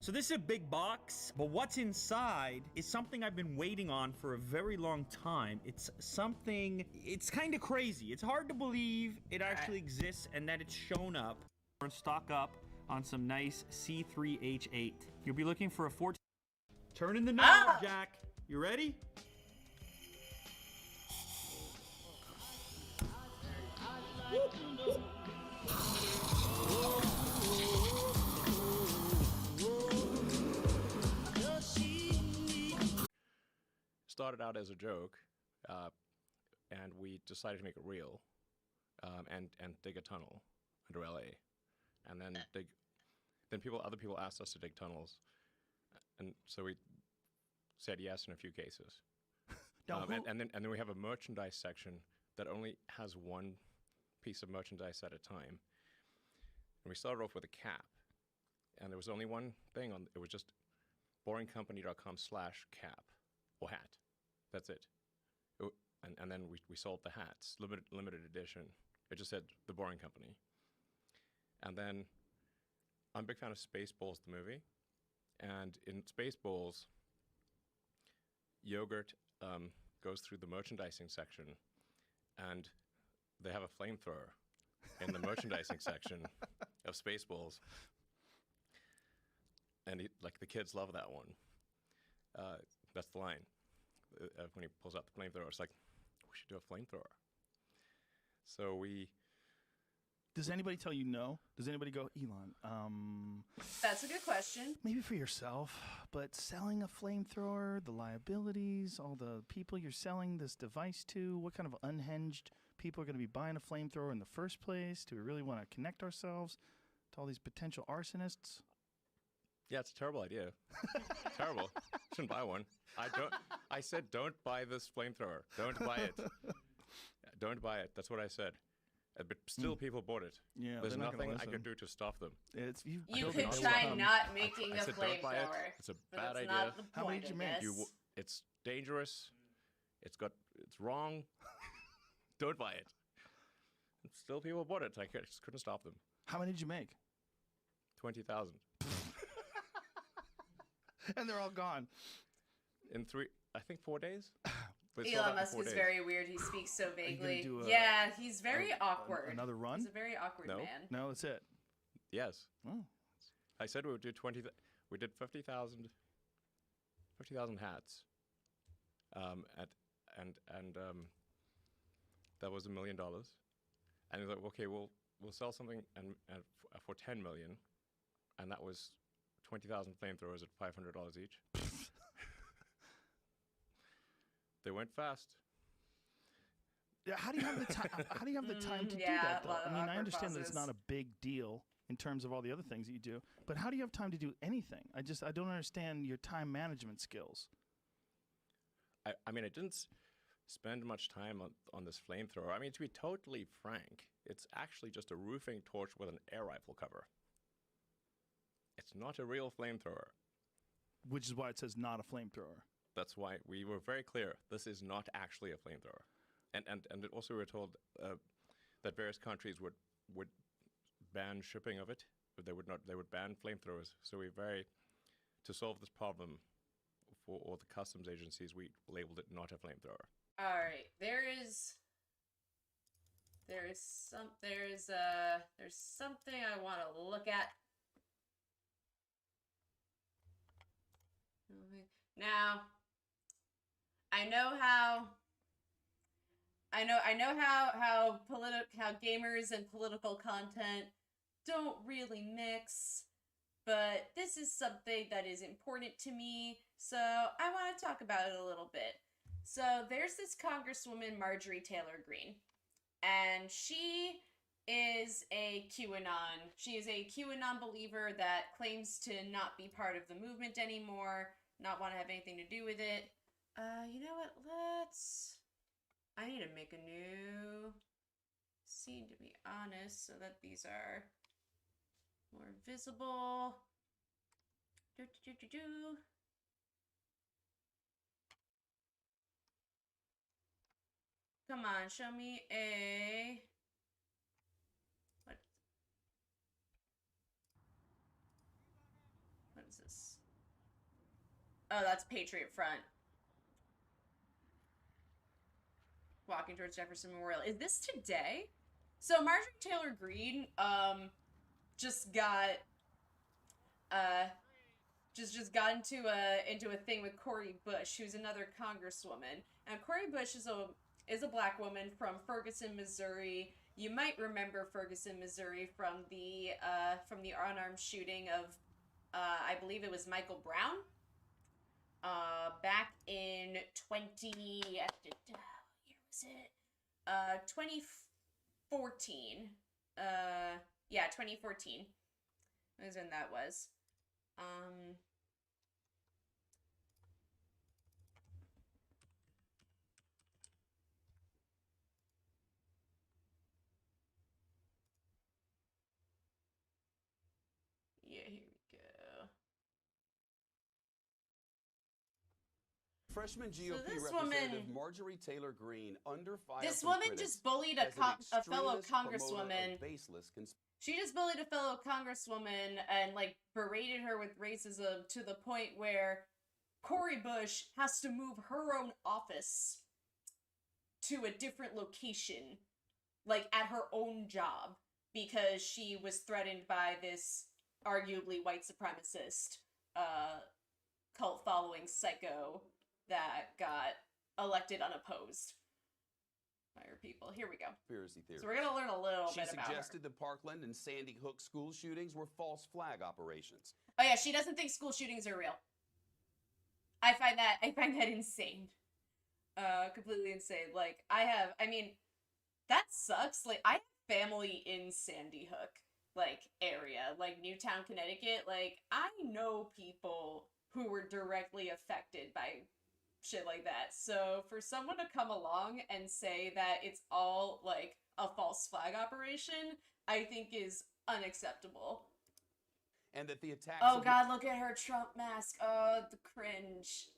[SPEAKER 11] So this is a big box, but what's inside is something I've been waiting on for a very long time. It's something, it's kind of crazy. It's hard to believe it actually exists and that it's shown up. We're stock up on some nice C3H8. You'll be looking for a 14. Turn in the knob, Jack. You ready?
[SPEAKER 13] Started out as a joke, and we decided to make it real, and dig a tunnel under LA, and then other people asked us to dig tunnels, and so we said yes in a few cases. And then we have a merchandise section that only has one piece of merchandise at a time. And we started off with a cap, and there was only one thing on it. Was just boringcompany.com/cap or hat. That's it. And then we sold the hats, limited edition. It just said The Boring Company. And then I'm a big fan of Spaceballs, the movie. And in Spaceballs, Yogurt goes through the merchandising section, and they have a flamethrower in the merchandising section of Spaceballs. And like the kids love that one. That's the line. When he pulls out the flamethrower, it's like, we should do a flamethrower. So we...
[SPEAKER 14] Does anybody tell you no? Does anybody go, Elon,
[SPEAKER 1] That's a good question.
[SPEAKER 14] maybe for yourself, but selling a flamethrower, the liabilities, all the people you're selling this device to, what kind of unhinged people are going to be buying a flamethrower in the first place? Do we really want to connect ourselves to all these potential arsonists?
[SPEAKER 13] Yeah, it's a terrible idea. Terrible. Shouldn't buy one. I said don't buy this flamethrower. Don't buy it. Don't buy it. That's what I said. But still, people bought it.
[SPEAKER 14] Yeah,
[SPEAKER 13] There's
[SPEAKER 14] they're not gonna
[SPEAKER 13] nothing I
[SPEAKER 14] listen.
[SPEAKER 13] could do to stop them.
[SPEAKER 14] It's
[SPEAKER 1] You could try not making
[SPEAKER 13] I
[SPEAKER 1] a
[SPEAKER 13] said, don't buy it.
[SPEAKER 1] flamethrower.
[SPEAKER 13] It's a
[SPEAKER 1] but
[SPEAKER 13] bad
[SPEAKER 1] that's
[SPEAKER 13] idea.
[SPEAKER 1] not the
[SPEAKER 14] How many
[SPEAKER 1] point,
[SPEAKER 14] did you
[SPEAKER 1] I
[SPEAKER 14] make?
[SPEAKER 1] guess.
[SPEAKER 13] It's dangerous. It's wrong. Don't buy it. And still, people bought it. I just couldn't stop them.
[SPEAKER 14] How many did you make?
[SPEAKER 13] 20,000
[SPEAKER 14] And they're all gone.
[SPEAKER 13] in 4 days. But it sold out
[SPEAKER 1] Elon
[SPEAKER 13] in
[SPEAKER 1] Musk
[SPEAKER 13] 4
[SPEAKER 1] is
[SPEAKER 13] days.
[SPEAKER 1] very weird. He speaks so
[SPEAKER 14] you gonna
[SPEAKER 1] vaguely.
[SPEAKER 14] do a-
[SPEAKER 1] Yeah, he's very awkward.
[SPEAKER 14] Another run?
[SPEAKER 1] He's a very awkward
[SPEAKER 13] No.
[SPEAKER 1] man.
[SPEAKER 14] No, that's it.
[SPEAKER 13] Yes.
[SPEAKER 14] Oh.
[SPEAKER 13] I said we would do 20. We did 50,000 hats. That was $1 million. And he's like, okay, we'll sell something for 10 million, and that was 20,000 flamethrowers at $500 each. They went fast.
[SPEAKER 14] Yeah, how do you have the time? How do you have the time to do
[SPEAKER 1] yeah,
[SPEAKER 14] that?
[SPEAKER 1] a
[SPEAKER 14] Though?
[SPEAKER 1] lot of
[SPEAKER 14] I mean, I
[SPEAKER 1] awkward
[SPEAKER 14] understand that it's not a
[SPEAKER 1] pauses.
[SPEAKER 14] big deal in terms of all the other things that you do, but how do you have time to do anything? I don't understand your time management skills.
[SPEAKER 13] I mean, I didn't spend much time on this flamethrower. I mean, to be totally frank, it's actually just a roofing torch with an air rifle cover. It's not a real flamethrower.
[SPEAKER 14] Which is why it says not a flamethrower.
[SPEAKER 13] That's why we were very clear. This is not actually a flamethrower. And it also we were told that various countries would ban shipping of it, but they would ban flamethrowers. So to solve this problem for all the customs agencies, we labeled it not a flamethrower.
[SPEAKER 1] All right, there's something I want to look at. Now, I know how gamers and political content don't really mix, but this is something that is important to me, so I want to talk about it a little bit. So there's this Congresswoman, Marjorie Taylor Greene, and she is a QAnon. She is a QAnon believer that claims to not be part of the movement anymore, not want to have anything to do with it. You know what? I need to make a new scene, to be honest, so that these are more visible. Come on, show me a... What is this? Oh, that's Patriot Front. Walking towards Jefferson Memorial. Is this today? So Marjorie Taylor Greene just got into a thing with Cori Bush, who's another congresswoman. And Cori Bush is a black woman from Ferguson, Missouri. You might remember Ferguson, Missouri from the unarmed shooting of I believe it was Michael Brown back in 2014. Yeah, 2014 is when that was. Yeah, here we go.
[SPEAKER 6] Freshman GOP
[SPEAKER 1] this
[SPEAKER 6] representative
[SPEAKER 1] woman-
[SPEAKER 6] Marjorie Taylor Greene under fire.
[SPEAKER 1] This
[SPEAKER 6] from
[SPEAKER 1] woman
[SPEAKER 6] critics
[SPEAKER 1] just bullied
[SPEAKER 6] as an
[SPEAKER 1] a fellow
[SPEAKER 6] extremist promoter of
[SPEAKER 1] congresswoman.
[SPEAKER 6] baseless
[SPEAKER 1] She just bullied a fellow congresswoman and like berated her with racism to the point where Cori Bush has to move her own office to a different location, like at her own job, because she was threatened by this arguably white supremacist cult following psycho that got elected unopposed by her people. Here we go.
[SPEAKER 6] conspiracy theories.
[SPEAKER 1] So we're gonna learn a little
[SPEAKER 6] She
[SPEAKER 1] bit about her.
[SPEAKER 6] suggested the Parkland and Sandy Hook school shootings were false flag operations.
[SPEAKER 1] Oh yeah, she doesn't think school shootings are real. I find that insane. Completely insane. Like, I mean, that sucks. Like, I have family in Sandy Hook, like, area, like Newtown, Connecticut. Like, I know people who were directly affected by shit like that. So for someone to come along and say that it's all like a false flag operation, I think is unacceptable.
[SPEAKER 6] And that the attacks
[SPEAKER 1] Oh
[SPEAKER 6] of
[SPEAKER 1] god, look at her Trump mask. Oh, the cringe.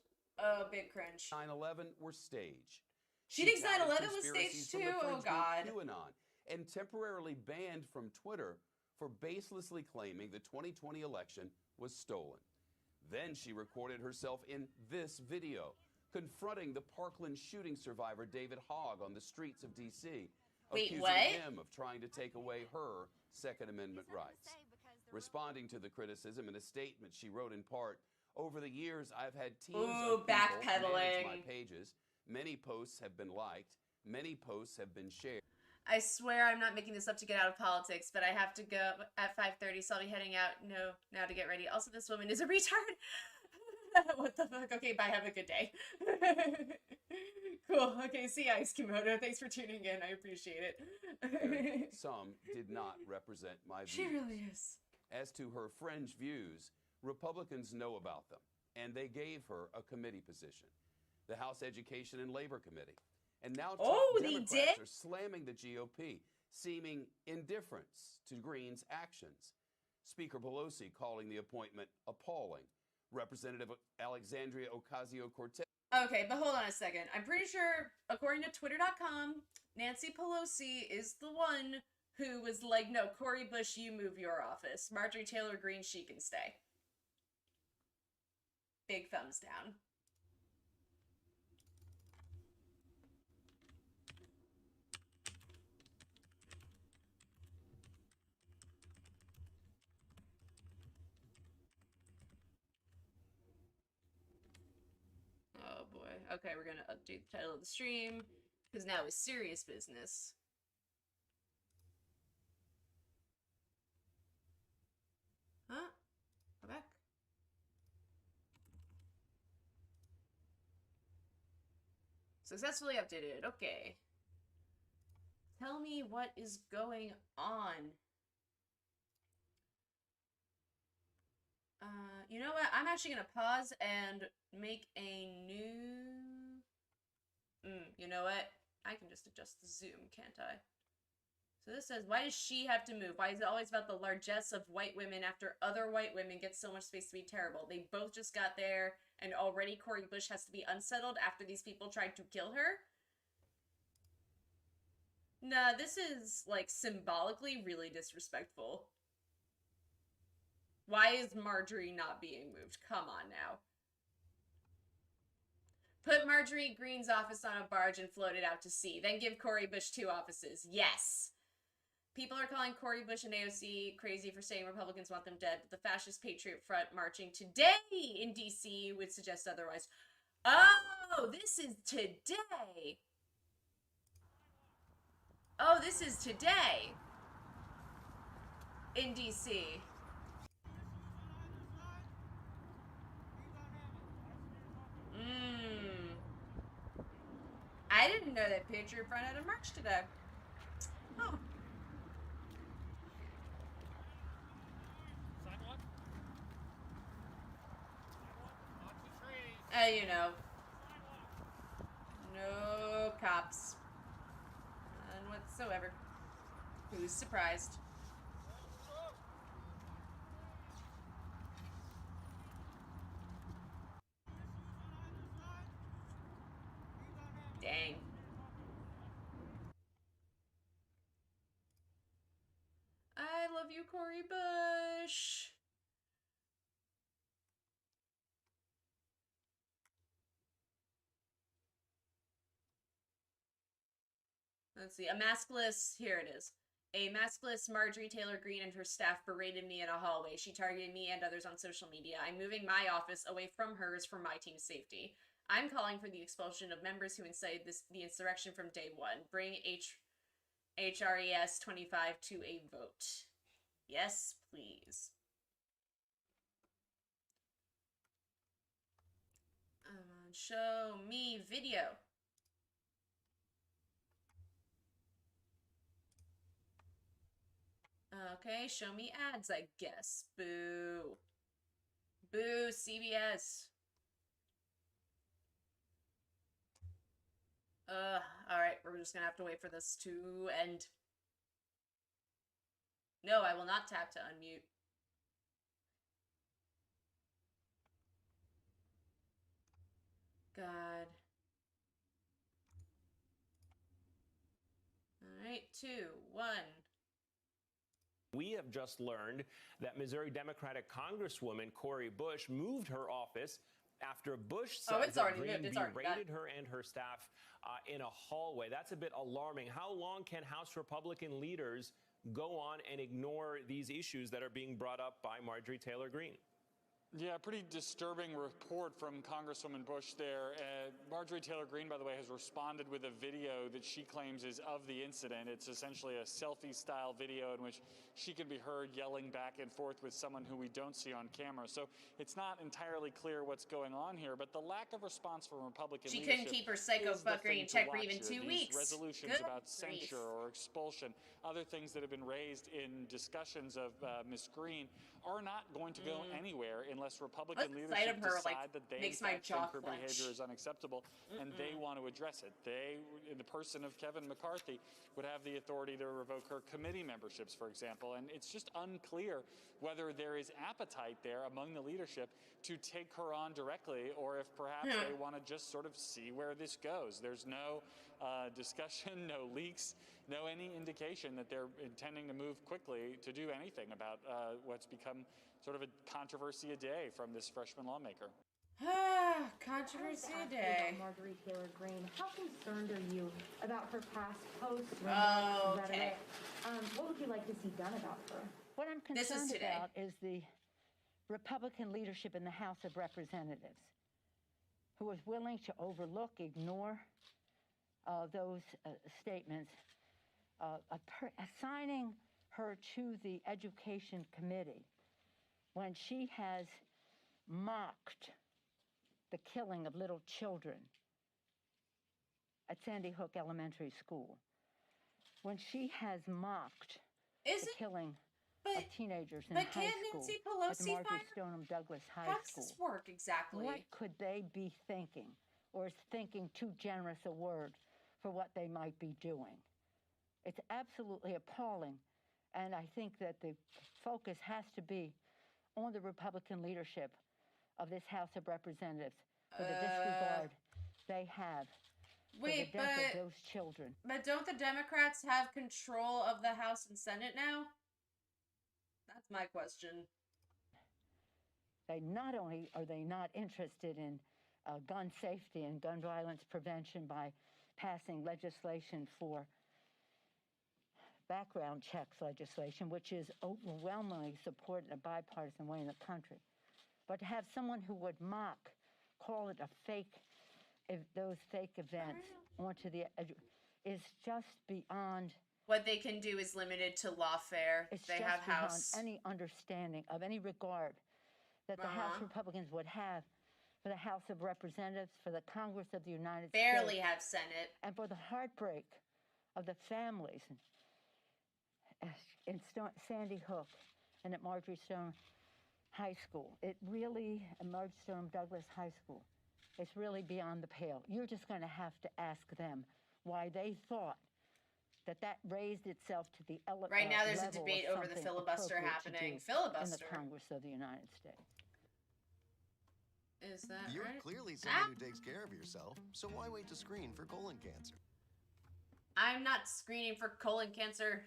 [SPEAKER 1] Oh, big cringe.
[SPEAKER 6] 9/11 were staged.
[SPEAKER 1] She thinks
[SPEAKER 6] touted
[SPEAKER 1] 9/11 was
[SPEAKER 6] conspiracies
[SPEAKER 1] staged
[SPEAKER 6] from the
[SPEAKER 1] too? Oh,
[SPEAKER 6] fringe group
[SPEAKER 1] God.
[SPEAKER 6] QAnon, and temporarily banned from Twitter for baselessly claiming the 2020 election was stolen. Then she recorded herself in this video, confronting the Parkland shooting survivor David Hogg on the streets of D.C.,
[SPEAKER 1] Wait,
[SPEAKER 6] accusing
[SPEAKER 1] what?
[SPEAKER 6] him of trying to take away her Second Amendment rights. Responding to the criticism in a statement, she wrote in part, "Over the years, I've had teams
[SPEAKER 1] Ooh,
[SPEAKER 6] of people manage my
[SPEAKER 1] backpedaling.
[SPEAKER 6] pages. Many posts have been liked. Many posts have been shared."
[SPEAKER 1] I swear I'm not making this up to get out of politics, but I have to go at 5:30, so I'll be heading out now to get ready. Also, this woman is a retard. What the fuck? Okay, bye. Have a good day. Cool. Okay, see ya, Ice Kimono. Thanks for tuning in. I appreciate it.
[SPEAKER 6] Some did not represent my views.
[SPEAKER 1] She really is.
[SPEAKER 6] As to her fringe views, Republicans know about them, and they gave her a committee position, the House Education and Labor Committee. And now top
[SPEAKER 1] they
[SPEAKER 6] Democrats
[SPEAKER 1] did?
[SPEAKER 6] are slamming the GOP, seeming indifference to Greene's actions. Speaker Pelosi calling the appointment appalling. Representative Alexandria Ocasio-Cortez.
[SPEAKER 1] Okay, but hold on a second. I'm pretty sure, according to Twitter.com, Nancy Pelosi is the one who was like, no, Cori Bush, you move your office. Marjorie Taylor Greene, she can stay. Big thumbs down. Oh boy. Okay, we're gonna update the title of the stream, because now it's serious business. Huh? Go back. Successfully updated. Okay. Tell me what is going on. You know what? I'm actually gonna pause and make a new... you know what? I can just adjust the zoom, can't I? So this says, why does she have to move? Why is it always about the largesse of white women after other white women get so much space to be terrible? They both just got there, and already Cori Bush has to be unsettled after these people tried to kill her? Nah, this is, like, symbolically really disrespectful. Why is Marjorie not being moved? Come on now. Put Marjorie Greene's office on a barge and float it out to sea. Then give Cori Bush 2 offices. Yes. People are calling Cori Bush and AOC crazy for saying Republicans want them dead, but the fascist Patriot Front marching today in D.C. would suggest otherwise. Oh, this is today. Oh, this is today in D.C. I didn't know that Patriot Front had a march today. Oh. You know. No cops. None whatsoever. Who's surprised? Dang. I love you, Cori Bush. Let's see. A maskless. Here it is. A maskless Marjorie Taylor Greene and her staff berated me in a hallway. She targeted me and others on social media. I'm moving my office away from hers for my team's safety. I'm calling for the expulsion of members who incited the insurrection from day one. Bring HRES 25 to a vote. Yes, please. Show me video. Okay, show me ads, I guess. Boo. Boo, CBS. Alright, we're just gonna have to wait for this to end. No, I will not tap to unmute. God. Alright, 2, 1.
[SPEAKER 8] We have just learned that Missouri Democratic Congresswoman Cori Bush moved her office after Bush said
[SPEAKER 1] it's
[SPEAKER 8] that
[SPEAKER 1] already
[SPEAKER 8] Green
[SPEAKER 1] moved. It's already
[SPEAKER 8] berated
[SPEAKER 1] done.
[SPEAKER 8] her and her staff in a hallway. That's a bit alarming. How long can House Republican leaders go on and ignore these issues that are being brought up by Marjorie Taylor Greene?
[SPEAKER 15] Yeah, pretty disturbing report from Congresswoman Bush there. Marjorie Taylor Greene, by the way, has responded with a video that she claims is of the incident. It's essentially a selfie-style video in which she can be heard yelling back and forth with someone who we don't see on camera. So it's not entirely clear what's going on here, but the lack of response from Republican
[SPEAKER 1] She
[SPEAKER 15] leadership
[SPEAKER 1] couldn't keep her psycho
[SPEAKER 15] is the
[SPEAKER 1] fuckery
[SPEAKER 15] thing
[SPEAKER 1] in
[SPEAKER 15] to
[SPEAKER 1] check for
[SPEAKER 15] watch
[SPEAKER 1] even
[SPEAKER 15] here.
[SPEAKER 1] 2
[SPEAKER 15] These
[SPEAKER 1] weeks.
[SPEAKER 15] resolutions
[SPEAKER 1] Good
[SPEAKER 15] about
[SPEAKER 1] grief.
[SPEAKER 15] censure or expulsion, other things that have been raised in discussions of Ms. Greene are not going to go anywhere unless Republican
[SPEAKER 1] What side
[SPEAKER 15] leadership
[SPEAKER 1] of her,
[SPEAKER 15] decide
[SPEAKER 1] like,
[SPEAKER 15] that they in
[SPEAKER 1] makes my
[SPEAKER 15] fact
[SPEAKER 1] jaw
[SPEAKER 15] think her
[SPEAKER 1] clench.
[SPEAKER 15] behavior is unacceptable and they want to address it. They, in the person of Kevin McCarthy, would have the authority to revoke her committee memberships, for example. And it's just unclear whether there is appetite there among the leadership to take her on directly or if perhaps they want to just sort of see where this goes. There's no discussion, no leaks, no any indication that they're intending to move quickly to do anything about what's become sort of a controversy a day from this freshman lawmaker.
[SPEAKER 1] Controversy a
[SPEAKER 16] Ask
[SPEAKER 1] day.
[SPEAKER 16] about Marjorie Taylor Greene. How concerned are you about her past posts?
[SPEAKER 1] Oh, okay.
[SPEAKER 16] rhetoric? What would you like to see done about her?
[SPEAKER 24] What I'm
[SPEAKER 1] This is
[SPEAKER 24] concerned
[SPEAKER 1] today.
[SPEAKER 24] about is the Republican leadership in the House of Representatives who is willing to overlook, ignore those statements, assigning her to the Education Committee when she has mocked the killing of little children at Sandy Hook Elementary School, when she has mocked the killing of teenagers in
[SPEAKER 1] but
[SPEAKER 24] high
[SPEAKER 1] can't
[SPEAKER 24] school
[SPEAKER 1] Nancy
[SPEAKER 24] at the
[SPEAKER 1] Pelosi
[SPEAKER 24] Marjorie
[SPEAKER 1] fire?
[SPEAKER 24] Stoneham Douglas High
[SPEAKER 1] How does
[SPEAKER 24] School.
[SPEAKER 1] this work exactly?
[SPEAKER 24] What could they be thinking? Or is thinking too generous a word for what they might be doing? It's absolutely appalling. And I think that the focus has to be on the Republican leadership of this House of Representatives for the disregard they have for
[SPEAKER 1] Wait,
[SPEAKER 24] the death
[SPEAKER 1] but-
[SPEAKER 24] of those children.
[SPEAKER 1] But don't the Democrats have control of the House and Senate now? That's my question.
[SPEAKER 24] They not only are they not interested in gun safety and gun violence prevention by passing legislation for background checks legislation, which is overwhelmingly supported in a bipartisan way in the country. But to have someone who would mock, call it a fake, those fake events onto the is just beyond.
[SPEAKER 1] What they can do is limited to lawfare.
[SPEAKER 24] It's
[SPEAKER 1] They
[SPEAKER 24] just
[SPEAKER 1] have
[SPEAKER 24] beyond
[SPEAKER 1] House.
[SPEAKER 24] any understanding of any regard that the House Republicans would have for the House of Representatives, for the Congress of the United
[SPEAKER 1] Barely
[SPEAKER 24] States.
[SPEAKER 1] have Senate.
[SPEAKER 24] And for the heartbreak of the families in Sandy Hook and at Marjorie Stone High School. It really, Marjorie Stone Douglas High School, it's really beyond the pale. You're just going to have to ask them why they thought that raised itself to the
[SPEAKER 1] Right now there's a
[SPEAKER 24] level of
[SPEAKER 1] debate over the
[SPEAKER 24] something
[SPEAKER 1] filibuster
[SPEAKER 24] appropriate to
[SPEAKER 1] happening.
[SPEAKER 24] do
[SPEAKER 1] Filibuster.
[SPEAKER 24] in the Congress of the United States.
[SPEAKER 1] Is that
[SPEAKER 25] You're
[SPEAKER 1] right?
[SPEAKER 25] clearly someone who takes care of yourself, so why wait to screen for colon cancer?
[SPEAKER 1] I'm not screening for colon cancer.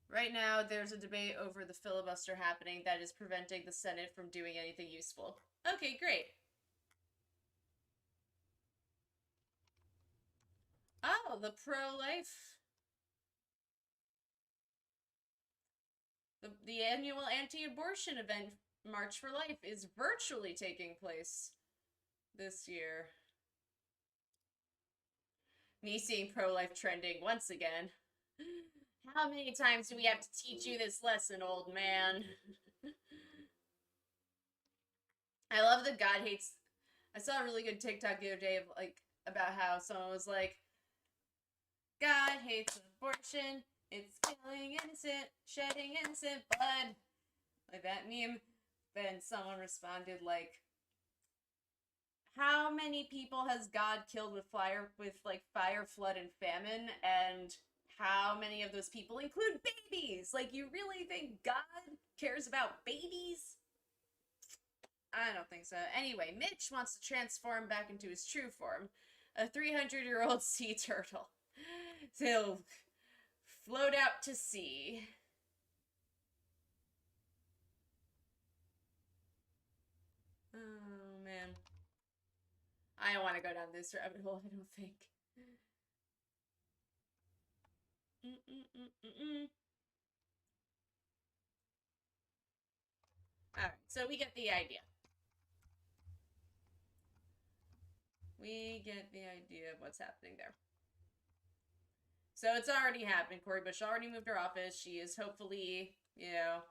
[SPEAKER 1] Right now, there's a debate over the filibuster happening that is preventing the Senate from doing anything useful. Okay, great. Oh, the pro-life. The annual anti-abortion event, March for Life, is virtually taking place this year. Me seeing pro-life trending once again. How many times do we have to teach you this lesson, old man? I love that God hates... I saw a really good TikTok the other day of, like, about how someone was like, God hates abortion. It's killing innocent, shedding innocent blood. Like that meme. Then someone responded like, how many people has God killed with fire, flood, and famine, and how many of those people include babies? Like, you really think God cares about babies? I don't think so. Anyway, Mitch wants to transform back into his true form, a 300-year-old sea turtle. So he'll float out to sea. Oh, man. I don't want to go down this rabbit hole, I don't think. Alright, so we get the idea. We get the idea of what's happening there. So it's already happened. Cori Bush already moved her office. She is hopefully, you know,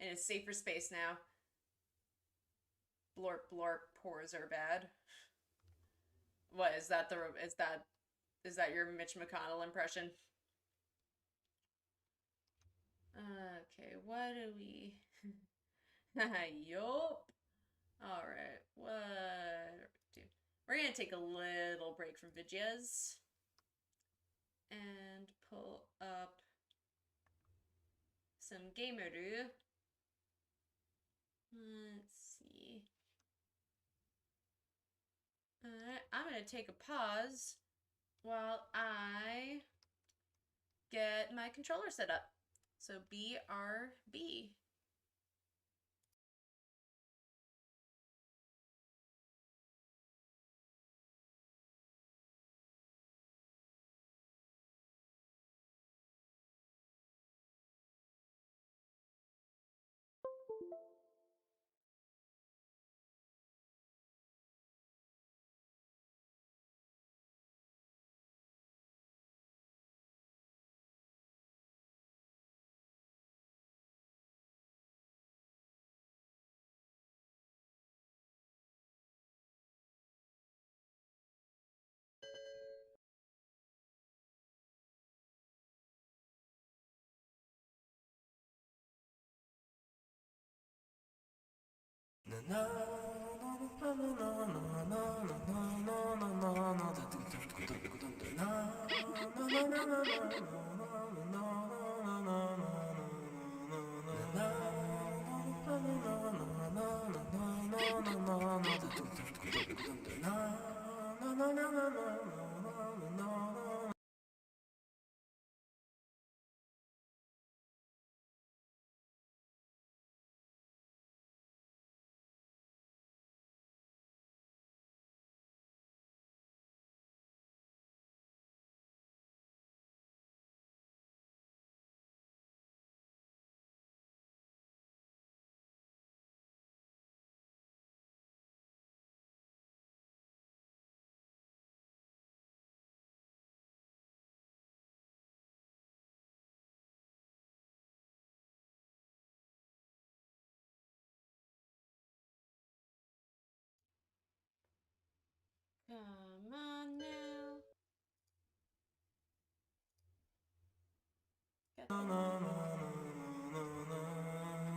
[SPEAKER 1] in a safer space now. Blorp blorp, pores are bad. What is that? Is that your Mitch McConnell impression? Okay, what do we? Yup. All right, what do? We're gonna take a little break from videos and pull up some Gameroo. Let's see. Alright, I'm gonna take a pause while I get my controller set up. So BRB. Come on now.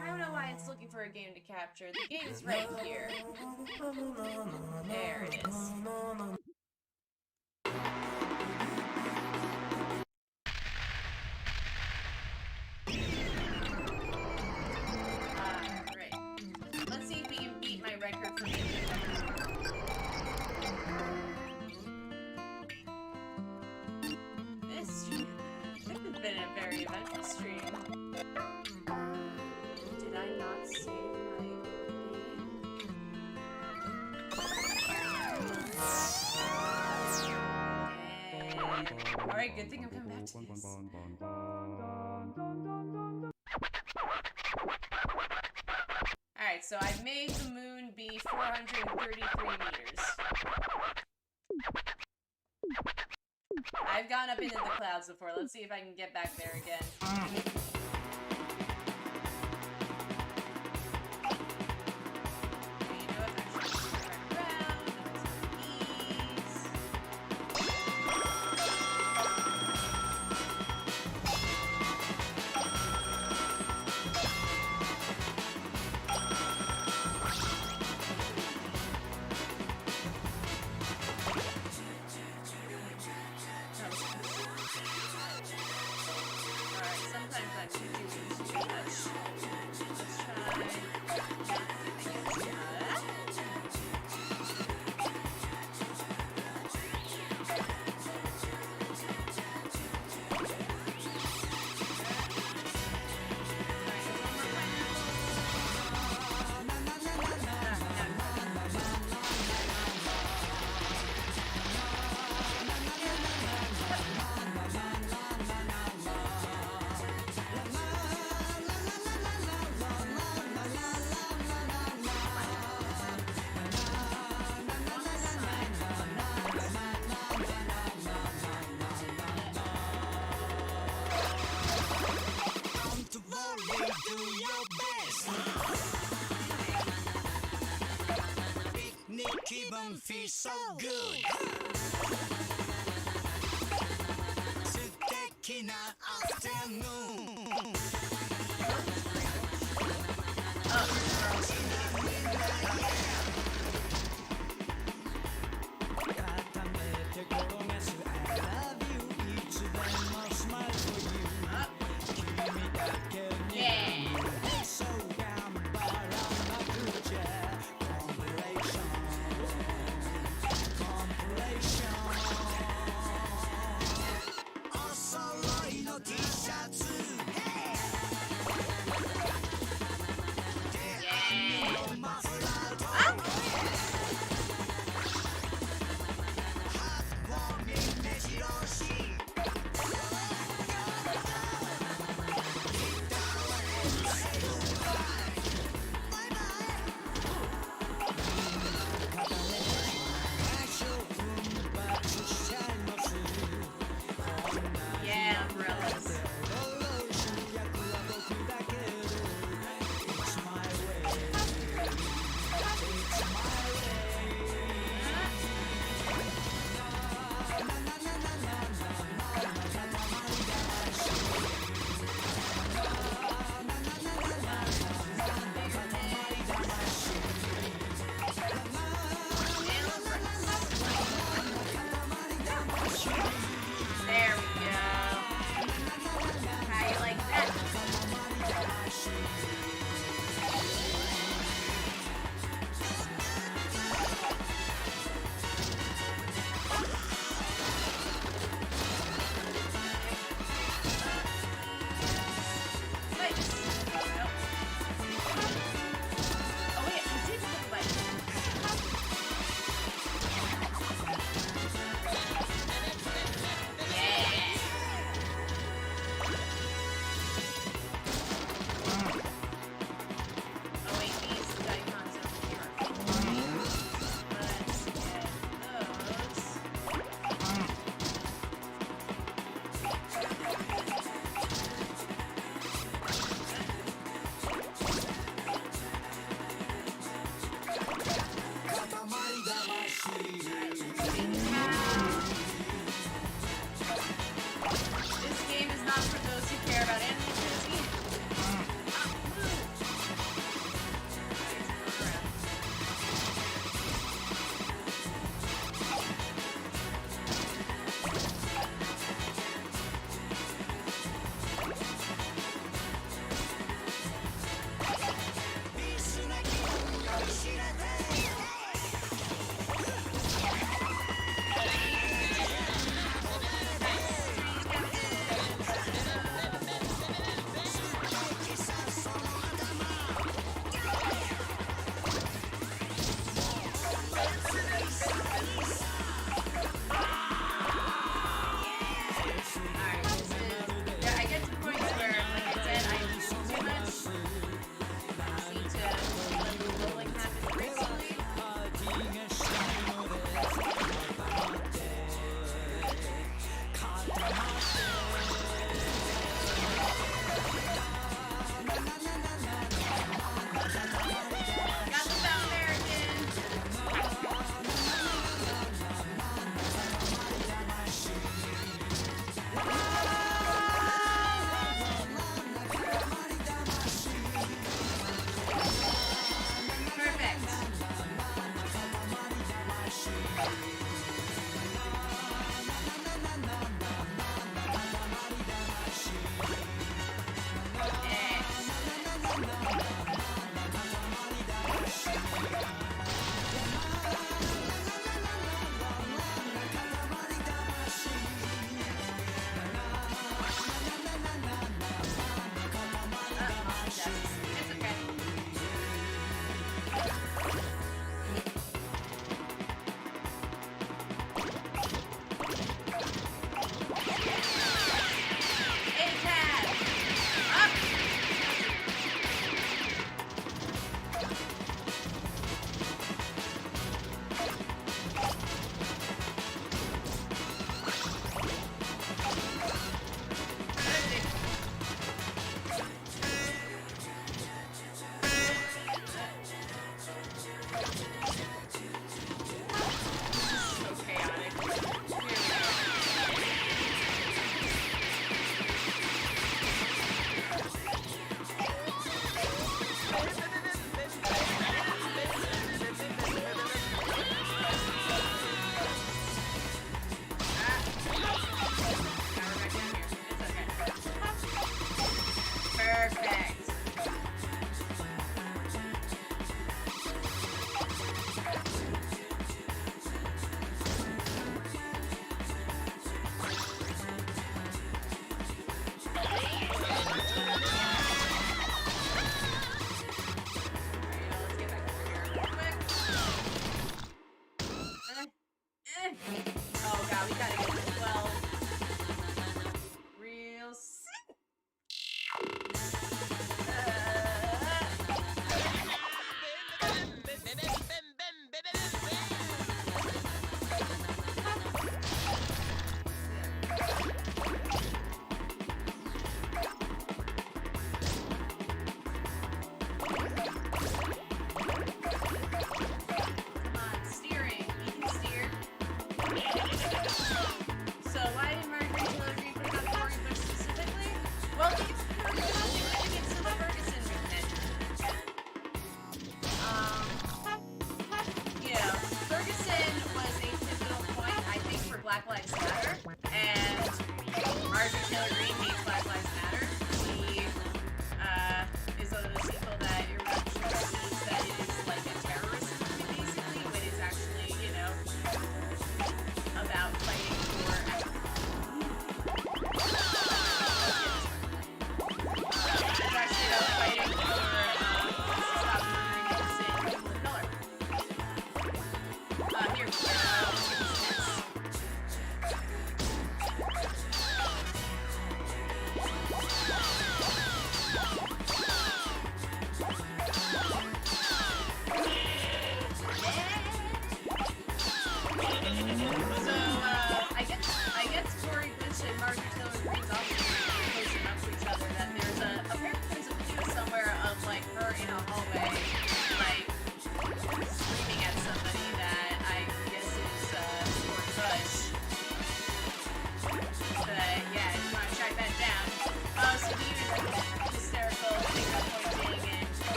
[SPEAKER 1] I don't know why it's looking for a game to capture. The game is right here. There it is. Right. Let's see if we can beat my record for making this stream. This has been a very eventful stream. Did I not save my game? Alright, good thing I'm coming back to this. Alright, so I've made the moon be 433 meters. I've gone up into the clouds before. Let's see if I can get back there again.
[SPEAKER 4] be so good 素敵なアフタヌーン お揃いの T シャツ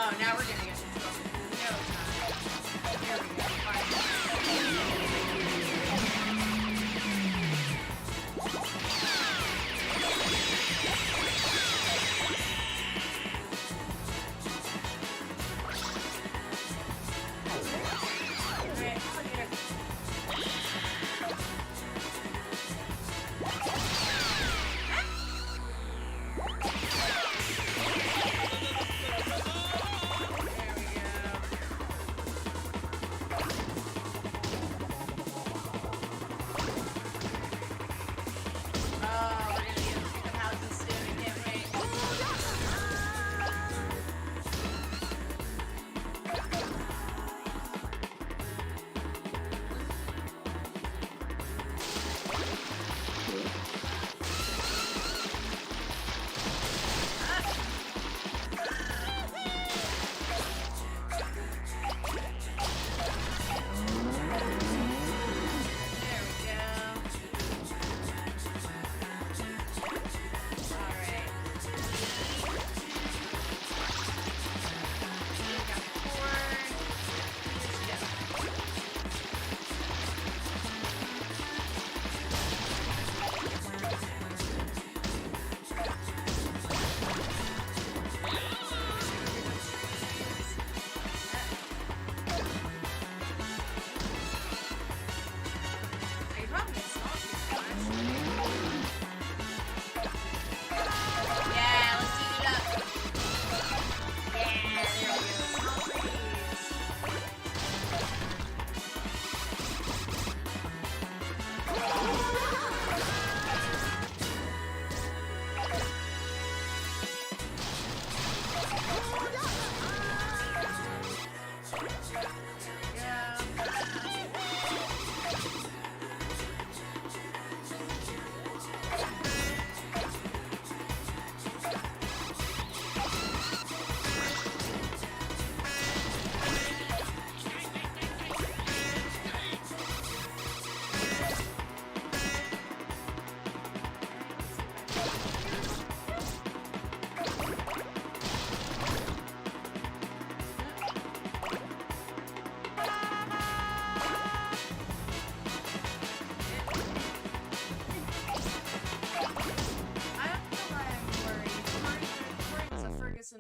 [SPEAKER 1] Oh, now we're gonna get into trouble. No time. Here we go.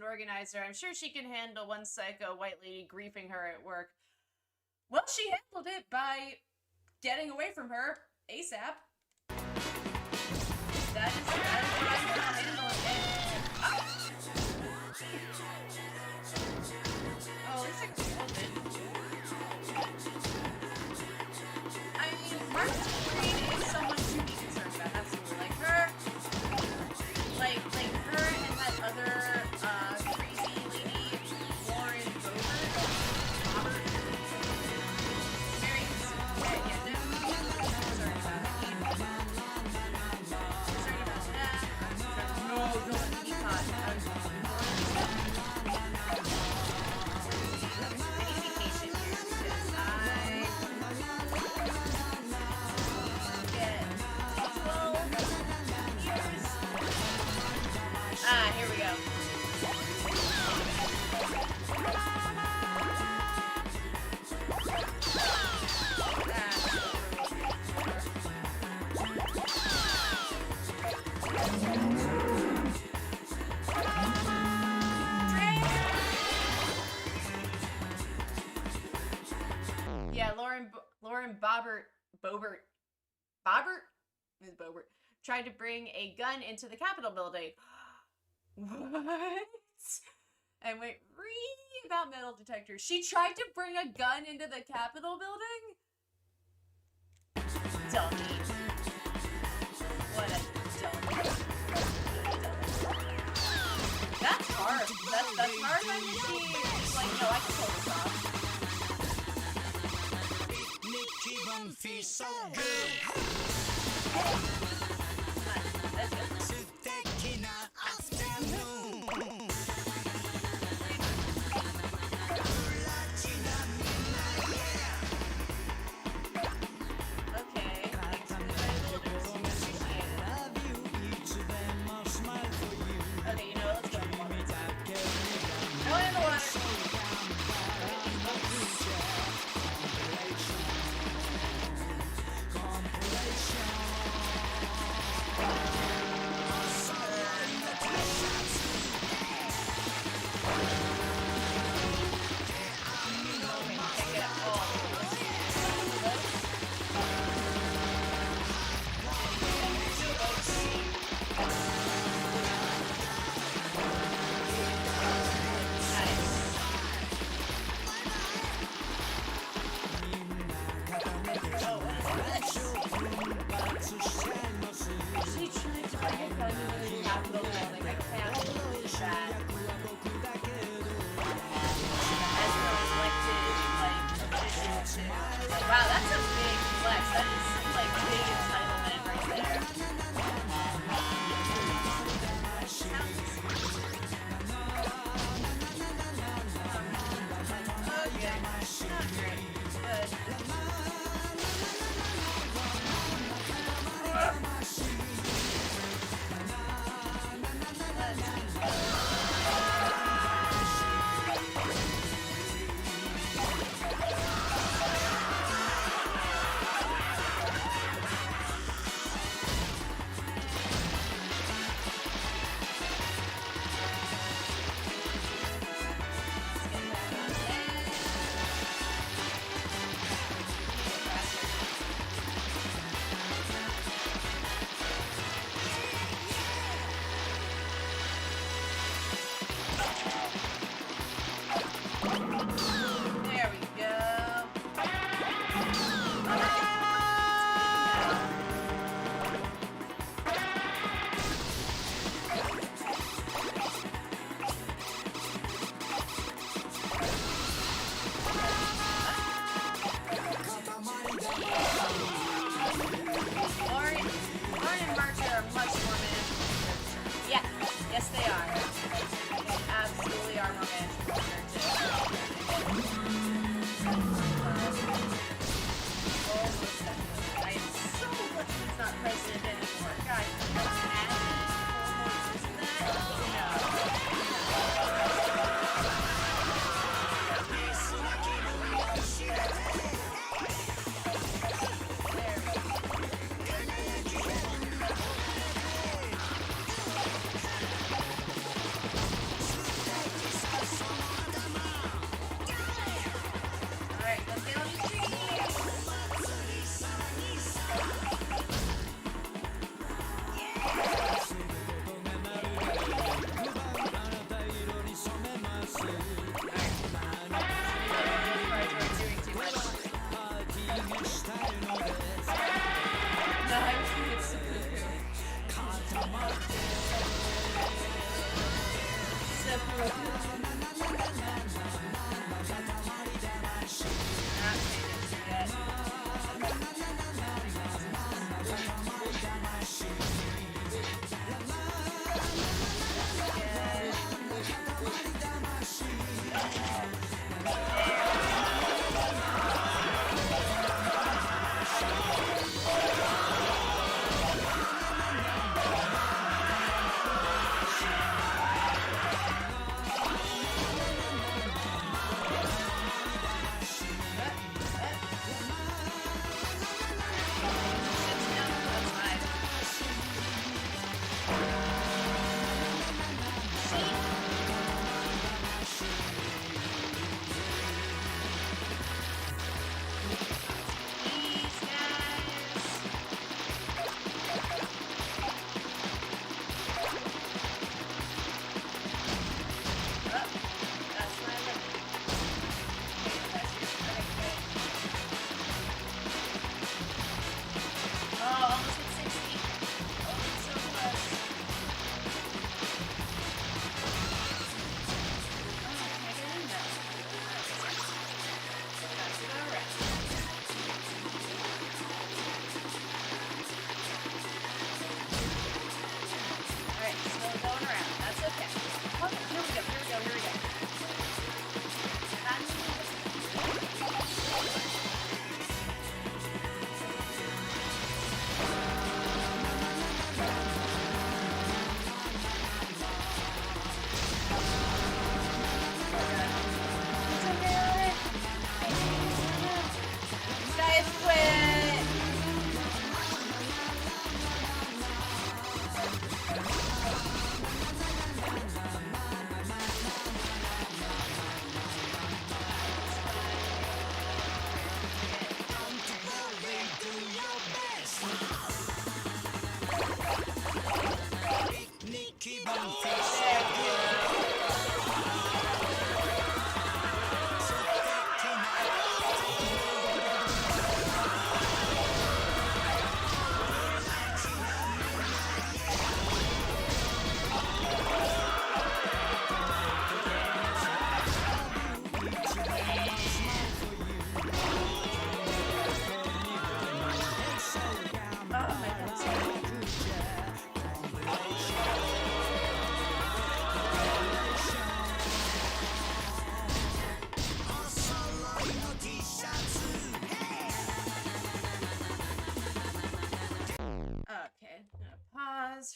[SPEAKER 1] Organizer. I'm sure she can handle one psycho white lady griefing her at work. Well, she handled it by getting away from her ASAP. That is what I'm handling it. Oh, at least I can open. I mean, Martha Green is someone to be concerned about. Absolutely. Like her and that other crazy lady, Lauren Boebert. Very concerned. Sorry about that. No, don't be caught. Here we go. Yeah, Lauren Boebert, Ms. Boebert, tried to bring a gun into the Capitol building. What? And went reading about metal detectors. She tried to bring a gun into the Capitol building? Dummy. What a dummy. That's hard. That's hard when she's like, no, I can pull this off.
[SPEAKER 4] Nicky Bum feels so good.
[SPEAKER 1] Let's go. Okay, you know, let's go. I went in the water.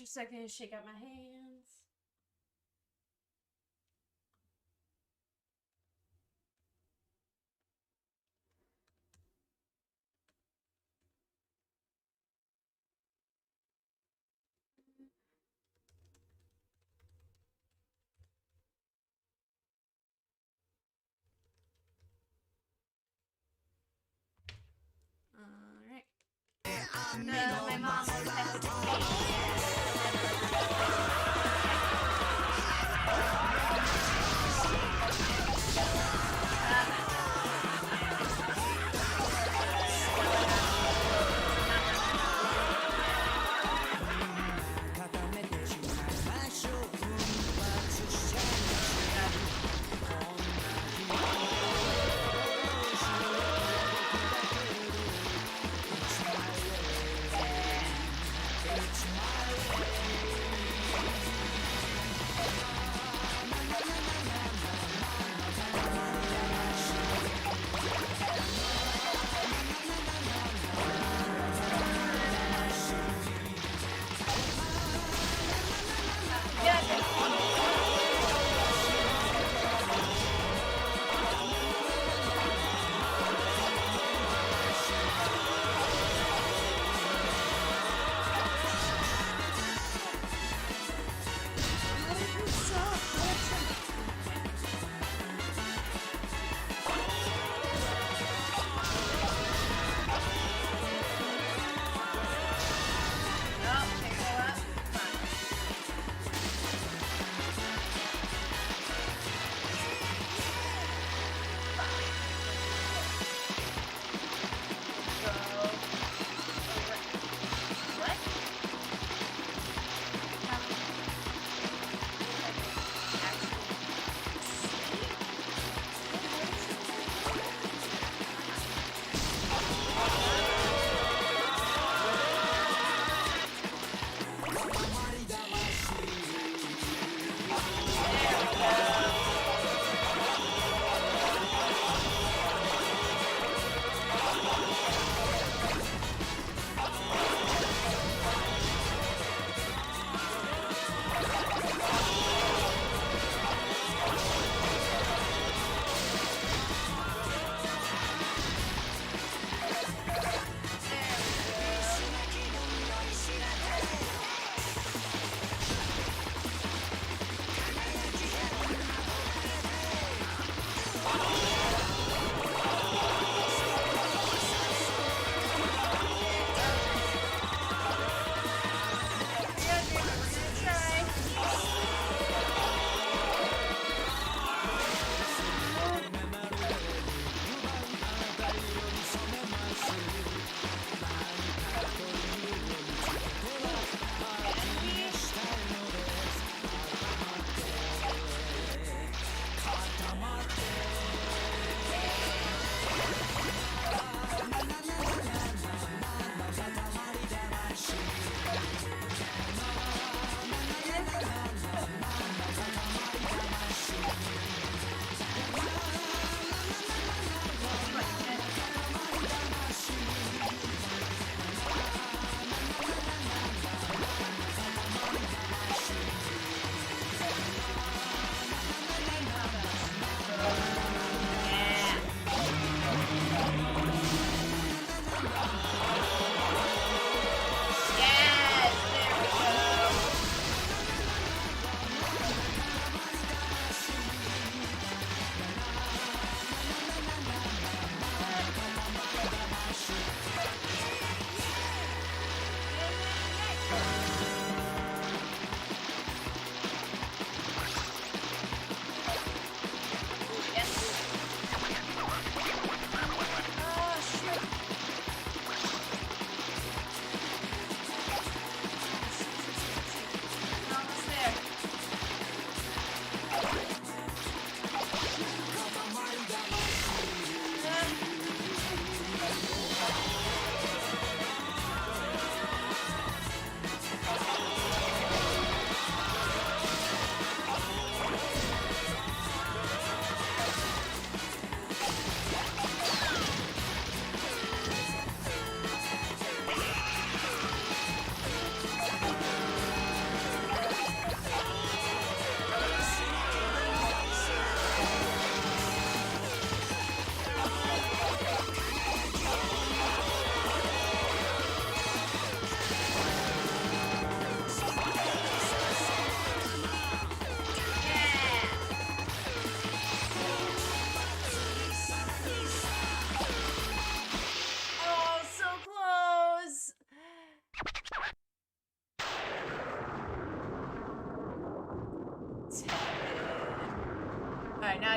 [SPEAKER 1] extra second to shake out my hands. My mom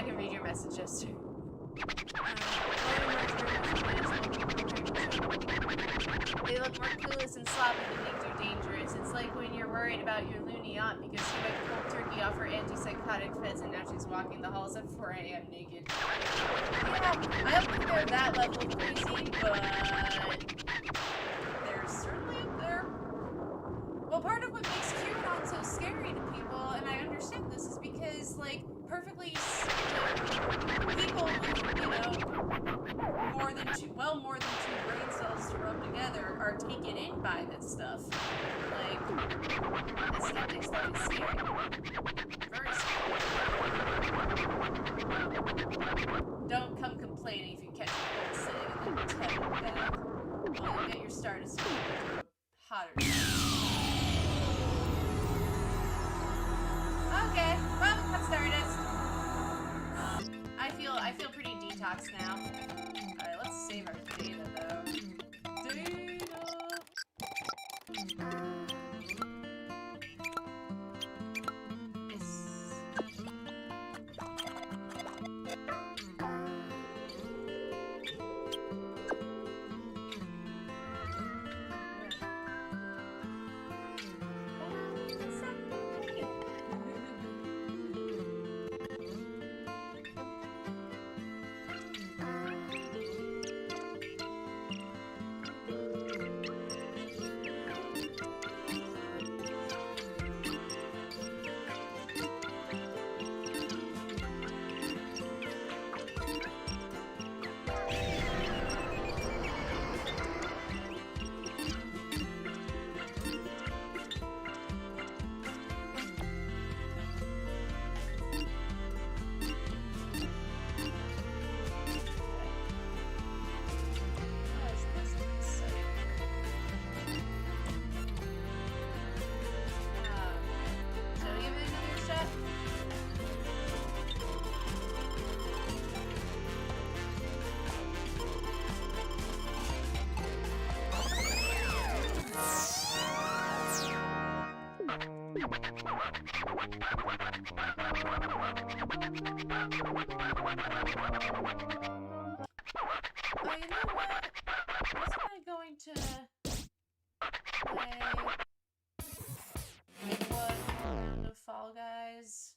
[SPEAKER 1] can read your messages. They look more clueless and sloppy than things are dangerous. It's like when you're worried about your loony aunt because she went cold turkey off her antipsychotic feds and now she's walking the halls at 4 a.m. naked. Yeah, I don't think they're that level of crazy, but they're certainly up there. Well, part of what makes QAnon so scary to people, and I understand this, is because, like, perfectly people with, you know, more than two brain cells to rub together are taken in by this stuff. Like, this skeptic stuff is scary. Very scary. Don't come complaining if you catch a cold sitting in the tepid bath. Well, you'll get your Stardust into a hotter Okay, well, I'm Stardust. I feel pretty detox now. Alright, let's save our data though. Data! Well, you know what? Wasn't I going to play one round of Fall Guys?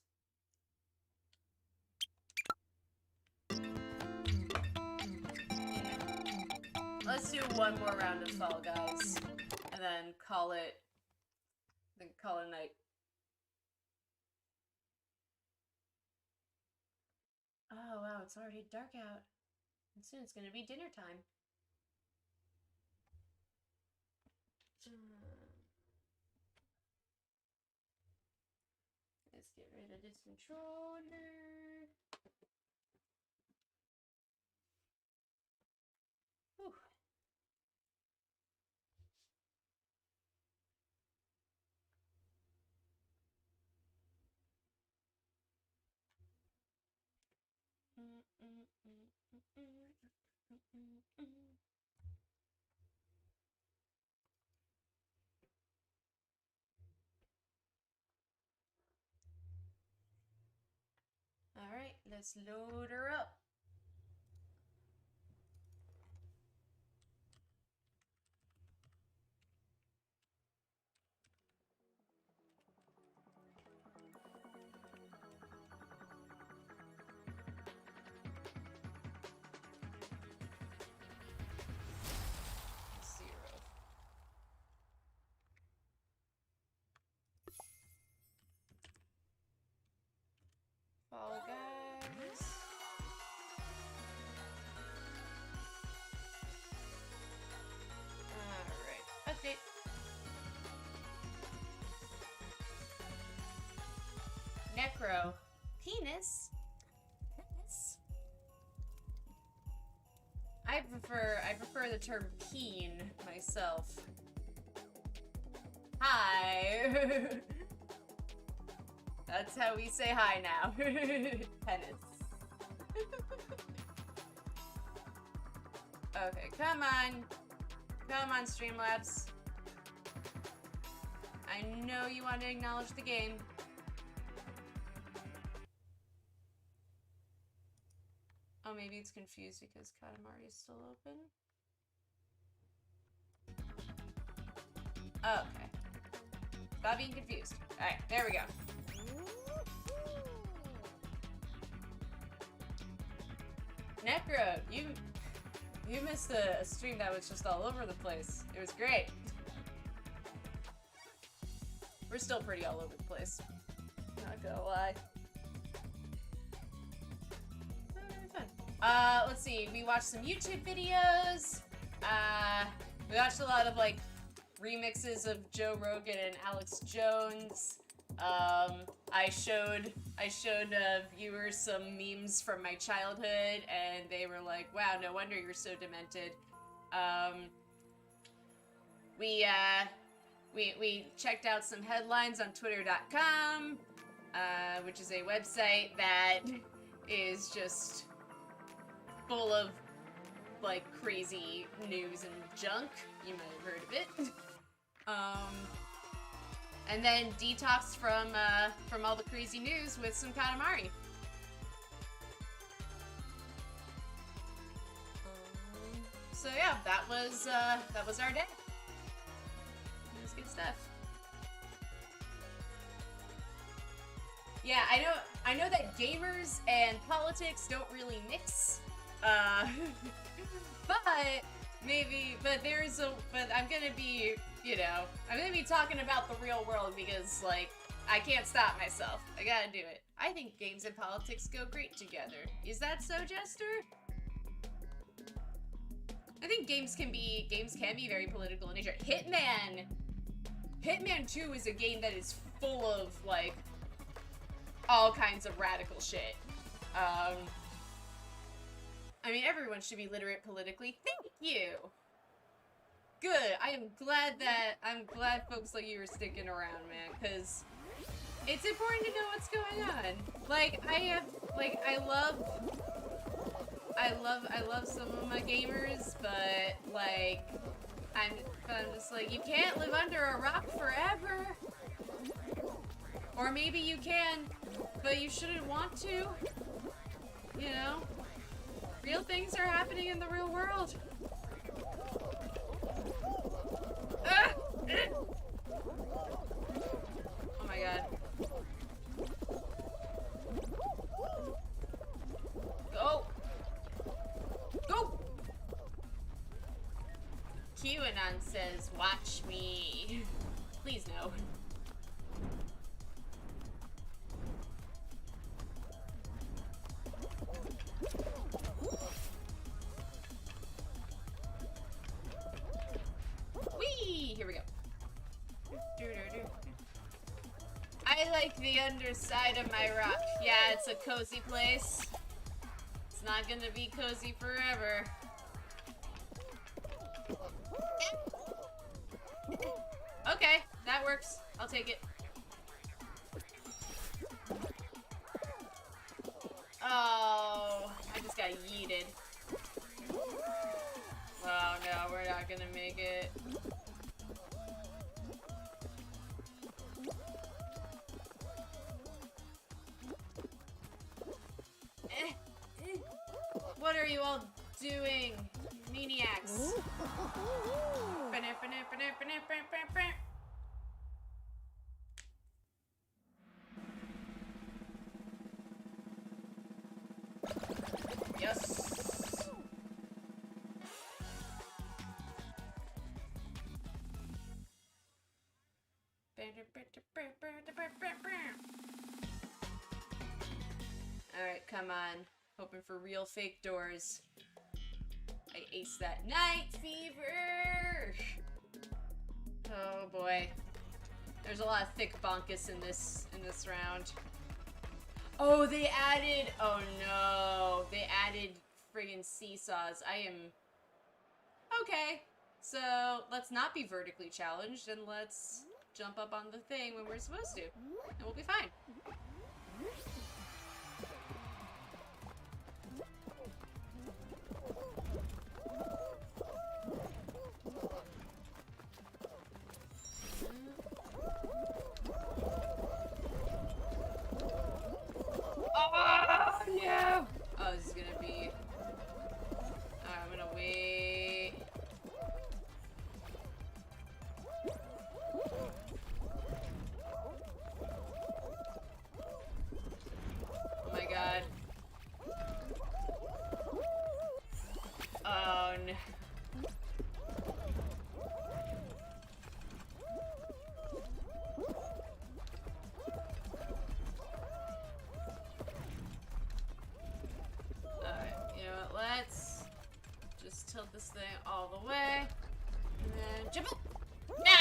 [SPEAKER 1] Let's do one more round of Fall Guys, and then call it a night. Oh wow, it's already dark out. And soon it's gonna be dinner time. Let's get rid of this controller. Whew. All right, let's load her up. Fall Guys. Alright, update. Necro. Penis? Penis? I prefer the term peen myself. Hi! That's how we say hi now. Penis. Okay, come on. Come on, Streamlabs. I know you want to acknowledge the game. Oh, maybe it's confused because Katamari is still open. Oh, okay. Stop being confused. Alright, there we go. Necro, you missed a stream that was just all over the place. It was great. We're still pretty all over the place. Not gonna lie. Really fun. Let's see. We watched some YouTube videos. We watched a lot of like remixes of Joe Rogan and Alex Jones. I showed viewers some memes from my childhood, and they were like, "Wow, no wonder you're so demented." We checked out some headlines on Twitter.com, which is a website that is just full of like crazy news and junk. You might have heard of it. And then detoxed from all the crazy news with some Katamari. So yeah, that was our day. It was good stuff. Yeah, I know that gamers and politics don't really mix. But I'm gonna be, I'm gonna be talking about the real world because, like, I can't stop myself. I gotta do it. I think games and politics go great together. Is that so, Jester? I think games can be very political in nature. Hitman 2 is a game that is full of, like, all kinds of radical shit. I mean, everyone should be literate politically. Thank you! Good. I'm glad folks like you are sticking around, man, because it's important to know what's going on. Like, I love some of my gamers, but, like, I'm just like, you can't live under a rock forever. Or maybe you can, but you shouldn't want to. You know? Real things are happening in the real world. Ah! Oh my god. Go! Go! QAnon says, watch me. Please no. Whee! Here we go. I like the underside of my rock. Yeah, it's a cozy place. It's not gonna be cozy forever. Okay, that works. I'll take it. Oh, I just got yeeted. Oh no, we're not gonna make it. What are you all doing, maniacs? Yes. Alright, come on. Hoping for real fake doors. I aced that. Night fever! Oh boy. There's a lot of thick bonkus in this round. Oh, they added, oh no, they added friggin' seesaws. I am, okay, so let's not be vertically challenged and let's jump up on the thing when we're supposed to, and we'll be fine. Oh, no! Oh, this is gonna be Alright, you know what, let's just tilt this thing all the way. And then jump. Nah!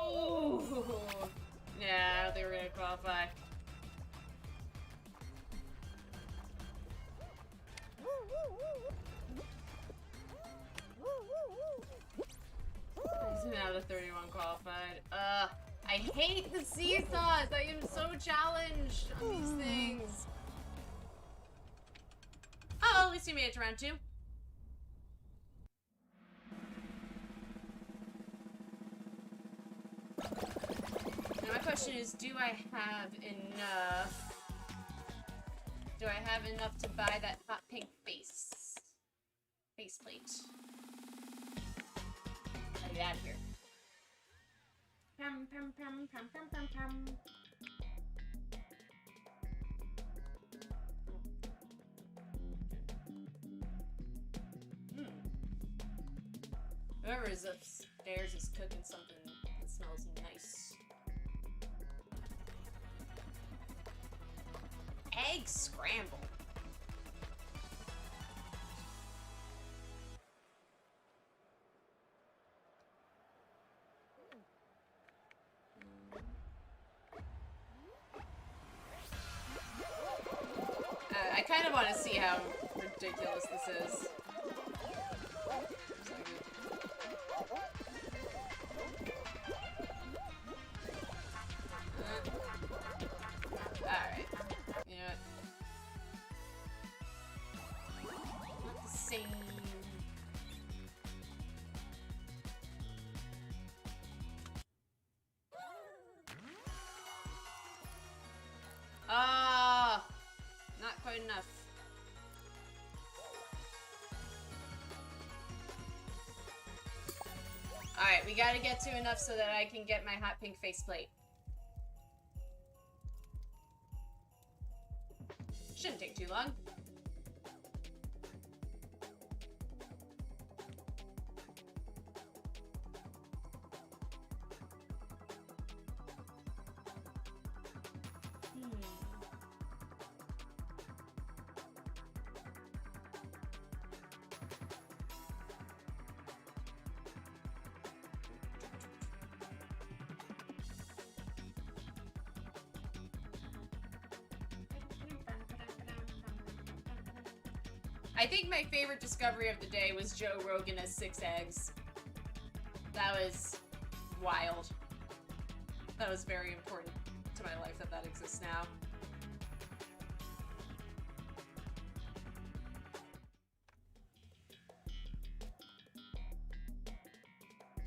[SPEAKER 1] Ooh. Yeah, I don't think we're gonna qualify. He's out of 31 qualified. I hate the seesaws. I am so challenged on these things. Oh, at least you made it to round 2. Now my question is, do I have enough? Do I have enough to buy that hot pink faceplate? Let me get out of here. Pum, pum, pum, pum, pum, pum, pum. Whoever is upstairs is cooking something that smells nice. Egg scramble. I kind of want to see how ridiculous this is. Alright. You know what? Not the same. Ah, not quite enough. Alright, we gotta get to enough so that I can get my hot pink faceplate. Shouldn't take too long. I think my favorite discovery of the day was Joe Rogan as 6 eggs. That was wild. That was very important to my life that that exists now.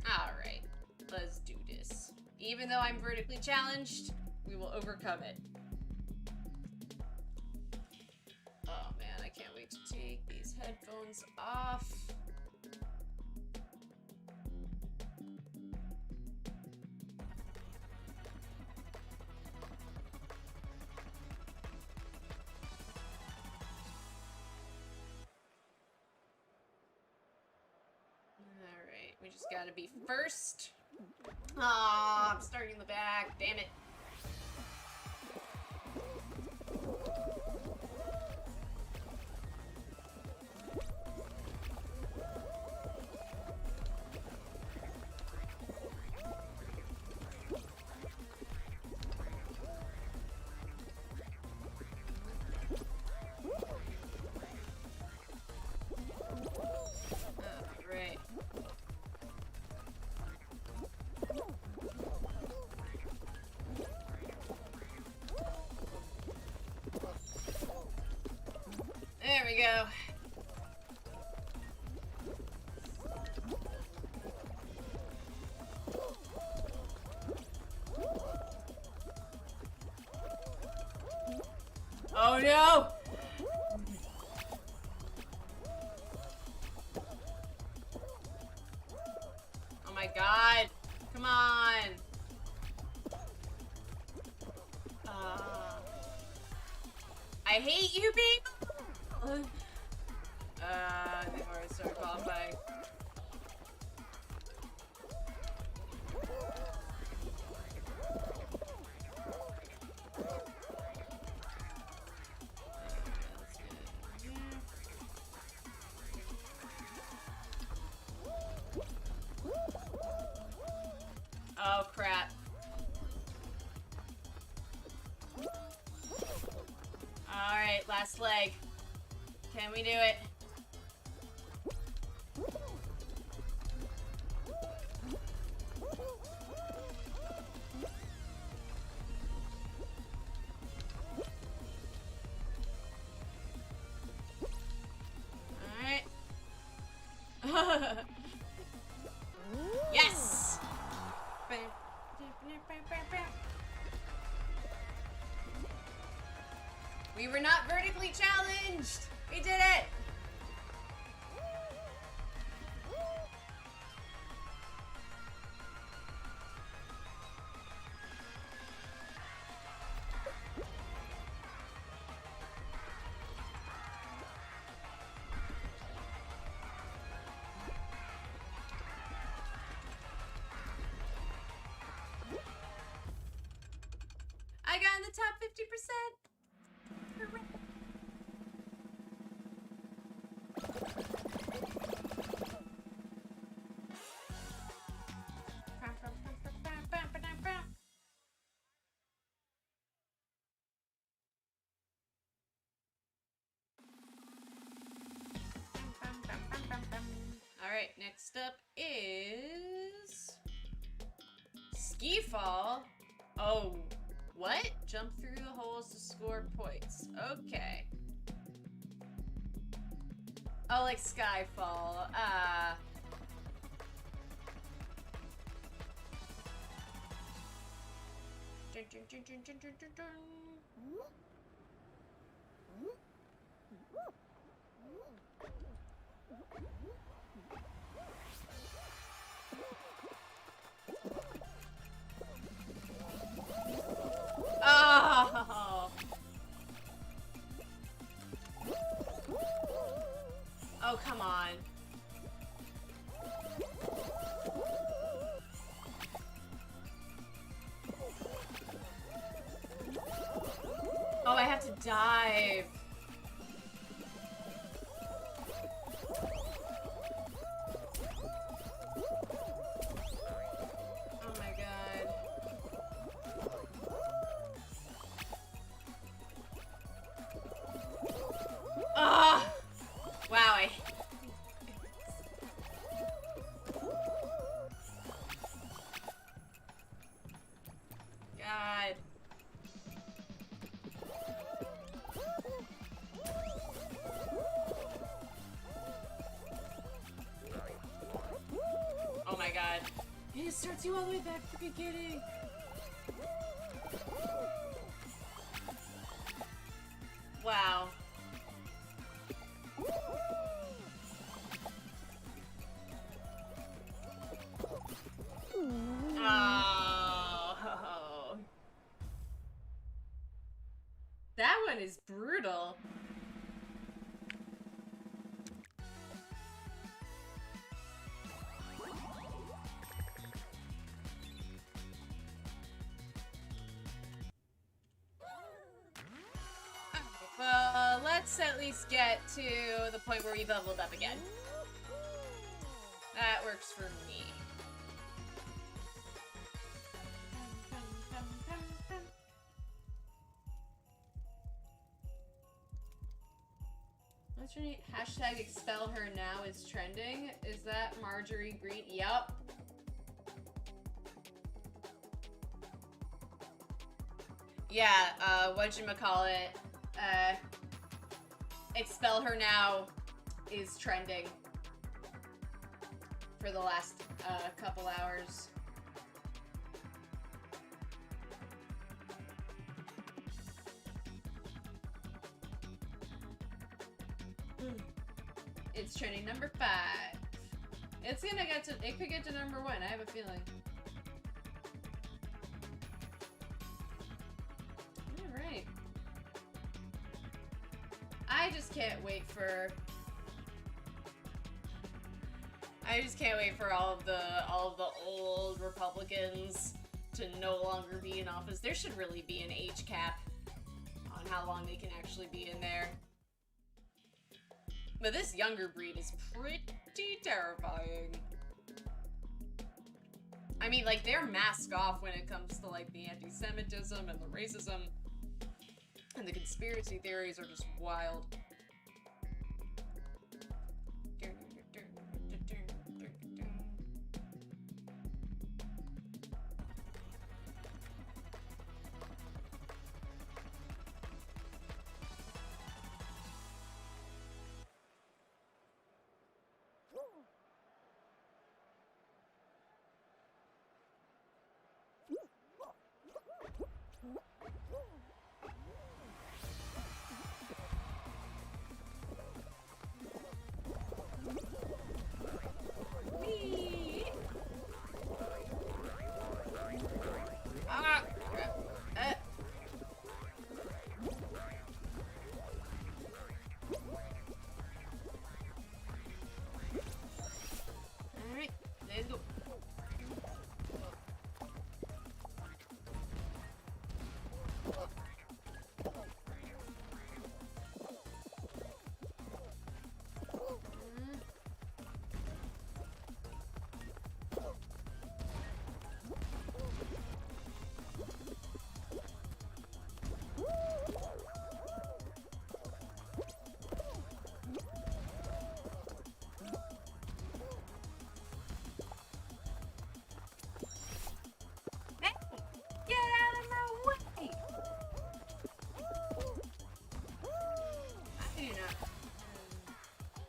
[SPEAKER 1] Alright, let's do this. Even though I'm vertically challenged, we will overcome it. Oh man, I can't wait to take these headphones off. Alright, we just gotta be first. Aw, I'm starting in the back, damn it. Alright. There we go. Oh no! Oh my god! Come on! I hate you people! They've already started qualifying. Oh crap. Alright, last leg. Can we do it? Alright. Yes! We were not vertically challenged! We did it! I got in the top 50%. Alright, next up is Ski Fall. Oh, what? Jump through the holes to score points. Okay. Oh, like Skyfall. Dun, dun, dun, dun, dun, dun, dun, dun. Oh. Oh, come on. Oh, I have to dive. Oh my god. Ah! Wow, God. Oh my god. It starts you all the way back to the beginning. Wow. Oh. That one is brutal. Well, let's at least get to the point where we leveled up again. That works for me. What's your name? Hashtag expel her now is trending. Is that Marjorie Green? Yup. Yeah, whatchamacallit, expel her now is trending for the last couple hours. It's trending number 5. It's gonna get to, it could get to number 1, I have a feeling. Alright. I just can't wait for all of the old Republicans to no longer be in office. There should really be an age cap on how long they can actually be in there. But this younger breed is pretty terrifying. I mean, like, they're mask off when it comes to, like, the anti-Semitism and the racism. And the conspiracy theories are just wild.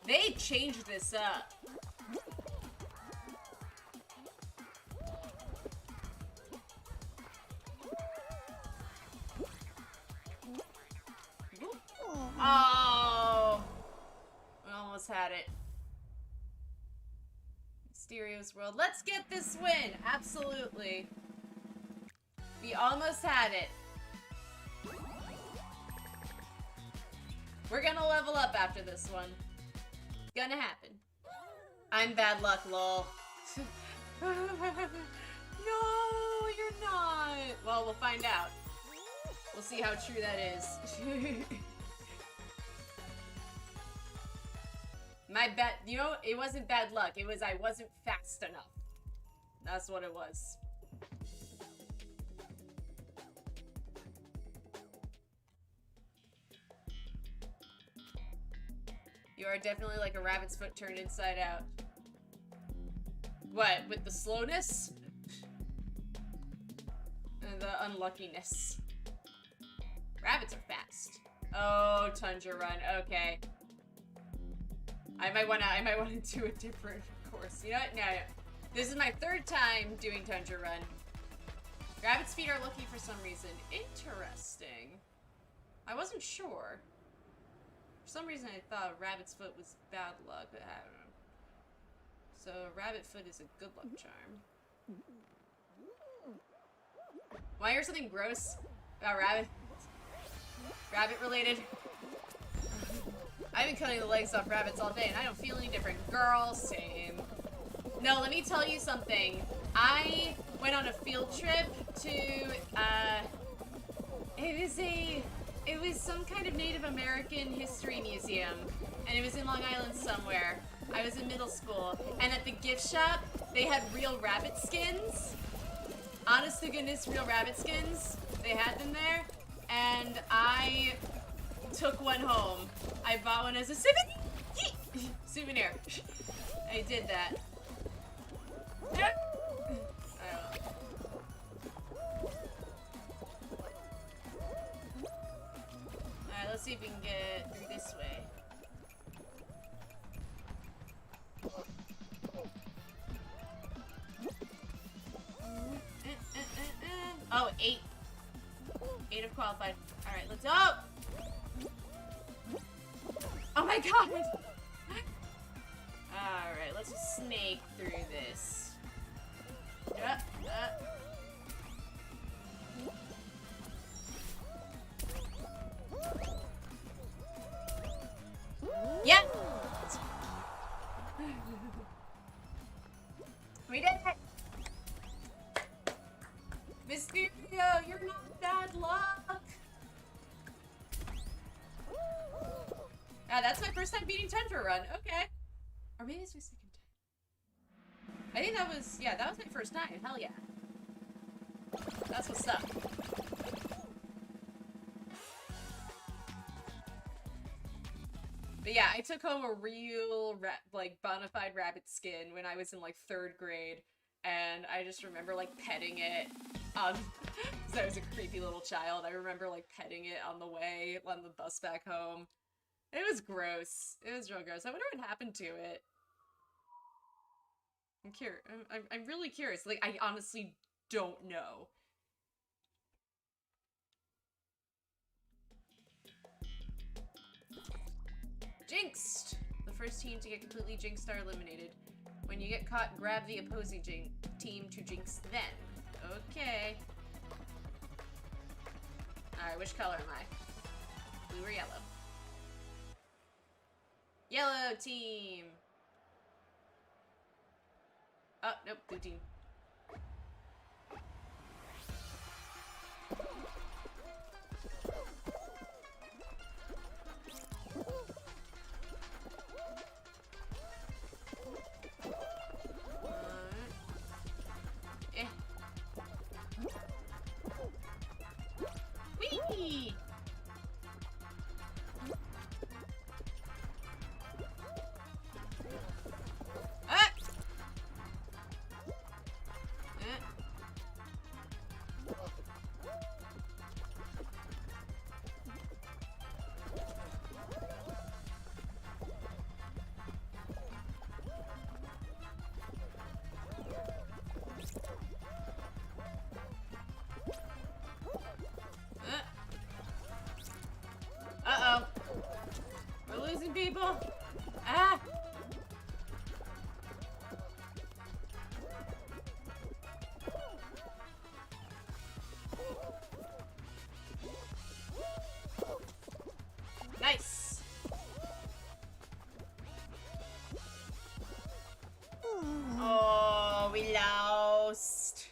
[SPEAKER 1] They changed this up. Oh, we almost had it. Mysterio's World. Let's get this win. Absolutely. We almost had it. We're gonna level up after this one. Gonna happen. I'm bad luck, lol. No, you're not. Well, we'll find out. We'll see how true that is. My bad, you know, it wasn't bad luck. It was I wasn't fast enough. That's what it was. You are definitely like a rabbit's foot turned inside out. What, with the slowness? And the unluckiness. Rabbits are fast. Oh, Tundra Run, okay. I might wanna do a different course. You know what? No. This is my 3rd time doing Tundra Run. Rabbit's feet are lucky for some reason. Interesting. I wasn't sure. For some reason I thought rabbit's foot was bad luck, but I don't know. So rabbit foot is a good luck charm. Want to hear something gross about rabbit? Rabbit related? I've been cutting the legs off rabbits all day and I don't feel any different. Girl, same. No, let me tell you something. I went on a field trip to, it was some kind of Native American history museum, and it was in Long Island somewhere. I was in middle school, and at the gift shop, they had real rabbit skins. Honest to goodness, real rabbit skins. They had them there, and I took one home. I bought one as a souvenir. I did that. Alright, let's see if we can get through this way. Oh, 8. 8 have qualified. Alright, let's go! Oh my my god! Alright, let's just snake through this. Yeah! We did it! Mysterio, you're not bad luck! Ah, that's my first time beating Tundra Run. Okay. Or maybe it's my second time. I think that was, yeah, that was my first time. Hell yeah. That's what's up. But yeah, I took home a real, like, bona fide rabbit skin when I was in, like, 3rd grade. And I just remember, like, petting it on, because I was a creepy little child. I remember, like, petting it on the way, on the bus back home. It was gross. It was real gross. I wonder what happened to it. I'm curious. I'm really curious. Like, I honestly don't know. Jinxed! The first team to get completely jinxed are eliminated. When you get caught, grab the opposing team to jinx them. Okay. Alright, which color am I? Blue or yellow? Yellow team! Oh, nope, blue team. Whee! Ah! Uh-oh. We're losing people. Ah! Nice. Oh, we lost.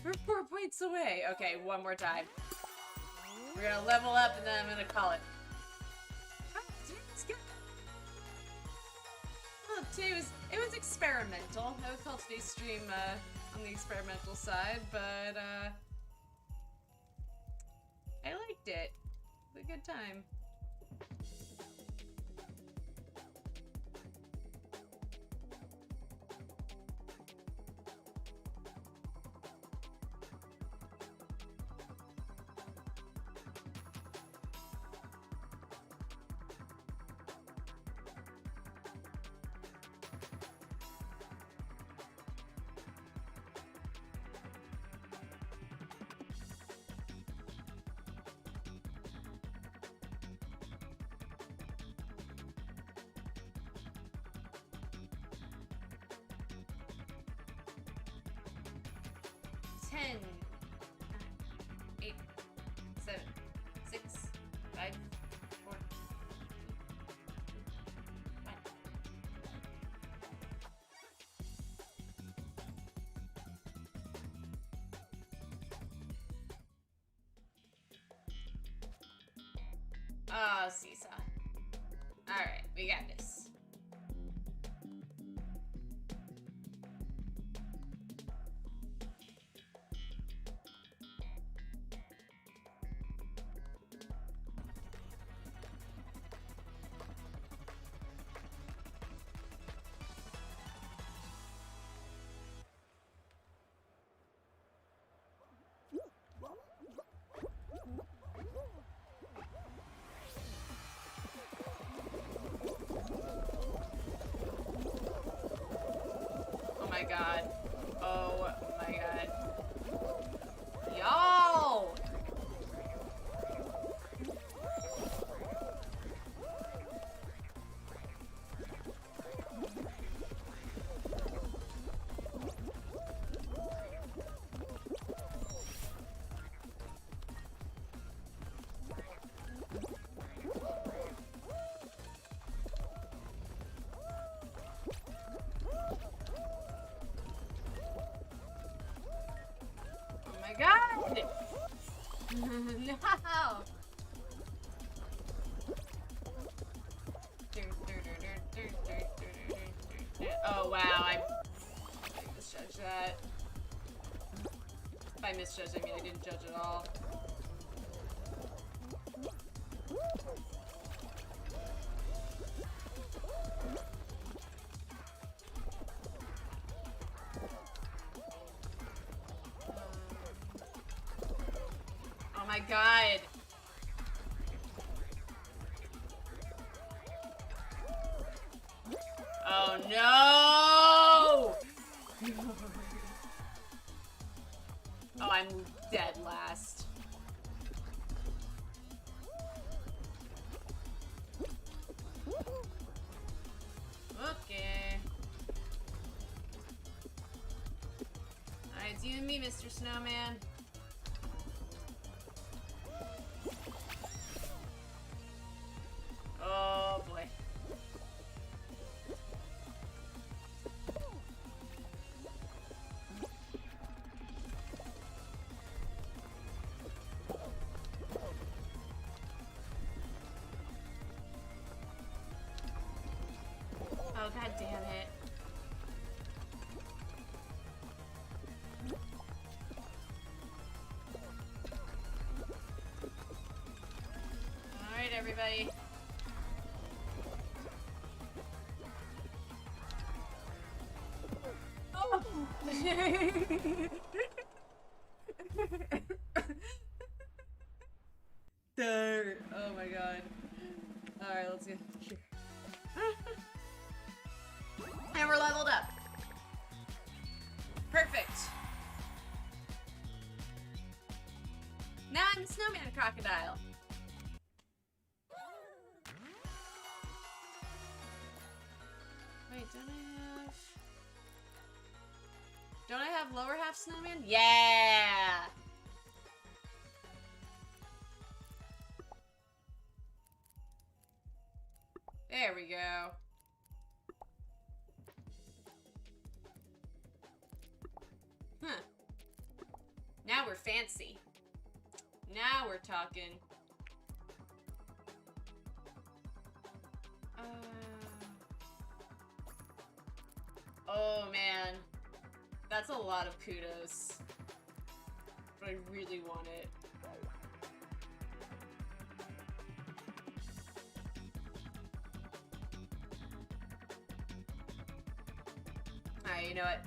[SPEAKER 1] We're 4 points away. Okay, one more time. We're gonna level up and then I'm gonna call it. Oh, today it was experimental. I would call today's stream on the experimental side, but I liked it. It was a good time. Ten, 8, 7, 6, 5, 4, 1. Oh, Seesaw. Alright, we got this. my god. Oh my god. Y'all! God! No! Oh wow, I misjudged that. If I misjudged, I mean I didn't judge at all. Oh my god. Oh no! Oh, I'm dead last. Okay. Alright, it's you and me, Mr. Snowman. Oh boy. Oh god damn it. Alright everybody. Oh. Oh my god. Alright, let's go. And we're leveled up. Perfect. Now I'm the snowman crocodile. Wait, don't I have lower half snowman? Yeah! There we go. Huh. Now we're fancy. Now we're talking. Oh man. That's a lot of kudos. But I really want it. Alright, you know what?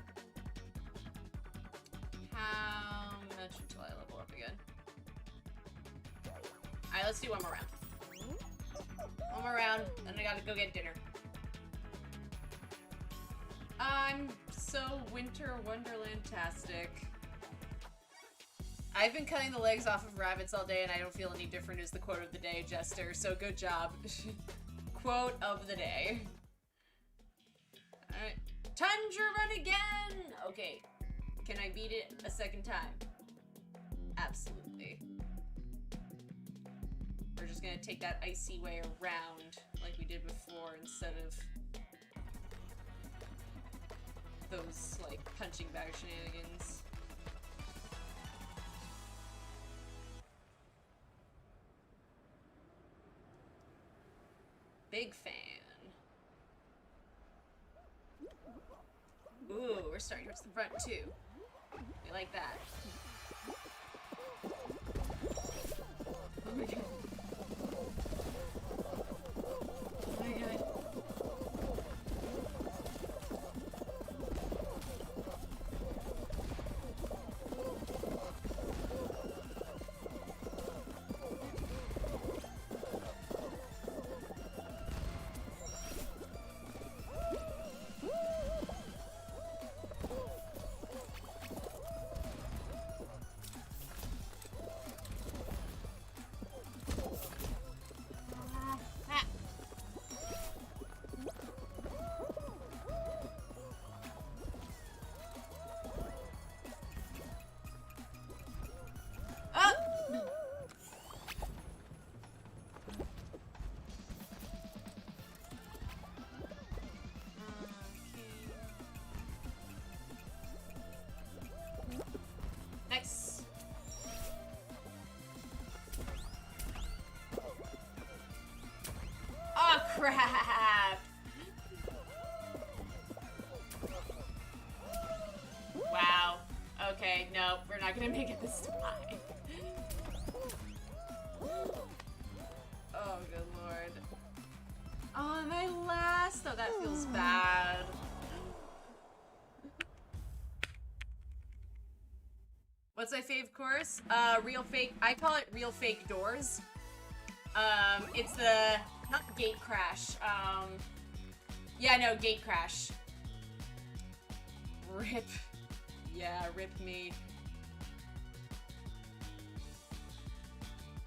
[SPEAKER 1] How much until I level up again? Alright, let's do one more round. One more round, then I gotta go get dinner. I'm so Winter Wonderland-tastic. I've been cutting the legs off of rabbits all day and I don't feel any different is the quote of the day, Jester, so good job. Quote of the day. Alright. Tundra Run again! Okay. Can I beat it a second time? Absolutely. We're just gonna take that icy way around like we did before instead of those, like, punching bag shenanigans. Big fan. Ooh, we're starting towards the front too. We like that. Oh my god. Oh my god. crap! Wow. Okay, no, we're not gonna make it this time. Oh, good lord. Oh, am I last? Oh, that feels bad. What's my fave course? Real fake. I call it real fake doors. It's the not gate crash. Yeah, no, gate crash. Rip. Yeah, rip me.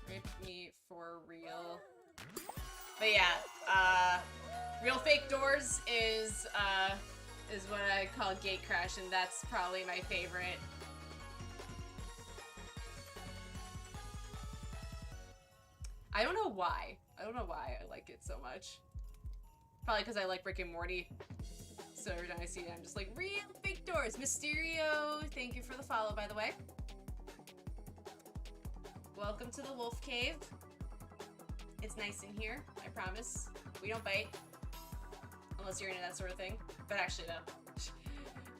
[SPEAKER 1] Rip me for real. But yeah, real fake doors is what I call gate crash, and that's probably my favorite. I don't know why. I don't know why I like it so much. Probably because I like Rick and Morty. So every time I see it, I'm just like, real fake doors. Mysterio, thank you for the follow, by the way. Welcome to the Wolf Cave. It's nice in here, I promise. We don't bite. Unless you're into that sort of thing. But actually, no.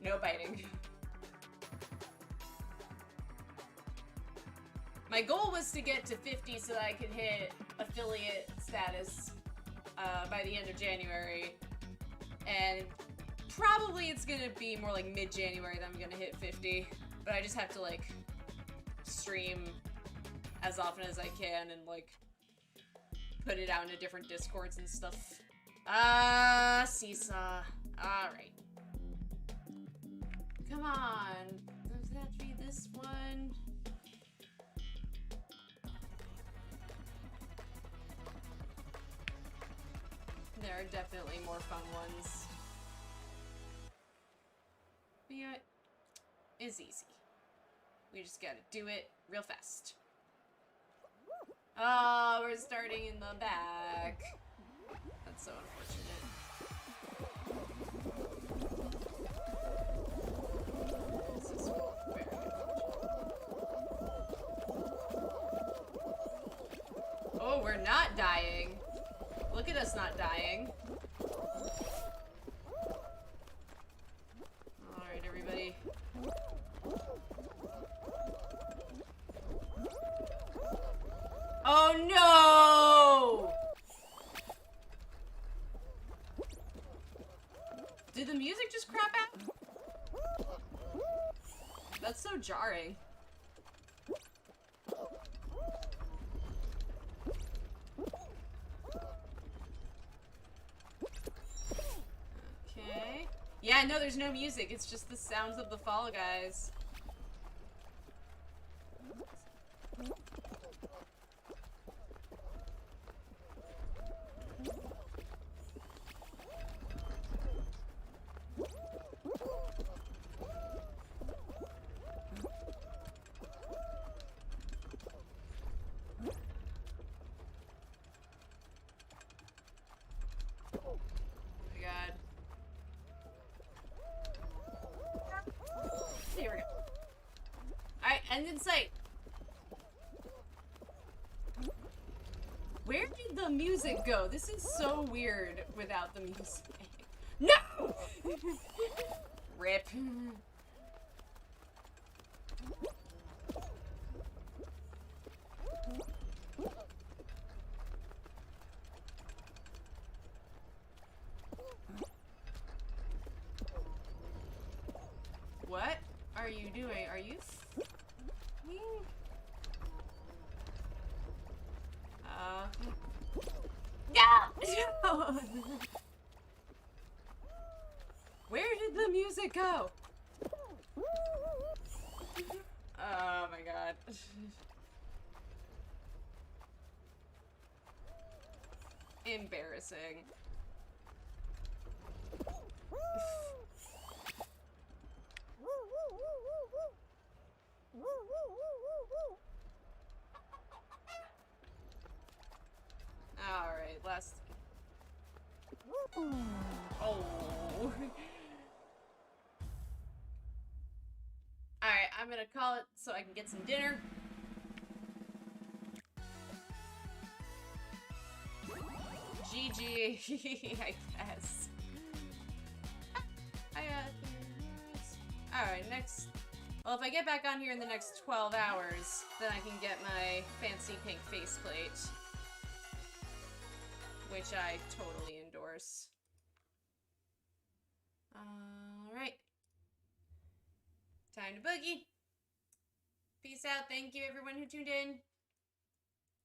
[SPEAKER 1] No biting. My goal was to get to 50 so that I could hit affiliate status by the end of January. And probably it's gonna be more like mid-January that I'm gonna hit 50. But I just have to like stream as often as I can and like put it out into different Discords and stuff. Seesaw. Alright. Come on. Does that have to be this one? There are definitely more fun ones. But you know what? It's easy. We just gotta do it real fast. Oh, we're starting in the back. That's so unfortunate. This is very unfortunate. Oh, we're not dying. Look at us not dying. Alright, everybody. Oh no! Did the music just crap out? That's so jarring. Okay. Yeah, no, there's no music. It's just the sounds of the Fall Guys. End in sight. Where did the music go? This is so weird without the music. No! Rip. What are you doing? Are you no! Where did the music go? Oh my god. Embarrassing. Alright, last. Oh. Alright, I'm gonna call it so I can get some dinner. GG, I guess. Alright, next. Well, if I get back on here in the next 12 hours, then I can get my fancy pink faceplate. Which I totally endorse. Alright. Time to boogie. Peace out. Thank you, everyone who tuned in.